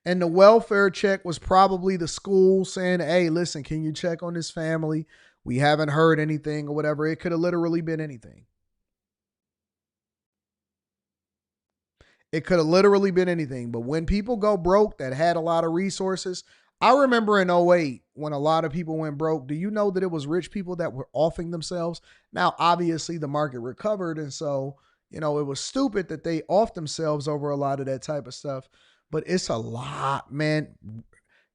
And the welfare check was probably the school saying, hey, listen, can you check on this family? We haven't heard anything or whatever. It could have literally been anything. It could have literally been anything. But when people go broke that had a lot of resources, I remember in 2008 when a lot of people went broke. Do you know that it was rich people that were offing themselves? Now, obviously, the market recovered. And so, you know, it was stupid that they offed themselves over a lot of that type of stuff. But it's a lot, man.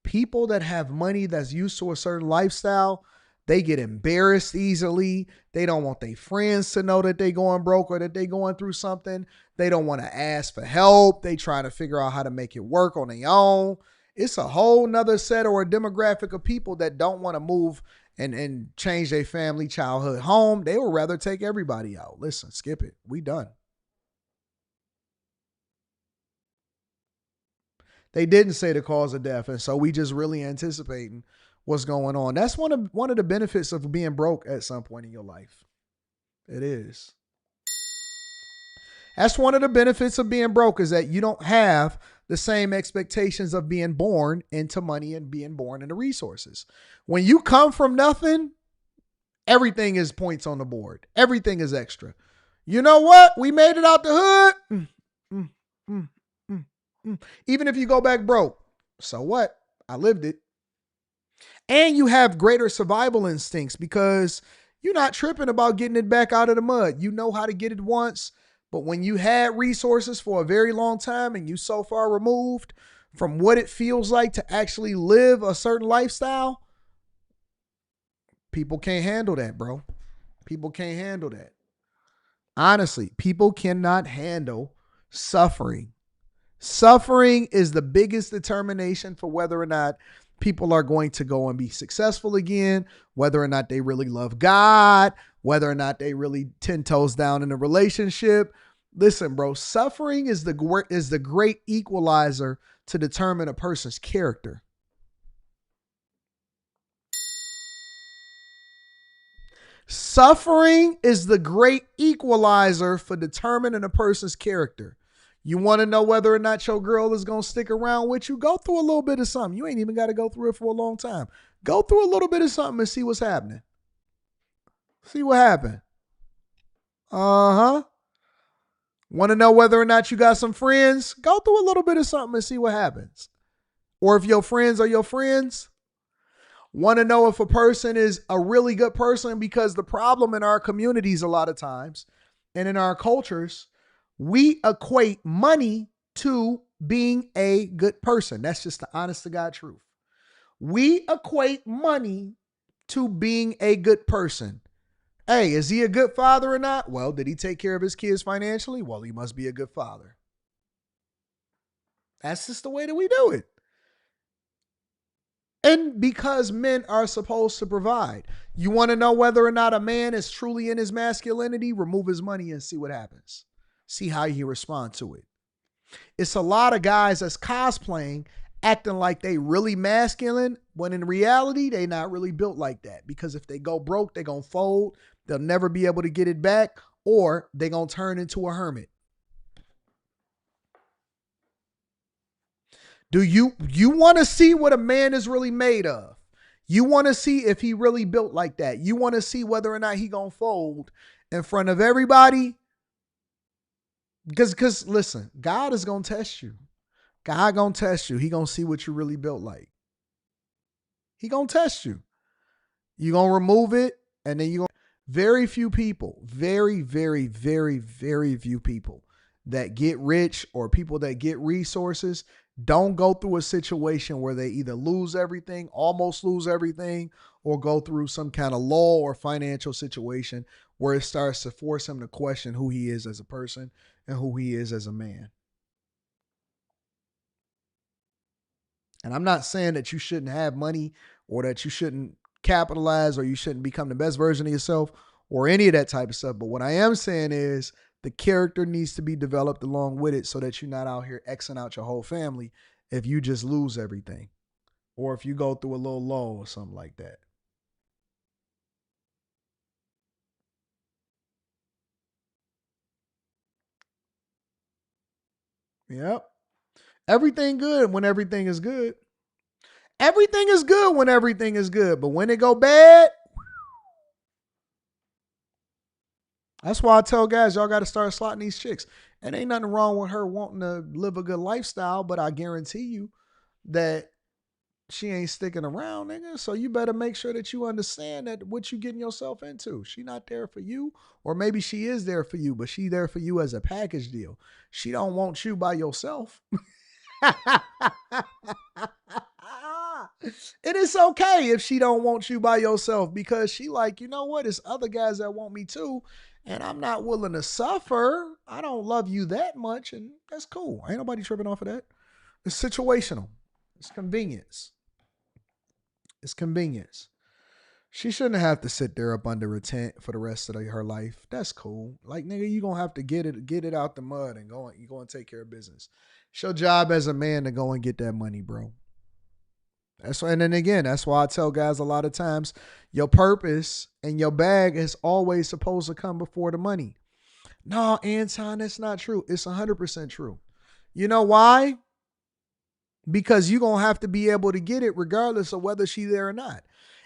People that have money that's used to a certain lifestyle, they get embarrassed easily. They don't want their friends to know that they going broke or that they going through something. They don't want to ask for help. They try to figure out how to make it work on their own. It's a whole nother set or a demographic of people that don't want to move and change their family childhood home. They would rather take everybody out. Listen, skip it. We done. They didn't say the cause of death, and so we just really anticipating what's going on. That's one of the benefits of being broke at some point in your life. It is. That's one of the benefits of being broke, is that you don't have the same expectations of being born into money and being born into resources. When you come from nothing, everything is points on the board. Everything is extra. You know what? We made it out the hood. Even if you go back broke, so what? I lived it. And you have greater survival instincts because you're not tripping about getting it back out of the mud. You know how to get it once. But when you had resources for a very long time and you so far removed from what it feels like to actually live a certain lifestyle, people can't handle that, bro. People can't handle that. Honestly, people cannot handle suffering. Suffering is the biggest determination for whether or not people are going to go and be successful again, whether or not they really love God, whether or not they really 10 toes down in a relationship. Listen, bro, suffering is the great equalizer to determine a person's character. Suffering is the great equalizer for determining a person's character. You want to know whether or not your girl is going to stick around with you? Go through a little bit of something. You ain't even got to go through it for a long time. Go through a little bit of something and see what's happening. See what happened. Uh-huh. Want to know whether or not you got some friends? Go through a little bit of something and see what happens. Or if your friends are your friends. Want to know if a person is a really good person, because the problem in our communities a lot of times and in our cultures, we equate money to being a good person. That's just the honest to God truth. We equate money to being a good person. Hey, is he a good father or not? Well, did he take care of his kids financially? Well, he must be a good father. That's just the way that we do it. And because men are supposed to provide. You want to know whether or not a man is truly in his masculinity? Remove his money and see what happens. See how he responds to it. It's a lot of guys that's cosplaying acting like they really masculine, when in reality, they not really built like that. Because if they go broke, they going to fold. They'll never be able to get it back, or they going to turn into a hermit. Do you want to see what a man is really made of? You want to see if he really built like that. You want to see whether or not he going to fold in front of everybody. Because listen, God is going to test you. God going to test you. He going to see what you really built like. He going to test you. You going to remove it, and then you going to... Very few people, very, very, very, very few people that get rich or people that get resources don't go through a situation where they either lose everything, almost lose everything, or go through some kind of law or financial situation where it starts to force him to question who he is as a person and who he is as a man. And I'm not saying that you shouldn't have money or that you shouldn't capitalize or you shouldn't become the best version of yourself or any of that type of stuff. But what I am saying is the character needs to be developed along with it so that you're not out here Xing out your whole family if you just lose everything or if you go through a little lull or something like that. Yep. Everything good when everything is good. Everything is good when everything is good. But when it go bad, that's why I tell guys, y'all got to start slotting these chicks. And ain't nothing wrong with her wanting to live a good lifestyle, but I guarantee you that she ain't sticking around, nigga. So you better make sure that you understand that what you getting yourself into. She not there for you, or maybe she is there for you, but she there for you as a package deal. She don't want you by yourself. It is okay if she don't want you by yourself because she like, you know what? There's other guys that want me too, and I'm not willing to suffer. I don't love you that much, and that's cool. Ain't nobody tripping off of that. It's situational. It's convenience. It's convenience. She shouldn't have to sit there up under a tent for the rest of her life. That's cool. Like, nigga, you gonna have to get it out the mud and go and take care of business. It's your job as a man to go and get that money, bro. And then again, that's why I tell guys a lot of times, your purpose and your bag is always supposed to come before the money. No, Anton, that's not true. It's 100% true. You know why? Because you're going to have to be able to get it regardless of whether she's there or not.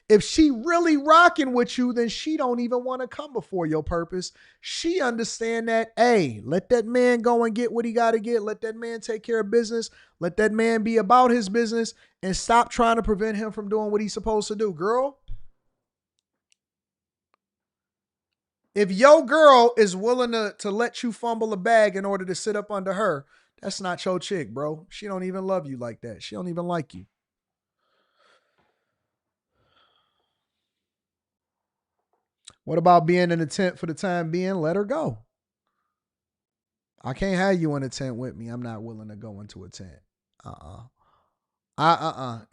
If she really rocking with you, then she don't even want to come before your purpose. She understand that, hey, let that man go and get what he got to get. Let that man take care of business. Let that man be about his business and stop trying to prevent him from doing what he's supposed to do. Girl, if your girl is willing to let you fumble a bag in order to sit up under her, that's not your chick, bro. She don't even love you like that. She don't even like you. What about being in a tent for the time being? Let her go. I can't have you in a tent with me. I'm not willing to go into a tent.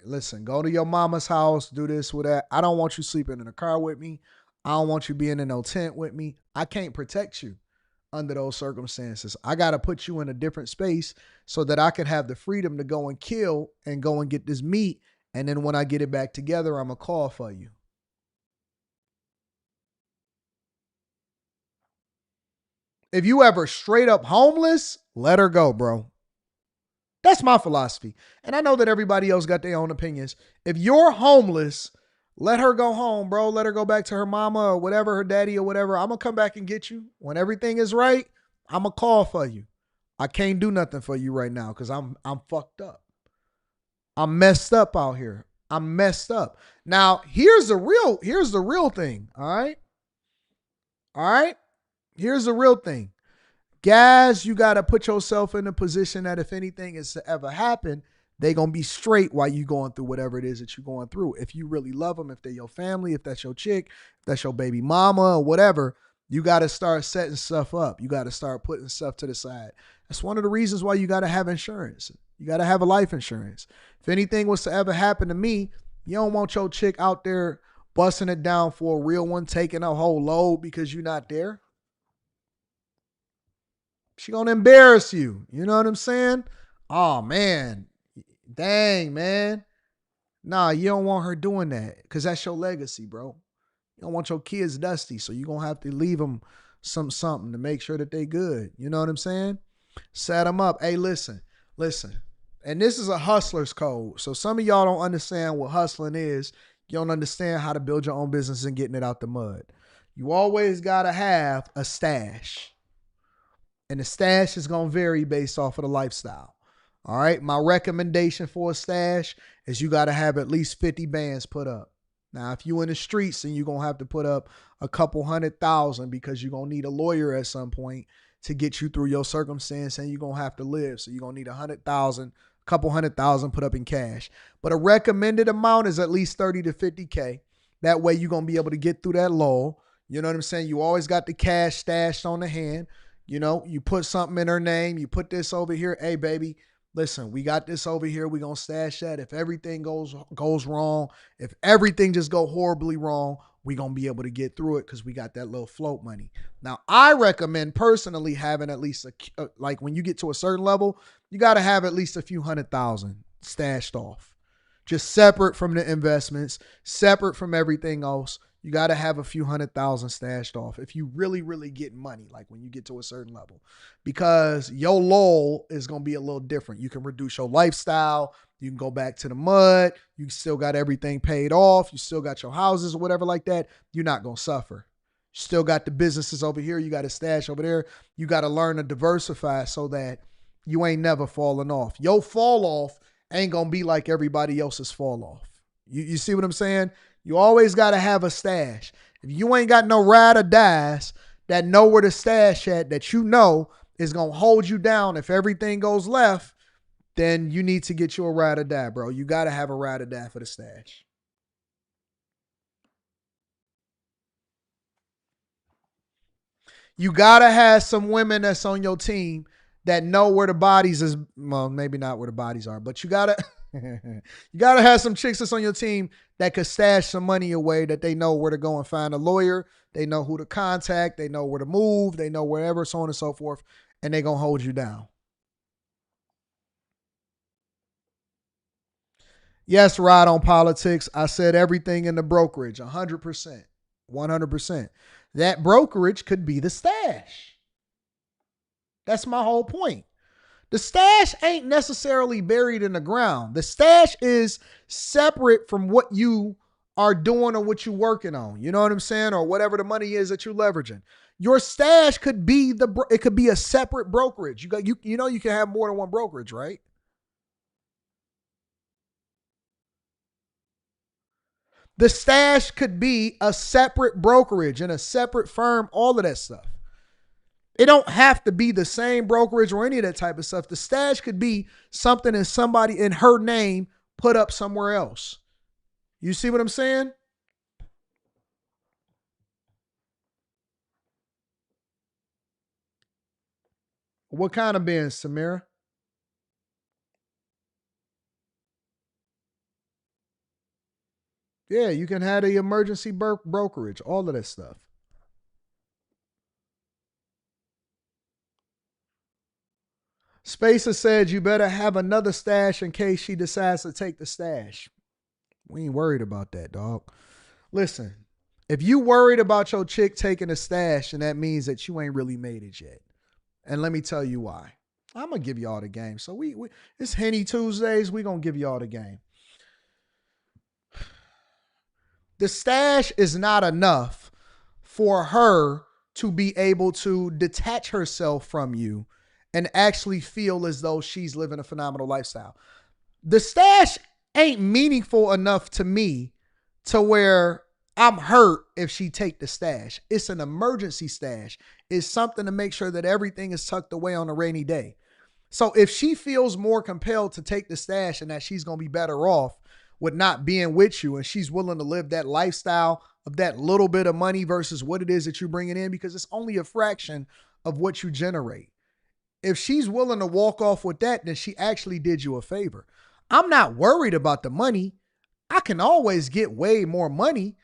Listen, go to your mama's house, do this with that. I don't want you sleeping in a car with me. I don't want you being in no tent with me. I can't protect you under those circumstances. I got to put you in a different space so that I can have the freedom to go and kill and go and get this meat. And then when I get it back together, I'm going to call for you. If you ever straight up homeless, let her go, bro. That's my philosophy. And I know that everybody else got their own opinions. If you're homeless, let her go home, bro. Let her go back to her mama or whatever, her daddy or whatever. I'm going to come back and get you. When everything is right, I'm going to call for you. I can't do nothing for you right now because I'm fucked up. I'm messed up out here. I'm messed up. Now, here's the real thing, all right? All right? Here's the real thing. Guys, you got to put yourself in a position that if anything is to ever happen, they going to be straight while you going through whatever it is that you're going through. If you really love them, if they're your family, if that's your chick, if that's your baby mama or whatever, you got to start setting stuff up. You got to start putting stuff to the side. That's one of the reasons why you got to have insurance. You got to have a life insurance. If anything was to ever happen to me, you don't want your chick out there busting it down for a real one, taking a whole load because you're not there. She gonna embarrass you. You know what I'm saying? Oh man, Dang, man. Nah, you don't want her doing that because that's your legacy, bro. You don't want your kids dusty, so you're going to have to leave them something to make sure that they good. You know what I'm saying? Set them up. Hey, listen. And this is a hustler's code. So some of y'all don't understand what hustling is. You don't understand how to build your own business and getting it out the mud. You always got to have a stash. And the stash is going to vary based off of the lifestyle. All right. My recommendation for a stash is you got to have at least 50 bands put up. Now, if you in the streets, then you're going to have to put up a couple $100,000 because you're going to need a lawyer at some point to get you through your circumstance and you're going to have to live. So you're going to need $100,000, a couple $100,000 put up in cash. But a recommended amount is at least 30 to 50K. That way you're going to be able to get through that lull. You know what I'm saying? You always got the cash stashed on the hand. You know, you put something in her name. You put this over here. Hey, baby, listen, we got this over here. We're going to stash that. If everything goes wrong, if everything just go horribly wrong, we're going to be able to get through it because we got that little float money. Now, I recommend personally having at least, like when you get to a certain level, you got to have at least a few $100,000 stashed off. Just separate from the investments, separate from everything else. You got to have a few $100,000 stashed off if you really, really get money, like when you get to a certain level, because your lull is going to be a little different. You can reduce your lifestyle. You can go back to the mud. You still got everything paid off. You still got your houses or whatever like that. You're not going to suffer. You still got the businesses over here. You got a stash over there. You got to learn to diversify so that you ain't never falling off. Your fall off ain't going to be like everybody else's fall off. You see what I'm saying? You always got to have a stash. If you ain't got no ride or dies that know where to stash at, that you know is going to hold you down if everything goes left, then you need to get you a ride or die, bro. You got to have a ride or die for the stash. You got to have some women that's on your team that know where the bodies is. Well, maybe not where the bodies are, but you got to... you got to have some chicks that's on your team that could stash some money away, that they know where to go and find a lawyer. They know who to contact. They know where to move. They know wherever, so on and so forth. And they're going to hold you down. Yes, Rod on politics. I said everything in the brokerage, 100%, 100%. That brokerage could be the stash. That's my whole point. The stash ain't necessarily buried in the ground. The stash is separate from what you are doing or what you're working on. You know what I'm saying? Or whatever the money is that you're leveraging. Your stash could be it could be a separate brokerage. You know you can have more than one brokerage, right? The stash could be a separate brokerage and a separate firm, all of that stuff. It don't have to be the same brokerage or any of that type of stuff. The stash could be something in somebody in her name put up somewhere else. You see what I'm saying? What kind of bins, Samira? Yeah, you can have the emergency brokerage, all of that stuff. Spacer said you better have another stash in case she decides to take the stash. We ain't worried about that, dog. Listen, if you worried about your chick taking a stash, and that means that you ain't really made it yet. And let me tell you why. I'm going to give y'all the game. So it's Henny Tuesdays. We're going to give y'all the game. The stash is not enough for her to be able to detach herself from you and actually feel as though she's living a phenomenal lifestyle. The stash ain't meaningful enough to me to where I'm hurt if she take the stash. It's an emergency stash. It's something to make sure that everything is tucked away on a rainy day. So if she feels more compelled to take the stash and that she's going to be better off with not being with you, and she's willing to live that lifestyle of that little bit of money versus what it is that you're bringing in, because it's only a fraction of what you generate. If she's willing to walk off with that, then she actually did you a favor. I'm not worried about the money. I can always get way more money.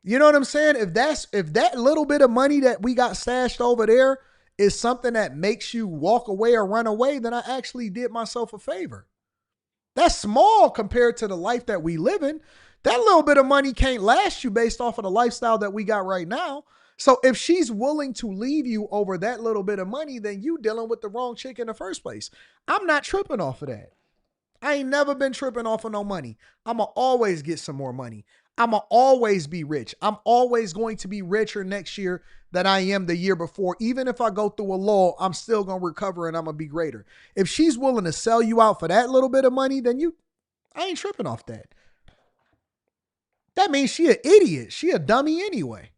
You know what I'm saying? If that little bit of money that we got stashed over there is something that makes you walk away or run away, then I actually did myself a favor. That's small compared to the life that we live in. That little bit of money can't last you based off of the lifestyle that we got right now. So if she's willing to leave you over that little bit of money, then you dealing with the wrong chick in the first place. I'm not tripping off of that. I ain't never been tripping off of no money. I'ma always get some more money. I'ma always be rich. I'm always going to be richer next year than I am the year before. Even if I go through a lull, I'm still going to recover and I'm going to be greater. If she's willing to sell you out for that little bit of money, then I ain't tripping off that. That means she an idiot. She a dummy anyway.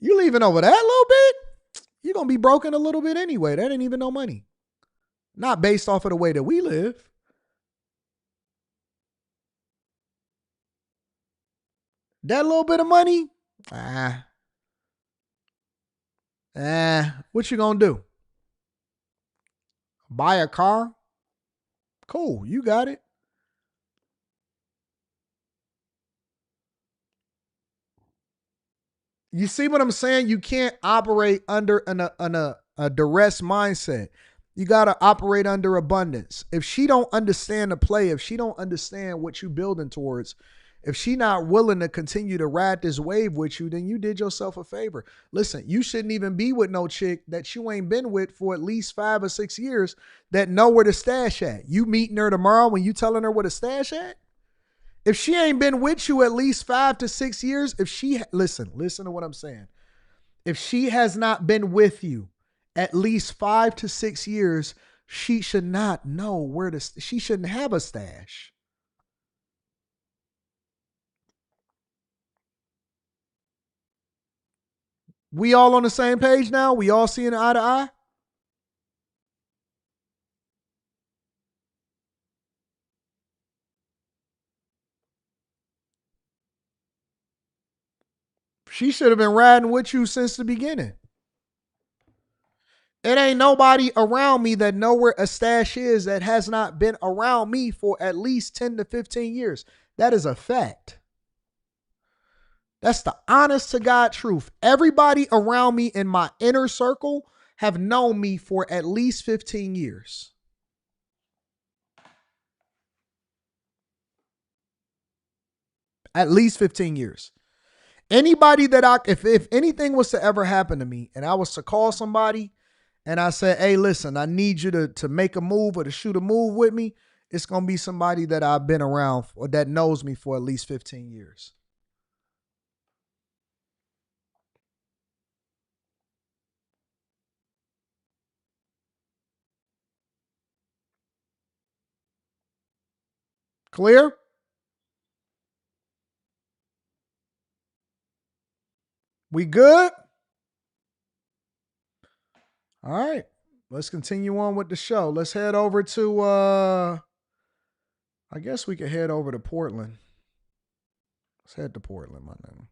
You leaving over that little bit? You're going to be broken a little bit anyway. That ain't even no money. Not based off of the way that we live. That little bit of money? What you going to do? Buy a car? Cool, you got it. You see what I'm saying? You can't operate under a duress mindset. You got to operate under abundance. If she don't understand the play, if she don't understand what you building towards, if she not willing to continue to ride this wave with you, then you did yourself a favor. Listen, you shouldn't even be with no chick that you ain't been with for at least 5 or 6 years that know where to stash at. You meeting her tomorrow when you telling her where to stash at? If she ain't been with you at least 5 to 6 years, listen to what I'm saying. If she has not been with you at least 5 to 6 years, she should not know where to, she shouldn't have a stash. We all on the same page now? We all seeing eye to eye? She should have been riding with you since the beginning. It ain't nobody around me that know where a stash is that has not been around me for at least 10 to 15 years. That is a fact. That's the honest to God truth. Everybody around me in my inner circle have known me for at least 15 years. At least 15 years. Anybody that if anything was to ever happen to me and I was to call somebody and I said, hey, listen, I need you to make a move or to shoot a move with me, it's going to be somebody that I've been around or that knows me for at least 15 years. Clear? We good? All right. Let's continue on with the show. Let's head over to, I guess we could head over to Portland. Let's head to Portland, my name.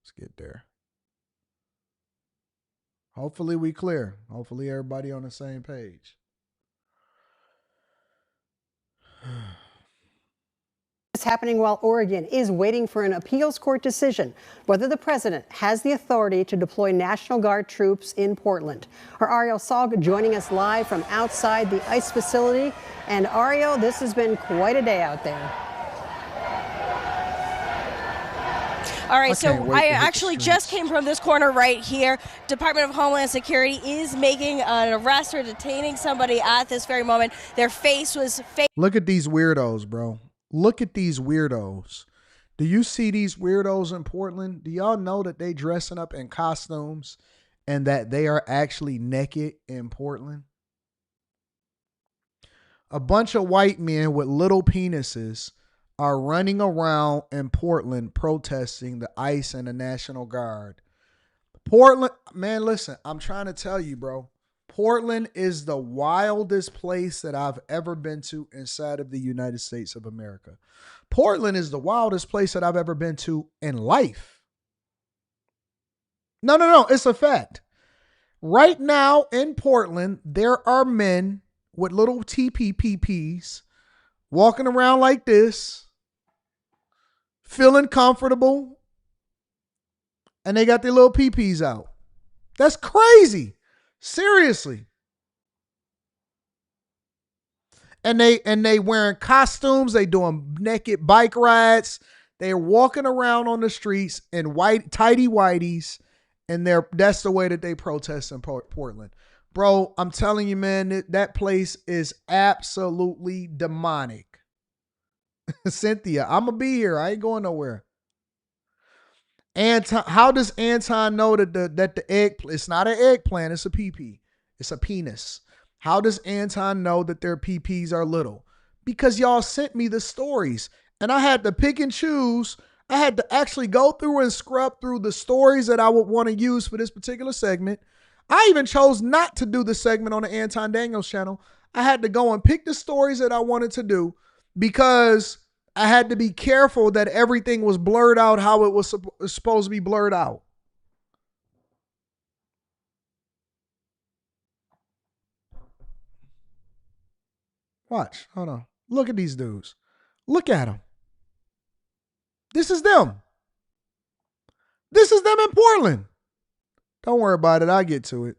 Let's get there. Hopefully we clear. Hopefully everybody on the same page. It's happening while Oregon is waiting for an appeals court decision whether the president has the authority to deploy National Guard troops in Portland. Our Ariel Salg joining us live from outside the ICE facility. And Ariel, this has been quite a day out there. All right, so I actually just came from this corner right here. Department of Homeland Security is making an arrest or detaining somebody at this very moment. Their face was fake. Look at these weirdos, bro. Look at these weirdos. Do you see these weirdos in Portland? Do y'all know that they dressing up in costumes and that they are actually naked in Portland? A bunch of white men with little penises are running around in Portland protesting the ICE and the National Guard. Portland, man, listen, I'm trying to tell you, bro. Portland is the wildest place that I've ever been to inside of the United States of America. Portland is the wildest place that I've ever been to in life. No, it's a fact. Right now in Portland, there are men with little TPPPs walking around like this, feeling comfortable, and they got their little PPs out. That's crazy. Seriously. And they wearing costumes, they doing naked bike rides, they're walking around on the streets in white tighty whities, and that's the way that they protest in Portland. Bro, I'm telling you, man, that place is absolutely demonic. Cynthia, I'm gonna be here. I ain't going nowhere. Anton, how does Anton know that the egg, it's not an eggplant, it's a PP. It's a penis. How does Anton know that their PPs are little? Because y'all sent me the stories and I had to pick and choose. I had to actually go through and scrub through the stories that I would want to use for this particular segment. I even chose not to do the segment on the Anton Daniels channel. I had to go and pick the stories that I wanted to do because I had to be careful that everything was blurred out how it was supposed to be blurred out. Watch. Hold on. Look at these dudes. Look at them. This is them. This is them in Portland. Don't worry about it. I'll get to it.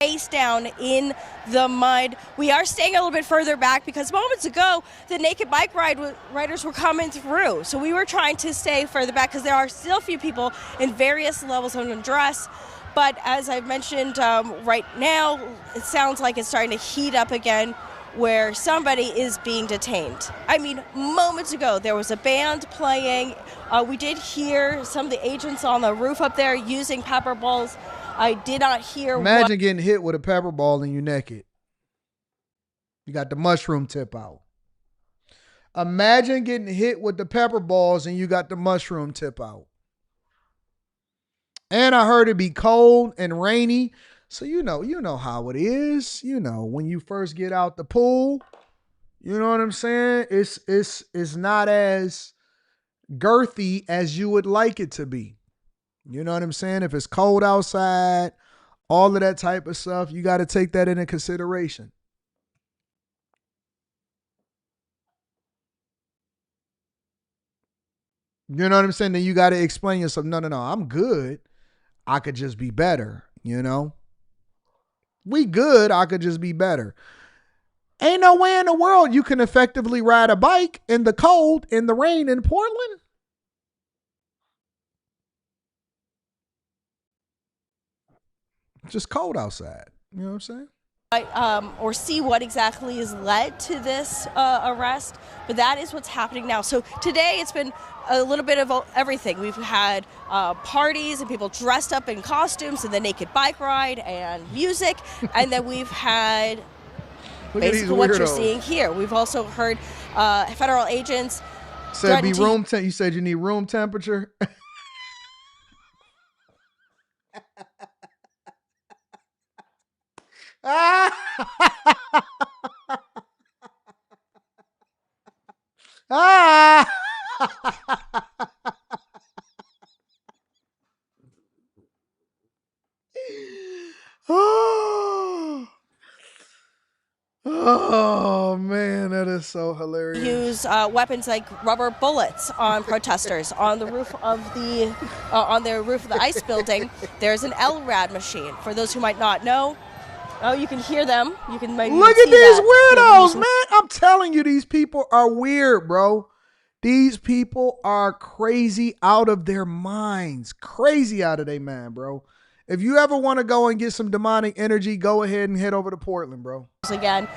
Face down in the mud. We are staying a little bit further back because moments ago, the naked bike riders were coming through. So we were trying to stay further back because there are still a few people in various levels of undress. But as I've mentioned, right now, it sounds like it's starting to heat up again, where somebody is being detained. I mean, moments ago, there was a band playing. We did hear some of the agents on the roof up there using pepper balls. I did not hear. Imagine getting hit with a pepper ball and you naked. You got the mushroom tip out. Imagine getting hit with the pepper balls and you got the mushroom tip out. And I heard it be cold and rainy. So you know how it is. You know, when you first get out the pool, you know what I'm saying? It's not as girthy as you would like it to be. You know what I'm saying? If it's cold outside, all of that type of stuff, you got to take that into consideration. You know what I'm saying? Then you got to explain yourself. No, I'm good. I could just be better, you know? We good. I could just be better. Ain't no way in the world you can effectively ride a bike in the cold, in the rain in Portland. It's just cold outside. You know what I'm saying? Or see what exactly has led to this arrest, but that is what's happening now. So today it's been a little bit of everything. We've had parties and people dressed up in costumes and the naked bike ride and music, and then we've had basically what you're seeing here. We've also heard federal agents said be room temp. You said you need room temperature. Oh man, that is so hilarious. Use weapons like rubber bullets on protesters on the roof of the ice building. There's an LRAD machine. For those who might not know, you can hear them. You can maybe look at these weirdos, man. I'm telling you, these people are weird, bro. These people are crazy out of their minds. Crazy out of their mind, bro. If you ever want to go and get some demonic energy, go ahead and head over to Portland, bro. Again,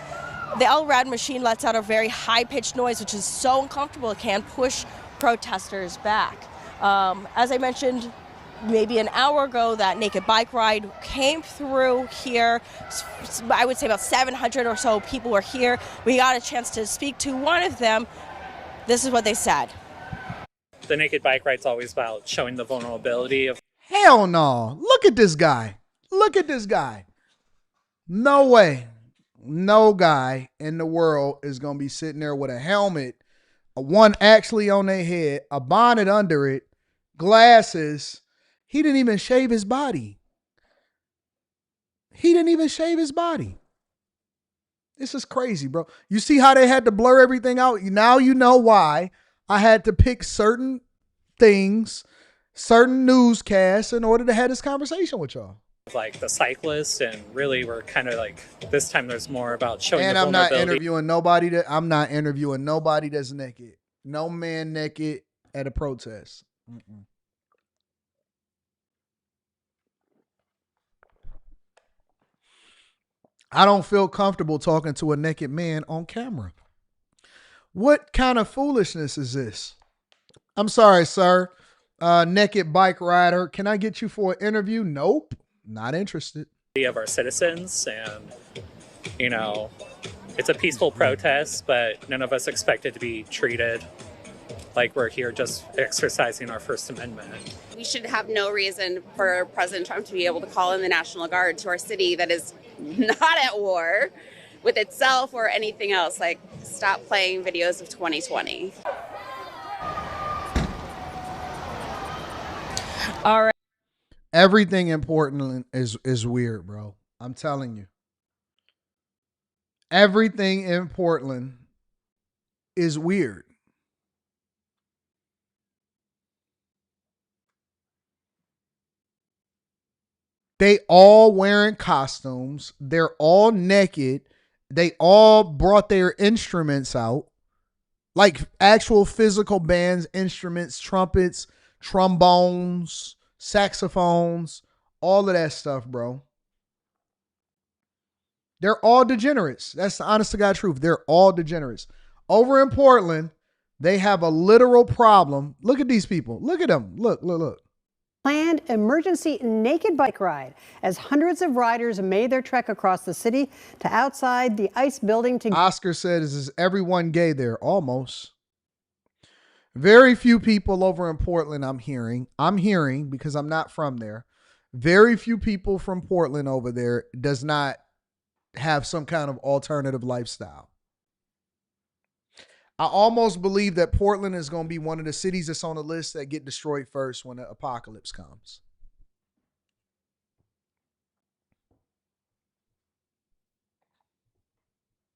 the LRAD machine lets out a very high-pitched noise, which is so uncomfortable it can push protesters back. As I mentioned, maybe an hour ago, that naked bike ride came through here. I would say about 700 or so people were here. We got a chance to speak to one of them. This is what they said. The naked bike ride's always about showing the vulnerability of. Hell no. Look at this guy. Look at this guy. No way. No guy in the world is going to be sitting there with a helmet, one actually on their head, a bonnet under it, glasses. He didn't even shave his body. He didn't even shave his body. This is crazy, bro. You see how they had to blur everything out? Now you know why I had to pick certain things, certain newscasts in order to have this conversation with y'all. like the cyclists, and really we're kind of like this time there's more about showing And the I'm not vulnerability. I'm not interviewing nobody that's naked. No man naked at a protest. Mm-mm. I don't feel comfortable talking to a naked man on camera. What kind of foolishness is this? I'm sorry, sir. Naked bike rider. Can I get you for an interview? Nope. Not interested. Of our citizens, and you know, it's a peaceful protest, but none of us expect it to be treated like we're here just exercising our First Amendment. We should have no reason for President Trump to be able to call in the National Guard to our city that is not at war with itself or anything else. Like, stop playing videos of 2020. All right. Everything in Portland is weird, bro. I'm telling you. Everything in Portland is weird. They all wearing costumes. They're all naked. They all brought their instruments out. Like actual physical bands, instruments, trumpets, trombones, saxophones, all of that stuff, bro. They're all degenerates. That's the honest to God truth. They're all degenerates. Over in Portland, they have a literal problem. Look at these people. Look at them. Look. Planned emergency naked bike ride as hundreds of riders made their trek across the city to outside the ICE building to... Oscar says, is everyone gay there? Almost. Very few people over in Portland I'm hearing because I'm not from there. Very few people from Portland over there does not have some kind of alternative lifestyle. I almost believe that Portland is going to be one of the cities that's on the list that get destroyed first when the apocalypse comes.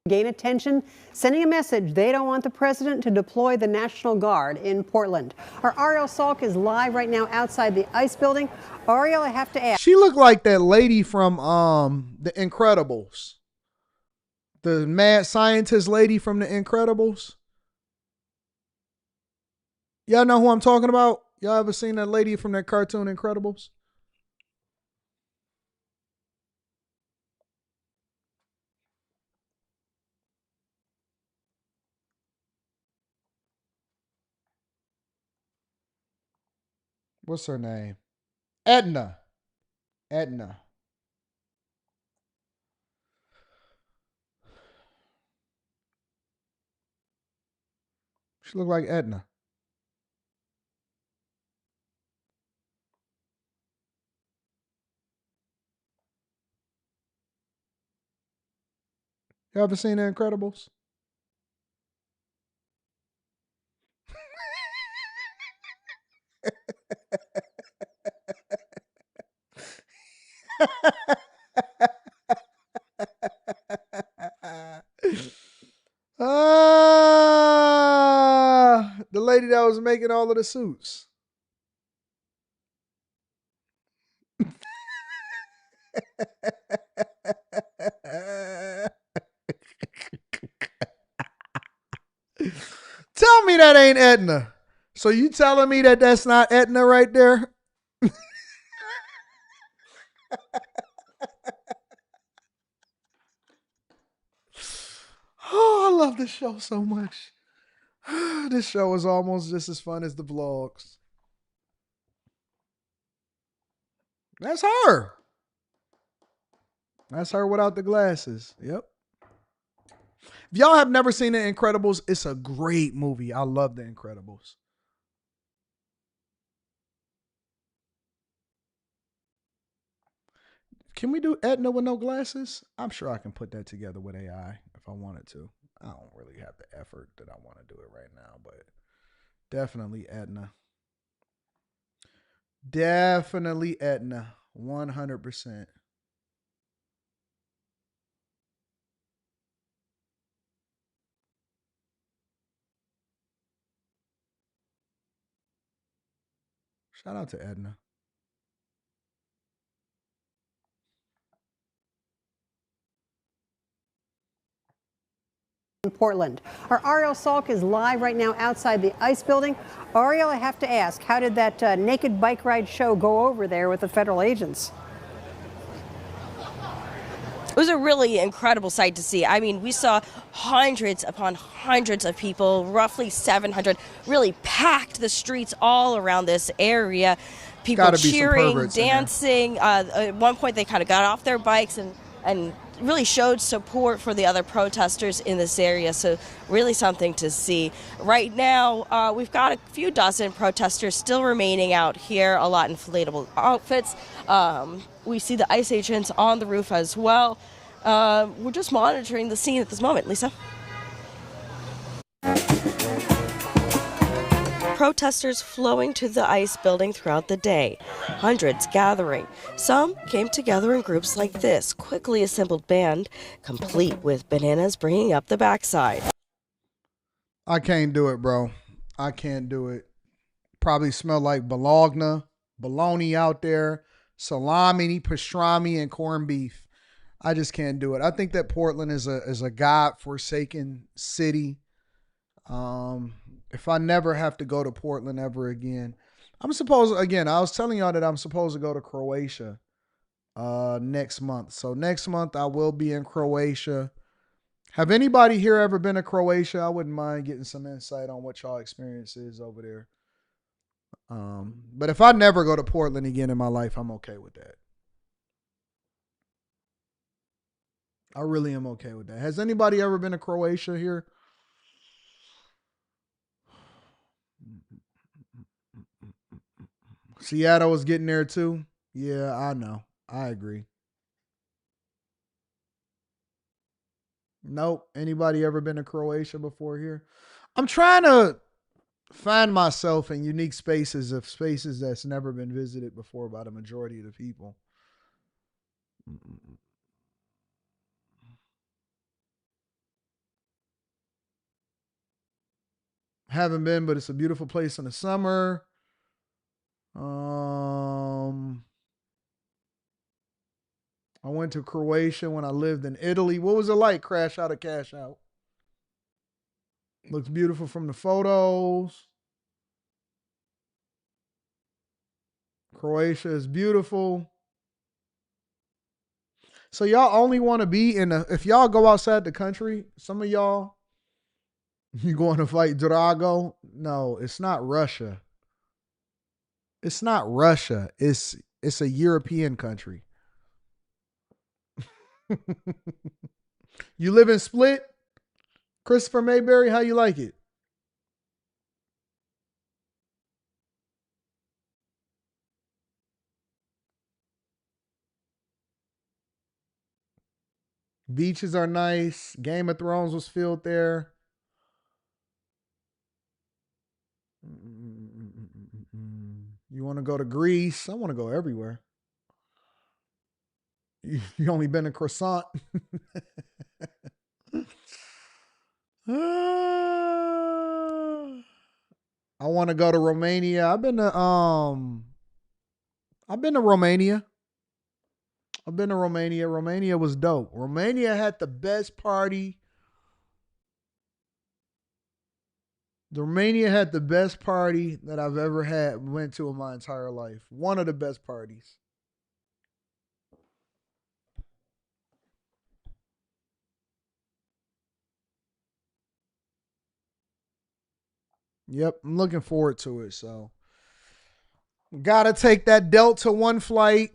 gain attention, sending a message they don't want the president to deploy the National Guard in Portland. Our Ariel Salk is live right now outside the ICE building. Ariel, I have to ask. She looked like that lady from The Incredibles. The mad scientist lady from The Incredibles. Y'all know who I'm talking about? Y'all ever seen that lady from that cartoon Incredibles? What's her name? Edna. She looked like Edna. You ever seen The Incredibles? The lady that was making all of the suits. Tell me that ain't Edna. So you telling me that that's not Edna right there? Oh, I love this show so much. This show is almost just as fun as the vlogs. That's her. That's her without the glasses. Yep. If y'all have never seen The Incredibles, it's a great movie. I love The Incredibles. Can we do Edna with no glasses? I'm sure I can put that together with AI if I wanted to. I don't really have the effort that I want to do it right now, but definitely Edna. Definitely Edna. 100%. Shout out to Edna. Portland. Our Ariel Salk is live right now outside the ICE building. Ariel, I have to ask, how did that naked bike ride show go over there with the federal agents? It was a really incredible sight to see. I mean, we saw hundreds upon hundreds of people, roughly 700, really packed the streets all around this area. People cheering, dancing. At one point, they kind of got off their bikes and really showed support for the other protesters in this area. So really something to see. Right now, we've got a few dozen protesters still remaining out here, a lot in inflatable outfits. We see the ICE agents on the roof as well. We're just monitoring the scene at this moment. Lisa? Protesters flowing to the ICE building throughout the day, hundreds gathering. Some came together in groups like this, quickly assembled band, complete with bananas bringing up the backside. I can't do it, bro. I can't do it. Probably smell like bologna out there, salami, pastrami, and corned beef. I just can't do it. I think that Portland is a God-forsaken city. If I never have to go to Portland ever again, I was telling y'all that I'm supposed to go to Croatia next month. So next month I will be in Croatia. Have anybody here ever been to Croatia? I wouldn't mind getting some insight on what y'all experience is over there. But if I never go to Portland again in my life, I'm okay with that. I really am okay with that. Has anybody ever been to Croatia here? Seattle was getting there too. Yeah, I know. I agree. Nope. Anybody ever been to Croatia before here? I'm trying to find myself in unique spaces that's never been visited before by the majority of the people. Haven't been, but it's a beautiful place in the summer. I went to Croatia when I lived in Italy. What was it like? Crash out or cash out? Looks beautiful from the photos. Croatia is beautiful. So y'all only want to be if y'all go outside the country, some of y'all, you going to fight Drago? No, it's not Russia. It's not Russia. It's a European country. You live in Split? Christopher Mayberry, how you like it? Beaches are nice. Game of Thrones was filmed there. You want to go to Greece? I want to go everywhere. You only been to Croissant? I want to go to Romania. I've been to Romania. Romania was dope. Romania had the best party. Romania had the best party that I've ever went to in my entire life. One of the best parties. Yep, I'm looking forward to it. So, gotta take that Delta One flight.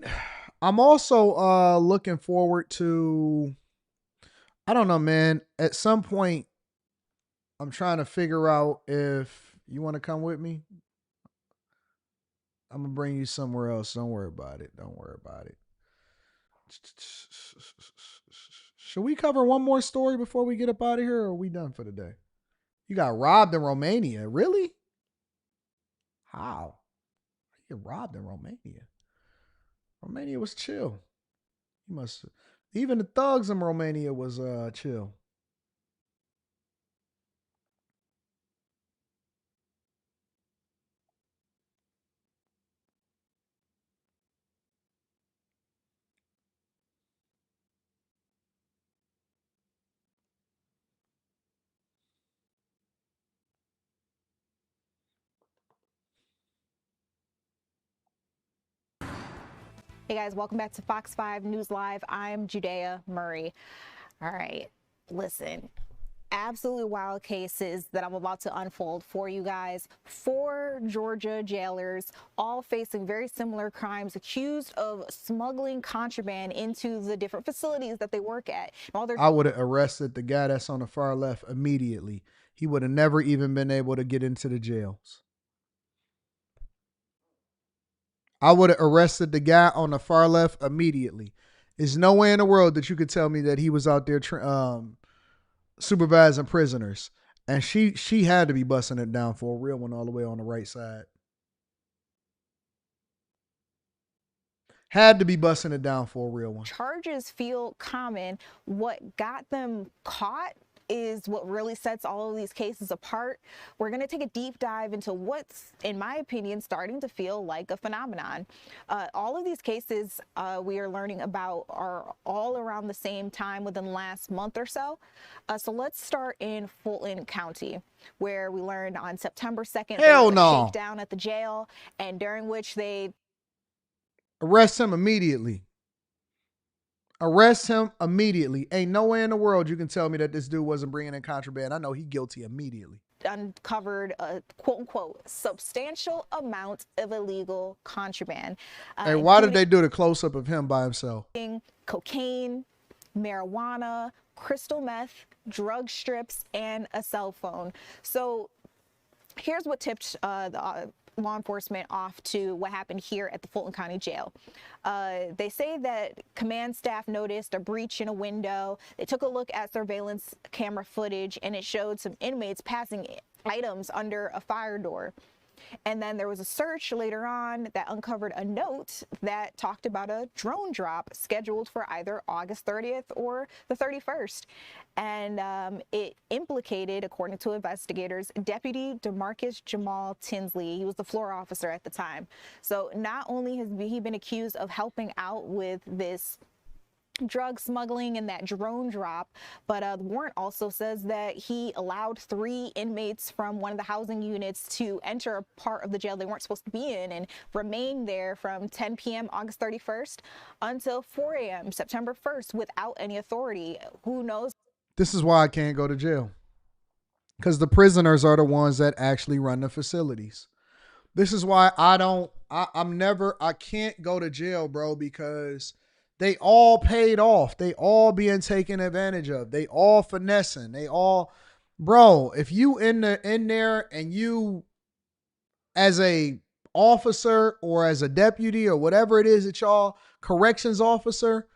I'm also looking forward to, I don't know, man. At some point, I'm trying to figure out if you want to come with me. I'm going to bring you somewhere else. Don't worry about it. Should we cover one more story before we get up out of here, or are we done for the day? You got robbed in Romania. Really? How? You get robbed in Romania? Romania was chill. Even the thugs in Romania was chill. Hey guys, welcome back to Fox 5 News Live. I'm Judea Murray. All right, listen. Absolutely wild cases that I'm about to unfold for you guys. 4 Georgia jailers, all facing very similar crimes, accused of smuggling contraband into the different facilities that they work at. I would have arrested the guy that's on the far left immediately. He would have never even been able to get into the jails. I would have arrested the guy on the far left immediately. There's no way in the world that you could tell me that he was out there supervising prisoners. And she had to be busting it down for a real one all the way on the right side. Had to be busting it down for a real one. Charges feel common. What got them caught is what really sets all of these cases apart. We're going to take a deep dive into what's, in my opinion, starting to feel like a phenomenon. All of these cases we are learning about are all around the same time within the last month or so. So let's start in Fulton County, where we learned on September 2nd there was a shakedown at the jail, and during which they arrest him immediately. Arrest him immediately. Ain't no way in the world you can tell me that this dude wasn't bringing in contraband. I know he guilty immediately. Uncovered a quote-unquote substantial amount of illegal contraband. And why did they do the close-up of him by himself? Cocaine, marijuana, crystal meth, drug strips, and a cell phone. So here's what tipped the law enforcement off to what happened here at the Fulton County Jail. They say that command staff noticed a breach in a window. They took a look at surveillance camera footage, and it showed some inmates passing items under a fire door. And then there was a search later on that uncovered a note that talked about a drone drop scheduled for either August 30th or the 31st. And it implicated, according to investigators, Deputy DeMarcus Jamal Tinsley. He was the floor officer at the time. So not only has he been accused of helping out with this drug smuggling and that drone drop, but the warrant also says that he allowed 3 inmates from one of the housing units to enter a part of the jail they weren't supposed to be in and remain there from 10 p.m. August 31st until 4 a.m. September 1st without any authority. Who knows? This is why I can't go to jail. Because the prisoners are the ones that actually run the facilities. This is why I can't go to jail, bro, because they all paid off. They all being taken advantage of. They all finessing. They all, bro, if you in there and you as a officer or as a deputy or whatever it is that y'all corrections officer,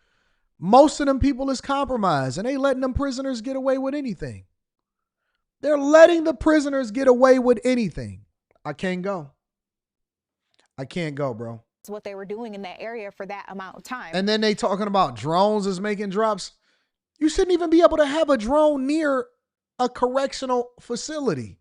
most of them people is compromised and they letting them prisoners get away with anything. They're letting the prisoners get away with anything. I can't go. I can't go, bro. What they were doing in that area for that amount of time. And then they talking about drones is making drops. You shouldn't even be able to have a drone near a correctional facility.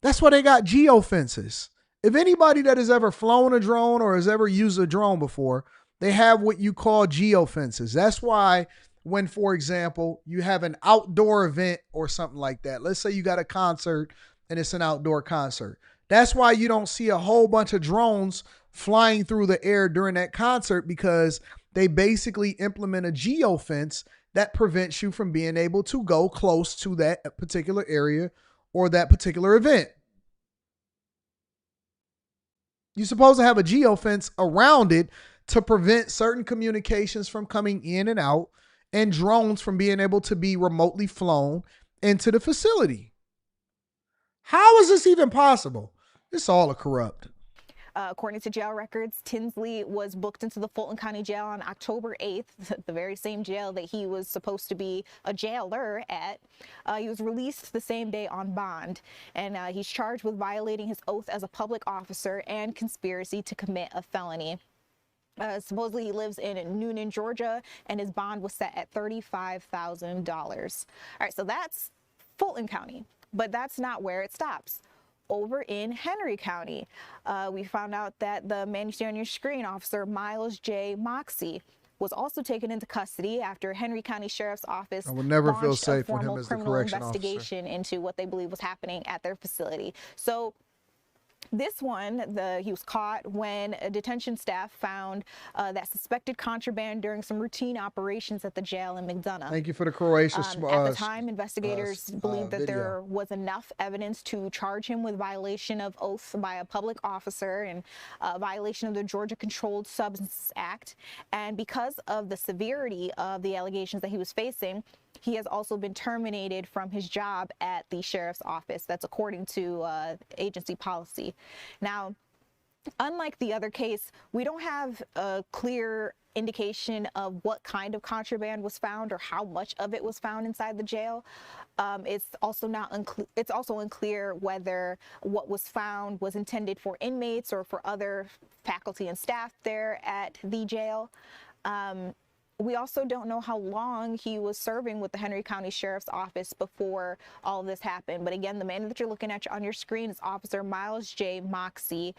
That's why they got geofences. If anybody that has ever flown a drone or has ever used a drone before, they have what you call geofences. That's why when, for example, you have an outdoor event or something like that, let's say you got a concert and it's an outdoor concert. That's why you don't see a whole bunch of drones flying through the air during that concert, because they basically implement a geofence that prevents you from being able to go close to that particular area or that particular event. You're supposed to have a geofence around it to prevent certain communications from coming in and out and drones from being able to be remotely flown into the facility. How is this even possible? It's all a corrupt. According to jail records, Tinsley was booked into the Fulton County Jail on October 8th, the very same jail that he was supposed to be a jailer at. He was released the same day on bond, and he's charged with violating his oath as a public officer and conspiracy to commit a felony. Supposedly he lives in Noonan, Georgia, and his bond was set at $35,000. All right, so that's Fulton County, but that's not where it stops. Over in Henry County, we found out that the man you see on your screen, Officer Miles J. Moxie, was also taken into custody after Henry County Sheriff's Office I would never feel launched safe a with him formal as the criminal correction investigation officer. into what they believe was happening at their facility. So This one, he was caught when a detention staff found that suspected contraband during some routine operations at the jail in McDonough. Thank you for the Croatia. At the time, investigators believed that there was enough evidence to charge him with violation of oath by a public officer and violation of the Georgia Controlled Substances Act. And because of the severity of the allegations that he was facing, he has also been terminated from his job at the sheriff's office. That's according to agency policy. Now, unlike the other case, we don't have a clear indication of what kind of contraband was found or how much of it was found inside the jail. It's also unclear whether what was found was intended for inmates or for other faculty and staff there at the jail. We also don't know how long he was serving with the Henry County Sheriff's Office before all of this happened. But again, the man that you're looking at on your screen is Officer Miles J. Moxie.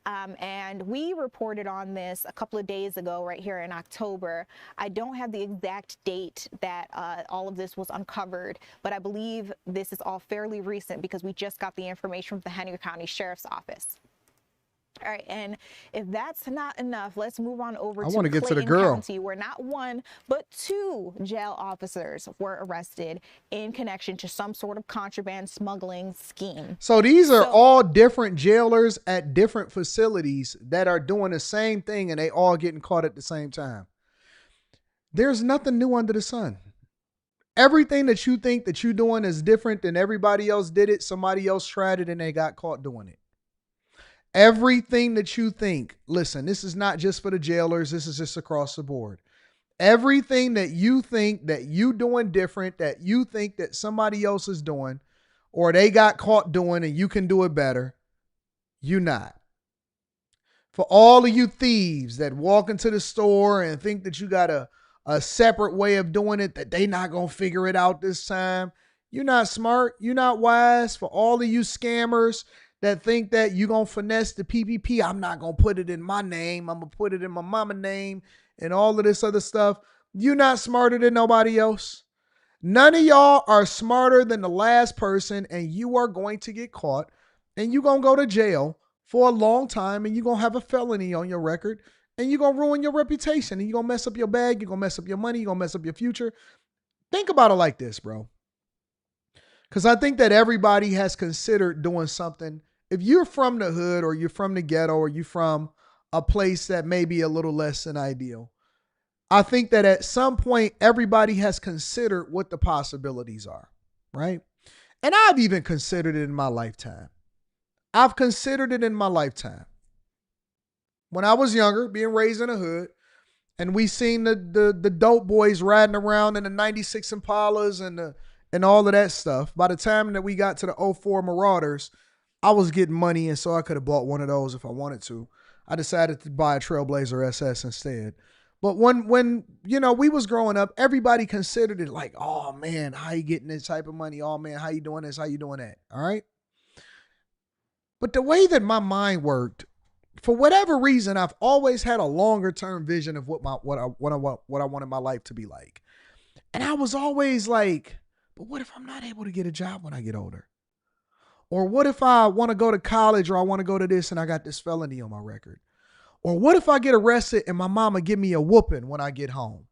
And we reported on this a couple of days ago, right here in October. I don't have the exact date that all of this was uncovered, but I believe this is all fairly recent because we just got the information from the Henry County Sheriff's Office. All right, and if that's not enough, let's move on over to Clayton County, where not one, but 2 jail officers were arrested in connection to some sort of contraband smuggling scheme. So these are all different jailers at different facilities that are doing the same thing, and they all getting caught at the same time. There's nothing new under the sun. Everything that you think that you're doing is different than everybody else did it. Somebody else tried it and they got caught doing it. Everything that you think, listen, this is not just for the jailers. This is just across the board. Everything that you think that you doing different, that you think that somebody else is doing, or they got caught doing and you can do it better, you not. For all of you thieves that walk into the store and think that you got a separate way of doing it, that they not going to figure it out this time, you're not smart. You're not wise. For all of you scammers that think that you're going to finesse the PPP, I'm not going to put it in my name. I'm going to put it in my mama's name and all of this other stuff. You're not smarter than nobody else. None of y'all are smarter than the last person, and you are going to get caught, and you're going to go to jail for a long time, and you're going to have a felony on your record, and you're going to ruin your reputation, and you're going to mess up your bag, you're going to mess up your money, you're going to mess up your future. Think about it like this, bro. Because I think that everybody has considered doing something. If you're from the hood or you're from the ghetto or you're from a place that may be a little less than ideal, I think that at some point, everybody has considered what the possibilities are, right? And I've even considered it in my lifetime. I've considered it in my lifetime. When I was younger, being raised in the hood, and we seen the dope boys riding around in the 96 Impalas and all of that stuff. By the time that we got to the 04 Marauders, I was getting money, and so I could have bought one of those if I wanted to. I decided to buy a Trailblazer SS instead. But when you know, we was growing up, everybody considered it like, oh man, how you getting this type of money? Oh man, how you doing this? How you doing that? All right. But the way that my mind worked, for whatever reason, I've always had a longer term vision of what I wanted my life to be like. And I was always like, but what if I'm not able to get a job when I get older? Or what if I want to go to college, or I want to go to this and I got this felony on my record? Or what if I get arrested and my mama give me a whooping when I get home?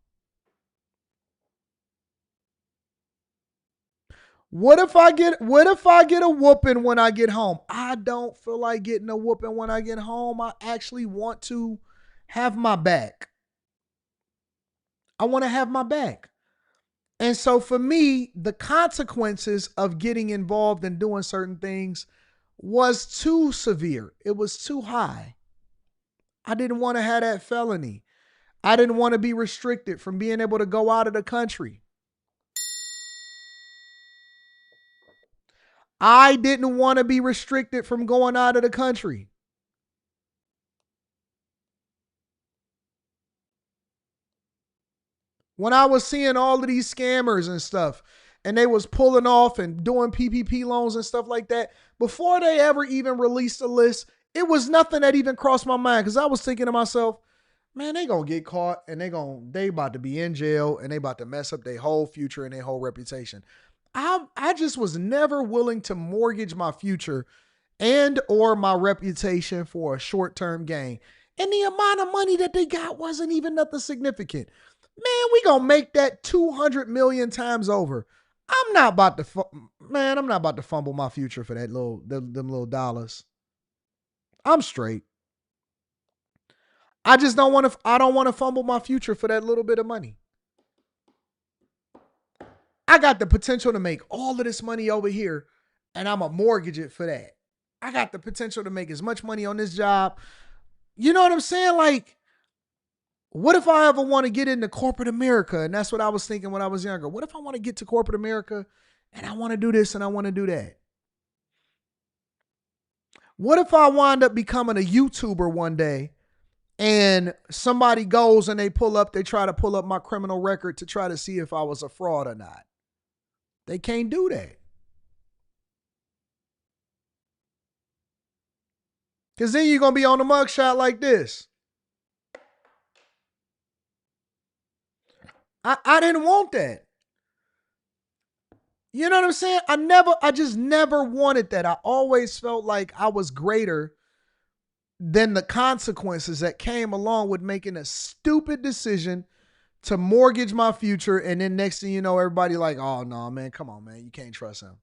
What if I get a whooping when I get home? I don't feel like getting a whooping when I get home. I actually want to have my back. I want to have my back. And so for me, the consequences of getting involved in doing certain things was too severe. It was too high. I didn't want to have that felony. I didn't want to be restricted from being able to go out of the country. I didn't want to be restricted from going out of the country. When I was seeing all of these scammers and stuff, and they was pulling off and doing PPP loans and stuff like that, before they ever even released a list, it was nothing that even crossed my mind, because I was thinking to myself, man, they gonna get caught and they about to be in jail and they about to mess up their whole future and their whole reputation. I just was never willing to mortgage my future and or my reputation for a short-term gain. And the amount of money that they got wasn't even nothing significant. Man, we gonna make that 200 million times over. I'm not about to fumble my future for them little dollars. I'm straight. I don't want to fumble my future for that little bit of money. I got the potential to make all of this money over here, and I'm gonna mortgage it for that. I got the potential to make as much money on this job. You know what I'm saying? Like, what if I ever want to get into corporate America? And that's what I was thinking when I was younger. What if I want to get to corporate America and I want to do this and I want to do that? What if I wind up becoming a YouTuber one day and somebody goes and they try to pull up my criminal record to try to see if I was a fraud or not? They can't do that. Because then you're going to be on the mugshot like this. I didn't want that. You know what I'm saying? I just never wanted that. I always felt like I was greater than the consequences that came along with making a stupid decision to mortgage my future. And then next thing you know, everybody like, oh no, man, come on, man. You can't trust him.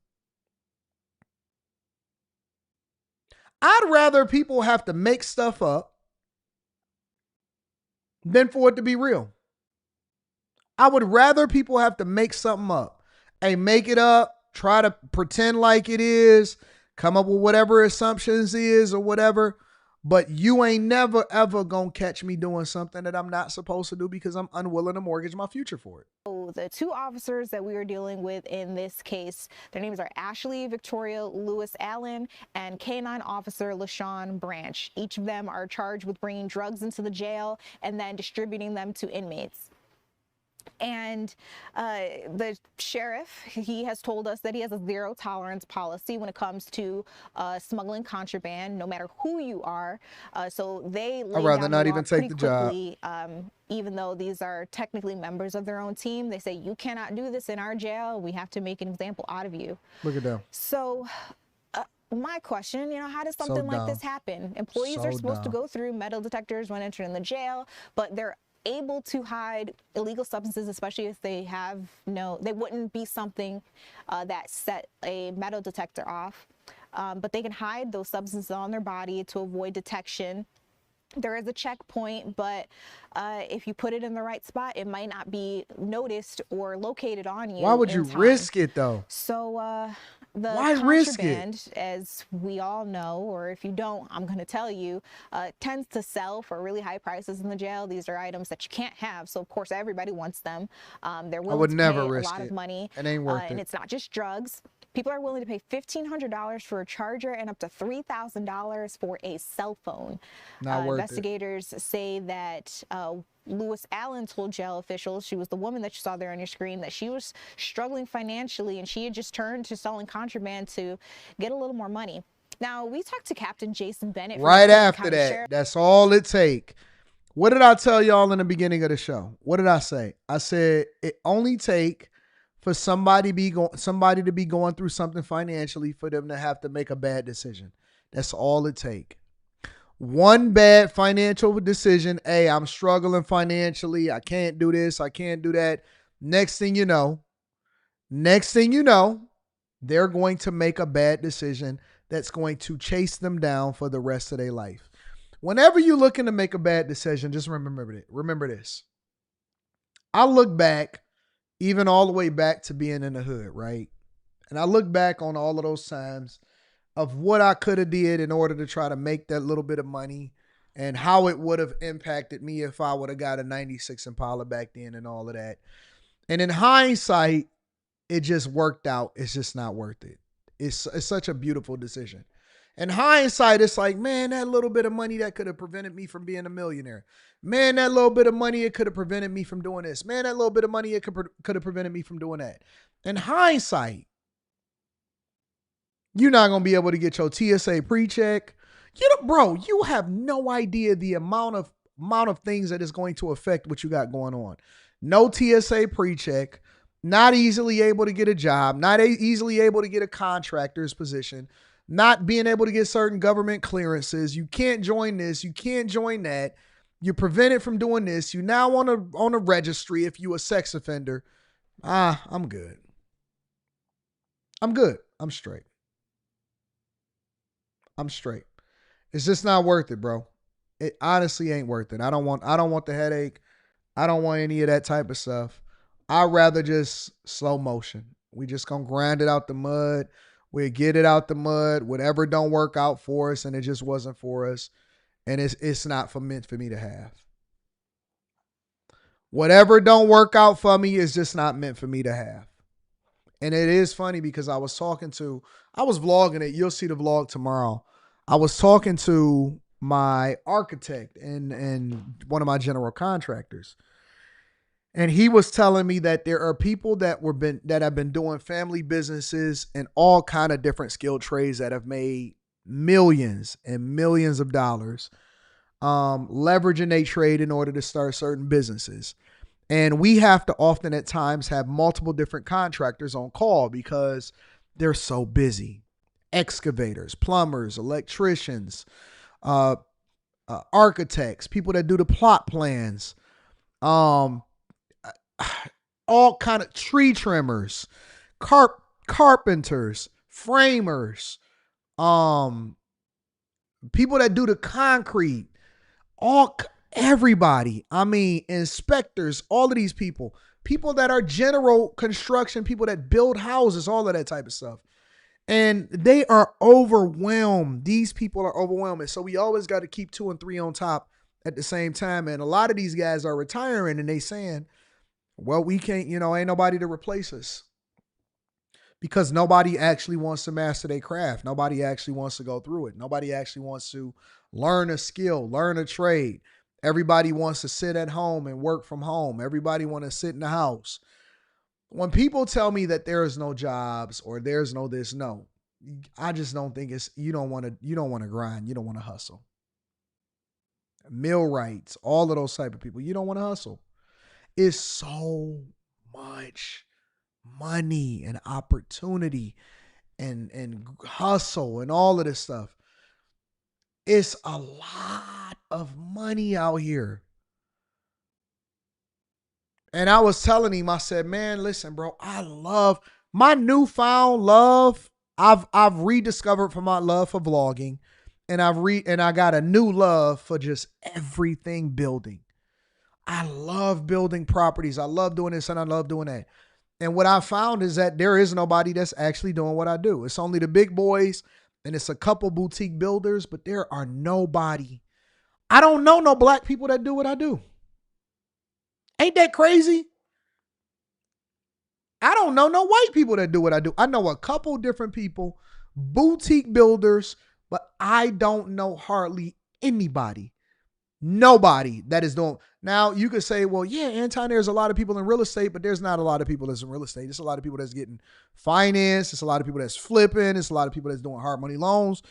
I'd rather people have to make stuff up than for it to be real. I would rather people have to make something up. Hey, make it up, try to pretend like it is, come up with whatever assumptions is or whatever. But you ain't never, ever gonna catch me doing something that I'm not supposed to do because I'm unwilling to mortgage my future for it. The two officers that we are dealing with in this case, their names are Ashley Victoria Lewis Allen and K-9 Officer LaShawn Branch. Each of them are charged with bringing drugs into the jail and then distributing them to inmates. And the sheriff, he has told us that he has a zero tolerance policy when it comes to smuggling contraband, no matter who you are. So they lay I'd rather down not the even law take the pretty job. quickly, even though these are technically members of their own team. They say, you cannot do this in our jail. We have to make an example out of you. Look at them. So my question, how does something like this happen? Employees are supposed to go through metal detectors when entering the jail, but they're able to hide illegal substances, especially if they have they wouldn't be something that set a metal detector off, but they can hide those substances on their body to avoid detection. There is a checkpoint, but if you put it in the right spot, it might not be noticed or located on you. Why would you risk it though? So the Why risk it? contraband, as we all know, or if you don't, I'm going to tell you, tends to sell for really high prices in the jail. These are items that you can't have, so of course everybody wants them. They're willing to pay a lot of money. It ain't worth it. And it's not just drugs. People are willing to pay $1,500 for a charger and up to $3,000 for a cell phone. Not worth it. Investigators say that Lewis Allen told jail officials, she was the woman that you saw there on your screen, that she was struggling financially and she had just turned to selling contraband to get a little more money. Now, we talked to Captain Jason Bennett. Right after that, that's all it take. What did I tell y'all in the beginning of the show? What did I say? I said it only take for somebody to be going through something financially for them to have to make a bad decision. That's all it take. One bad financial decision. Hey, I'm struggling financially. I can't do this. I can't do that. Next thing you know, they're going to make a bad decision that's going to chase them down for the rest of their life. Whenever you're looking to make a bad decision, just remember this. I look back, even all the way back to being in the hood, right? And I look back on all of those times of what I could have did in order to try to make that little bit of money and how it would have impacted me if I would have got a 96 Impala back then and all of that. And in hindsight, it just worked out. It's just not worth it. It's such a beautiful decision. In hindsight, it's like, man, that little bit of money that could have prevented me from being a millionaire. Man, that little bit of money, it could have prevented me from doing this. Man, that little bit of money, it could have prevented me from doing that. In hindsight, you're not going to be able to get your TSA pre-check. Bro, you have no idea the amount of things that is going to affect what you got going on. No TSA pre-check, not easily able to get a job, not easily able to get a contractor's position, not being able to get certain government clearances. You can't join this. You can't join that. You're prevented from doing this. You now on a registry if you a sex offender. I'm good. I'm good. I'm straight. I'm straight. It's just not worth it, bro. It honestly ain't worth it. I don't want the headache. I don't want any of that type of stuff. I'd rather just slow motion. We just gonna grind it out the mud. We get it out the mud. Whatever don't work out for us, and it just wasn't for us, and it's not meant for me to have. Whatever don't work out for me is just not meant for me to have. And it is funny because I was vlogging it. You'll see the vlog tomorrow. I was talking to my architect and one of my general contractors. And he was telling me that there are people that have been doing family businesses and all kind of different skilled trades that have made millions and millions of dollars, leveraging a trade in order to start certain businesses. And we have to often at times have multiple different contractors on call because they're so busy. Excavators, plumbers, electricians, architects, people that do the plot plans, all kind of tree trimmers, carpenters, framers, people that do the concrete, everybody. I mean, inspectors, all of these people that are general construction, people that build houses, all of that type of stuff. And they are overwhelmed. These people are overwhelming. So we always got to keep 2 and 3 on top at the same time. And a lot of these guys are retiring and they saying, well, we can't, ain't nobody to replace us. Because nobody actually wants to master their craft. Nobody actually wants to go through it. Nobody actually wants to learn a skill, learn a trade. Everybody wants to sit at home and work from home. Everybody wants to sit in the house. When people tell me that there is no jobs or there's no this, no, I just don't think you don't want to grind. You don't want to hustle. Millwrights, all of those type of people, you don't want to hustle. It's so much money and opportunity and hustle and all of this stuff. It's a lot of money out here. And I was telling him, I said, man, listen, bro, I love my newfound love. I've rediscovered for my love for vlogging, and I got a new love for just everything building. I love building properties. I love doing this and I love doing that. And what I found is that there is nobody that's actually doing what I do. It's only the big boys and it's a couple boutique builders, but there are nobody. I don't know no black people that do what I do. Ain't that crazy? I don't know no white people that do what I do. I know a couple different people, boutique builders, but I don't know hardly anybody. Nobody that is doing. Now you could say, well, yeah, Anton, there's a lot of people in real estate, but there's not a lot of people that's in real estate. There's a lot of people that's getting financed. There's a lot of people that's flipping. There's a lot of people that's doing hard money loans.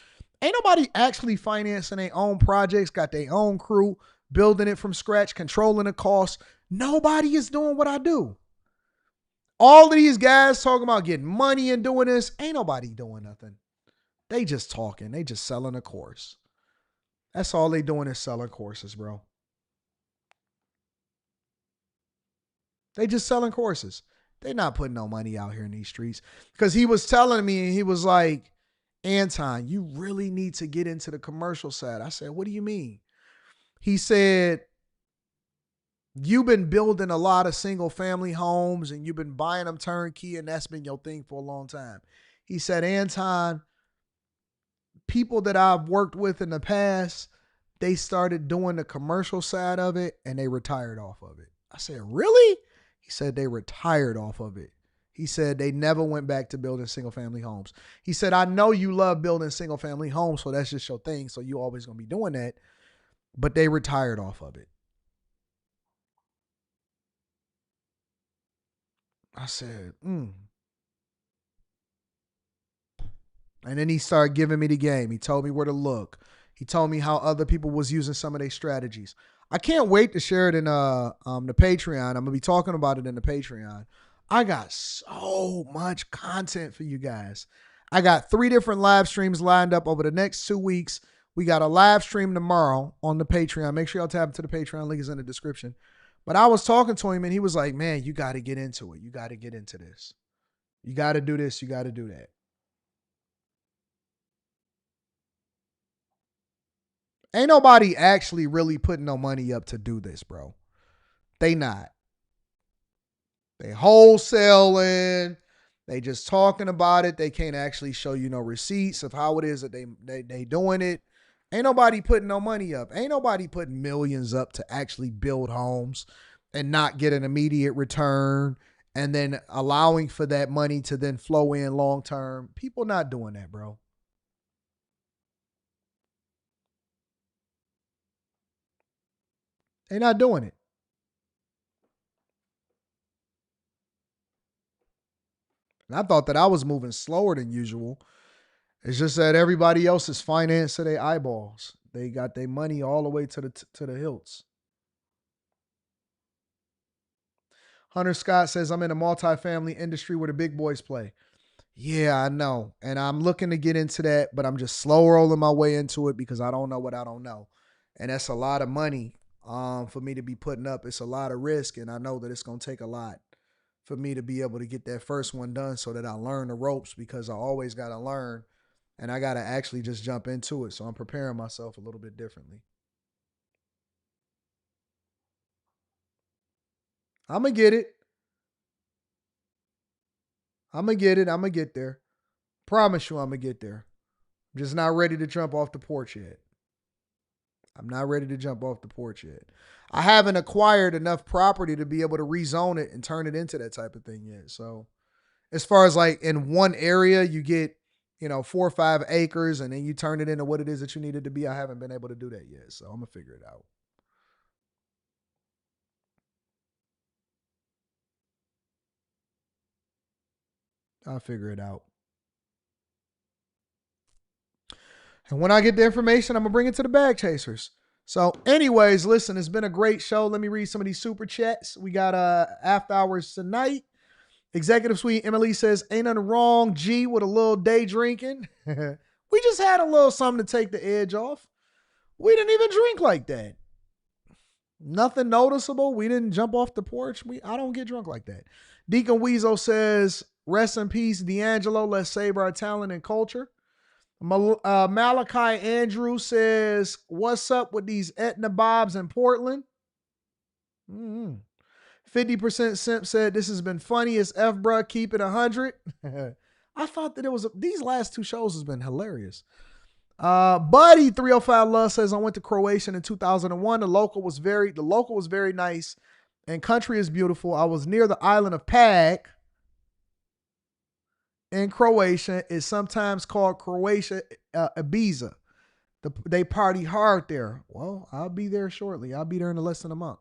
Ain't nobody actually financing their own projects, got their own crew, building it from scratch, controlling the cost. Nobody is doing what I do. All of these guys talking about getting money and doing this, ain't nobody doing nothing. They just talking. They just selling a course. That's all they doing is selling courses, bro. They just selling courses. They not putting no money out here in these streets. Because he was telling me, and he was like, Anton, you really need to get into the commercial side. I said, what do you mean? He said, you've been building a lot of single family homes and you've been buying them turnkey, and that's been your thing for a long time. He said, Anton, people that I've worked with in the past, they started doing the commercial side of it and they retired off of it. I said, really? He said they retired off of it. He said they never went back to building single family homes. He said, I know you love building single family homes, so that's just your thing. So you always going to be doing that. But they retired off of it. I said, And then he started giving me the game. He told me where to look. He told me how other people was using some of their strategies. I can't wait to share it in the Patreon. I'm going to be talking about it in the Patreon. I got so much content for you guys. I got 3 different live streams lined up over the next 2 weeks. We got a live stream tomorrow on the Patreon. Make sure y'all tap into the Patreon. Link is in the description. But I was talking to him and he was like, man, you got to get into it. You got to get into this. You got to do this. You got to do that. Ain't nobody actually really putting no money up to do this, bro. They not. They wholesaling. They just talking about it. They can't actually show you no receipts of how it is that they doing it. Ain't nobody putting no money up. Ain't nobody putting millions up to actually build homes and not get an immediate return and then allowing for that money to then flow in long term. People not doing that, bro. They not doing it. And I thought that I was moving slower than usual. It's just that everybody else is financed to their eyeballs. They got their money all the way to the hilts. Hunter Scott says, I'm in a multifamily industry where the big boys play. Yeah, I know. And I'm looking to get into that, but I'm just slow rolling my way into it because I don't know what I don't know. And that's a lot of money for me to be putting up. It's a lot of risk, and I know that it's going to take a lot for me to be able to get that first one done so that I learn the ropes, because I always got to learn and I got to actually just jump into it. So I'm preparing myself a little bit differently. I'm going to get it. I'm going to get it. I'm going to get there. Promise you I'm going to get there. I'm just not ready to jump off the porch yet. I'm not ready to jump off the porch yet. I haven't acquired enough property to be able to rezone it and turn it into that type of thing yet. So as far as like in one area, you get, 4 or 5 acres and then you turn it into what it is that you need it to be. I haven't been able to do that yet. So I'm going to figure it out. I'll figure it out. And when I get the information, I'm going to bring it to the bag chasers. So anyways, listen, it's been a great show. Let me read some of these super chats. We got after hours tonight. Executive Suite Emily says, ain't nothing wrong, G, with a little day drinking. We just had a little something to take the edge off. We didn't even drink like that. Nothing noticeable. We didn't jump off the porch. I don't get drunk like that. Deacon Weasel says, rest in peace, D'Angelo. Let's save our talent and culture. Malachi Andrew says, what's up with these Etna Bobs in Portland? 50% Simp said, this has been funny as F, bruh. Keep it 100. I thought that these last 2 shows has been hilarious. Buddy 305 Love says, I went to Croatia in 2001. The local was very nice and country is beautiful. I was near the island of Pag in Croatia. It's sometimes called Croatia Ibiza. They party hard there. Well, I'll be there shortly. I'll be there in less than a month.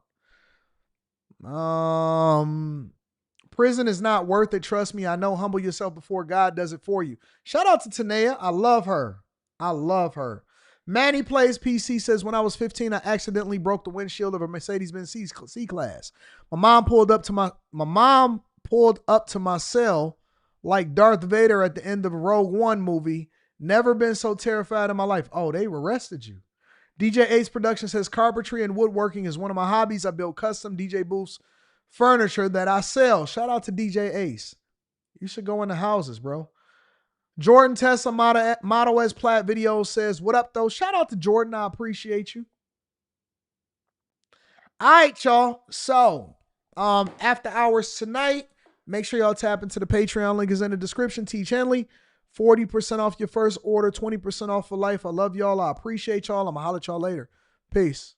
Prison is not worth it. Trust me. I know. Humble yourself before God does it for you. Shout out to Tanea. I love her. Manny Plays PC says, when I was 15, I accidentally broke the windshield of a Mercedes-Benz C-Class. My mom pulled up to my cell like Darth Vader at the end of a Rogue One movie. Never been so terrified in my life. Oh, they arrested you. DJ Ace Production says, carpentry and woodworking is one of my hobbies. I build custom DJ booths furniture that I sell. Shout out to DJ Ace. You should go into houses, bro. Jordan Tessa Model S Plat Video says, what up, though? Shout out to Jordan. I appreciate you. All right, y'all. So, after hours tonight, make sure y'all tap into the Patreon. Link is in the description. Teach Henley. 40% off your first order, 20% off for life. I love y'all. I appreciate y'all. I'm going to holler at y'all later. Peace.